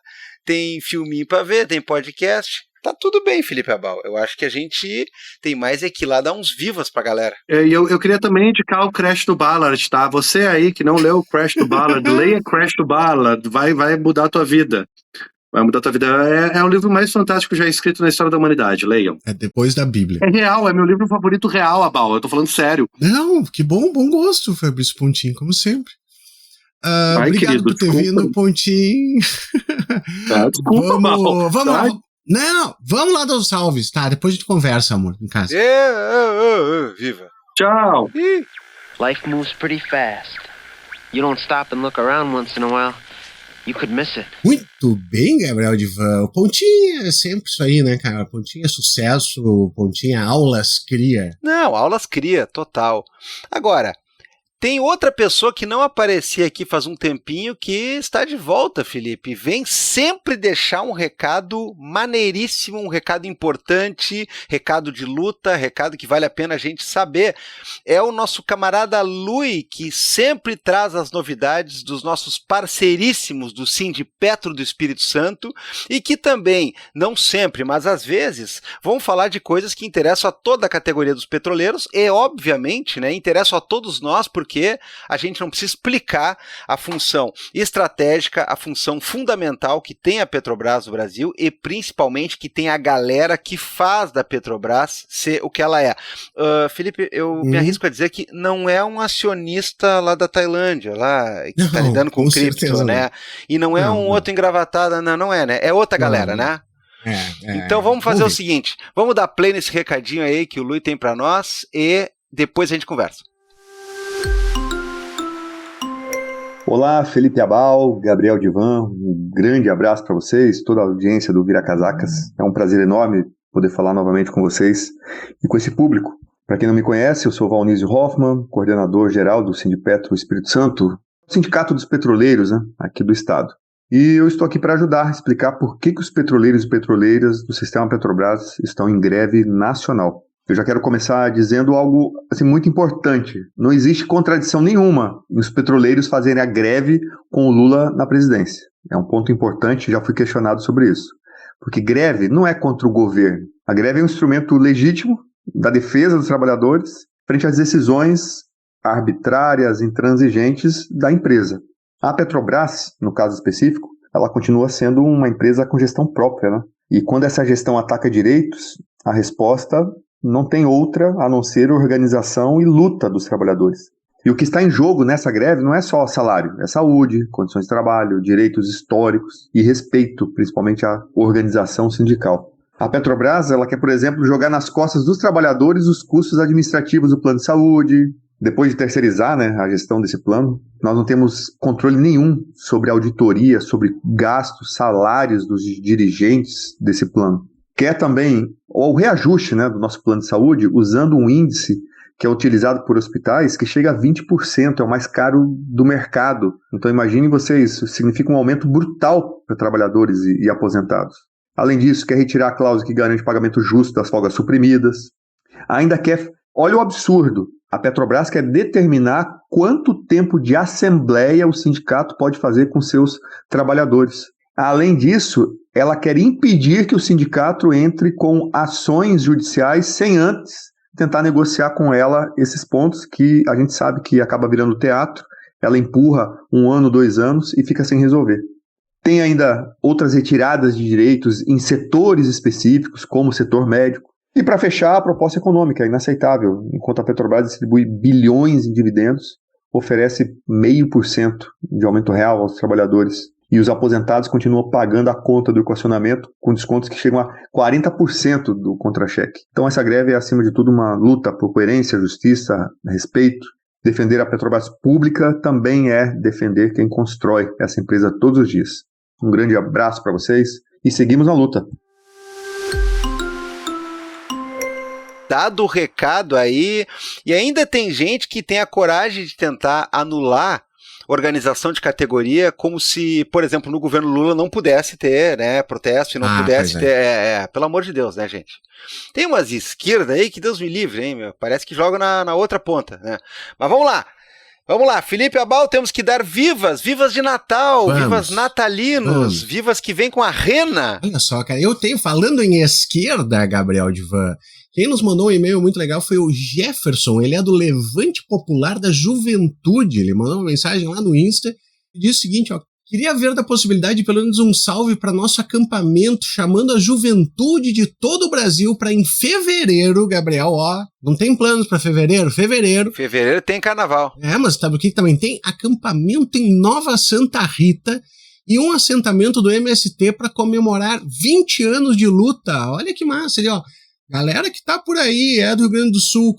tem filminho pra ver, tem podcast. Tá tudo bem, Felipe Abal. Eu acho que a gente tem mais é que ir lá dar uns vivas pra galera. E eu queria também indicar o Crash do Ballard, tá? Você aí que não leu o Crash do Ballard, leia Crash do Ballard, vai mudar a tua vida. Vai mudar a tua vida. É o livro mais fantástico já escrito na história da humanidade, leiam. É depois da Bíblia. É real, é meu livro favorito real, Abal, eu tô falando sério. Não, que bom gosto, Fabrício Pontinho, como sempre. Obrigado, querido, por ter vindo, Pontinho. Desculpa, Abal. Vamos lá. Não, vamos lá dar os salves, tá? Depois a gente conversa, amor, em casa. Viva. Tchau. Life moves pretty fast. You don't stop and look around once in a while, you could miss it. Muito bem, Gabriel Divan. O Pontinho é sempre isso aí, né, cara? O Pontinho é sucesso, o Pontinho é aulas cria. Não, aulas cria, total. Agora, tem outra pessoa que não aparecia aqui faz um tempinho que está de volta, Felipe. Vem sempre deixar um recado maneiríssimo, um recado importante, recado de luta, recado que vale a pena a gente saber. É o nosso camarada Lui, que sempre traz as novidades dos nossos parceiríssimos do Sindipetro do Espírito Santo e que também, não sempre, mas às vezes, vão falar de coisas que interessam a toda a categoria dos petroleiros e, obviamente, né, interessam a todos nós, porque a gente não precisa explicar a função estratégica, a função fundamental que tem a Petrobras no Brasil e principalmente que tem a galera que faz da Petrobras ser o que ela é. Felipe, eu me arrisco a dizer que não é um acionista lá da Tailândia, lá que está lidando com cripto, né? E não é outro engravatado, não é, né? É outra galera, né? Então vamos fazer o seguinte, vamos dar play nesse recadinho aí que o Lui tem para nós e depois a gente conversa. Olá, Felipe Abal, Gabriel Divan, um grande abraço para vocês, toda a audiência do Vira Casacas. É um prazer enorme poder falar novamente com vocês e com esse público. Para quem não me conhece, eu sou Valnísio Hoffmann, coordenador geral do Sindipetro Espírito Santo, Sindicato dos Petroleiros, né, aqui do estado. E eu estou aqui para ajudar a explicar por que os petroleiros e petroleiras do sistema Petrobras estão em greve nacional. Eu já quero começar dizendo algo assim, muito importante. Não existe contradição nenhuma em os petroleiros fazerem a greve com o Lula na presidência. É um ponto importante, já fui questionado sobre isso. Porque greve não é contra o governo. A greve é um instrumento legítimo da defesa dos trabalhadores frente às decisões arbitrárias, intransigentes da empresa. A Petrobras, no caso específico, ela continua sendo uma empresa com gestão própria, né? E quando essa gestão ataca direitos, a resposta não tem outra a não ser organização e luta dos trabalhadores. E o que está em jogo nessa greve não é só salário, é saúde, condições de trabalho, direitos históricos e respeito, principalmente à organização sindical. A Petrobras, ela quer, por exemplo, jogar nas costas dos trabalhadores os custos administrativos do plano de saúde. Depois de terceirizar, né, a gestão desse plano, nós não temos controle nenhum sobre a auditoria, sobre gastos, salários dos dirigentes desse plano. Quer também o reajuste, né, do nosso plano de saúde usando um índice que é utilizado por hospitais que chega a 20%, é o mais caro do mercado. Então imaginem vocês, isso significa um aumento brutal para trabalhadores e aposentados. Além disso, quer retirar a cláusula que garante pagamento justo das folgas suprimidas. Ainda quer, olha o absurdo, a Petrobras quer determinar quanto tempo de assembleia o sindicato pode fazer com seus trabalhadores. Além disso, ela quer impedir que o sindicato entre com ações judiciais sem antes tentar negociar com ela esses pontos que a gente sabe que acaba virando teatro, ela empurra 1 ano, 2 anos e fica sem resolver. Tem ainda outras retiradas de direitos em setores específicos, como o setor médico. E para fechar, a proposta econômica é inaceitável. Enquanto a Petrobras distribui bilhões em dividendos, oferece 0,5% de aumento real aos trabalhadores. E os aposentados continuam pagando a conta do equacionamento com descontos que chegam a 40% do contra-cheque. Então essa greve é, acima de tudo, uma luta por coerência, justiça, respeito. Defender a Petrobras pública também é defender quem constrói essa empresa todos os dias. Um grande abraço para vocês e seguimos na luta. Dado o recado aí, e ainda tem gente que tem a coragem de tentar anular organização de categoria, como se, por exemplo, no governo Lula não pudesse ter, né, protesto e não pudesse ter, pelo amor de Deus, né, gente? Tem umas esquerdas aí que Deus me livre, hein, meu? Parece que joga na outra ponta, né? Mas vamos lá. Vamos lá, Felipe Abal, temos que dar vivas de Natal, Vamos. vivas natalinos, vivas que vêm com a rena. Olha só, cara, eu tenho, falando em esquerda, Gabriel Divan, quem nos mandou um e-mail muito legal foi o Jefferson, ele é do Levante Popular da Juventude, ele mandou uma mensagem lá no Insta e disse o seguinte, ó, queria ver da possibilidade de pelo menos um salve para nosso acampamento, chamando a juventude de todo o Brasil para em fevereiro, Gabriel, ó, não tem planos para fevereiro? Fevereiro Tem carnaval. Mas sabe o que também tem? Acampamento em Nova Santa Rita e um assentamento do MST para comemorar 20 anos de luta. Olha que massa ali, ó. Galera que tá por aí, é do Rio Grande do Sul,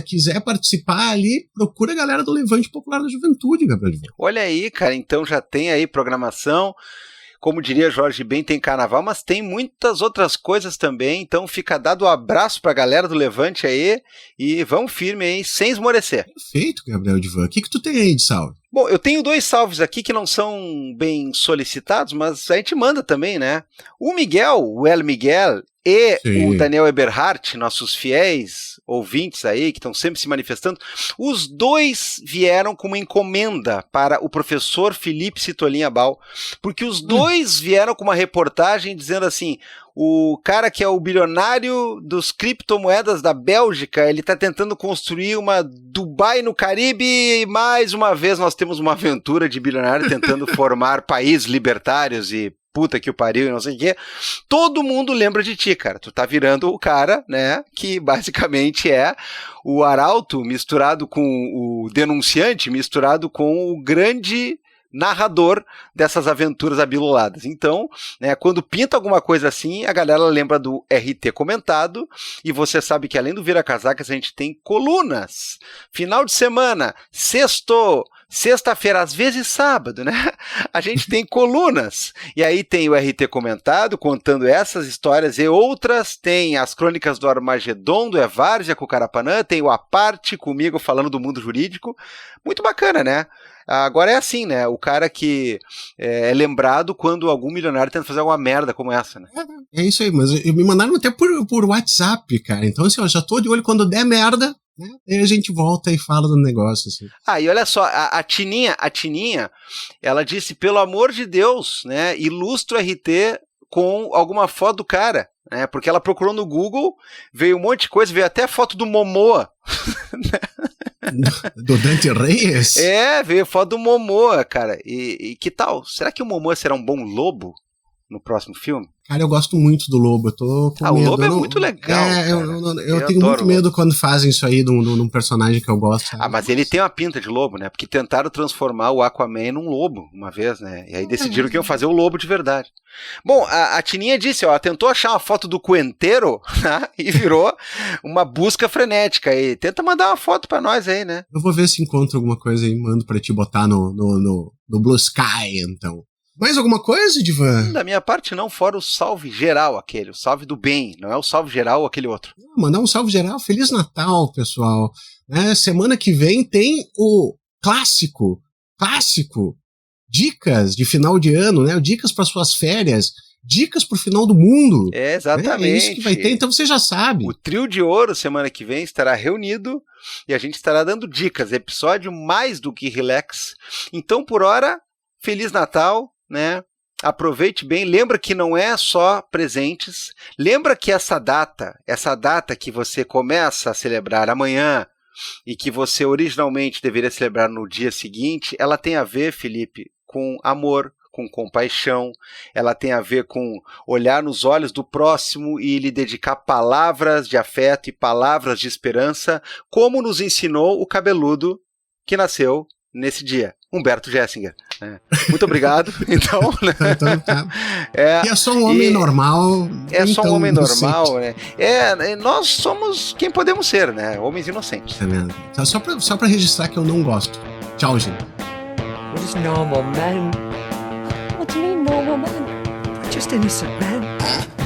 quiser participar ali, procura a galera do Levante Popular da Juventude, Gabriel. Olha aí, cara, então já tem aí programação, como diria Jorge Ben, tem carnaval, mas tem muitas outras coisas também, então fica dado um abraço pra galera do Levante aí, e vamos firme aí, sem esmorecer. Perfeito, Gabriel Divan, o que tu tem aí de salve? Bom, eu tenho 2 salves aqui que não são bem solicitados, mas a gente manda também, né? O Miguel, o El Miguel, e Sim. o Daniel Eberhardt, nossos fiéis ouvintes aí, que estão sempre se manifestando, os 2 vieram com uma encomenda para o professor Felipe Citolin Abal, porque os 2 vieram com uma reportagem dizendo assim, o cara que é o bilionário dos criptomoedas da Bélgica, ele está tentando construir uma Dubai no Caribe e mais uma vez nós temos uma aventura de bilionário tentando formar países libertários e puta que o pariu e não sei o quê. Todo mundo lembra de ti, cara. Tu tá virando o cara, né, que basicamente é o arauto misturado com o denunciante, misturado com o grande narrador dessas aventuras abiloladas. Então, né, quando pinta alguma coisa assim, a galera lembra do RT comentado, e você sabe que além do Vira Casacas, a gente tem colunas. Final de semana, sexta-feira, às vezes sábado, né? A gente tem colunas. E aí tem o RT comentado, contando essas histórias e outras. Tem as crônicas do Armagedon, do Evárzia com o Carapanã. Tem o Aparte comigo falando do mundo jurídico. Muito bacana, né? Agora é assim, né? O cara que é lembrado quando algum milionário tenta fazer alguma merda como essa, né? É isso aí, mas me mandaram até por WhatsApp, cara. Então, assim, eu já tô de olho quando der merda, né? Aí a gente volta e fala do negócio, assim. Ah, e olha só, a Tininha, ela disse, pelo amor de Deus, né? Ilustra o RT com alguma foto do cara, né? Porque ela procurou no Google, veio um monte de coisa, veio até foto do Momoa. Do Dante Reyes? Veio foto do Momoa, cara. E que tal? Será que o Momoa será um bom lobo no próximo filme? Cara, eu gosto muito do Lobo, eu tô com medo. O Lobo é muito legal. Eu tenho muito medo quando fazem isso aí de um personagem que eu gosto. Sabe? Mas ele tem uma pinta de lobo, né? Porque tentaram transformar o Aquaman num lobo uma vez, né? E aí decidiram que iam fazer o lobo de verdade. Bom, a Tininha disse, ó, tentou achar uma foto do Coenteiro, né? E virou uma busca frenética. E tenta mandar uma foto pra nós aí, né? Eu vou ver se encontro alguma coisa aí, mando pra te botar no Blue Sky, então. Mais alguma coisa, Divan? Da minha parte não, fora o salve geral aquele, o salve do bem, não é o salve geral aquele outro. Mandar um salve geral, Feliz Natal, pessoal. Semana que vem tem o clássico, dicas de final de ano, né? Dicas para suas férias, dicas pro final do mundo. Exatamente. É isso que vai ter, então você já sabe. O Trio de Ouro, semana que vem, estará reunido e a gente estará dando dicas, episódio mais do que relax. Então, por hora, Feliz Natal, né? Aproveite bem, lembra que não é só presentes, lembra que essa data que você começa a celebrar amanhã e que você originalmente deveria celebrar no dia seguinte, ela tem a ver, Felipe, com amor, com compaixão, ela tem a ver com olhar nos olhos do próximo e lhe dedicar palavras de afeto e palavras de esperança, como nos ensinou o cabeludo que nasceu nesse dia, Humberto Gessinger. Muito obrigado. Então, né? Então tá. E é só um homem normal. É só um homem inocente. normal, né? Nós somos quem podemos ser, né? Homens inocentes. É mesmo. Só pra registrar que eu não gosto. Tchau, gente. What is normal, man? What do you mean, normal man? Just innocent, man.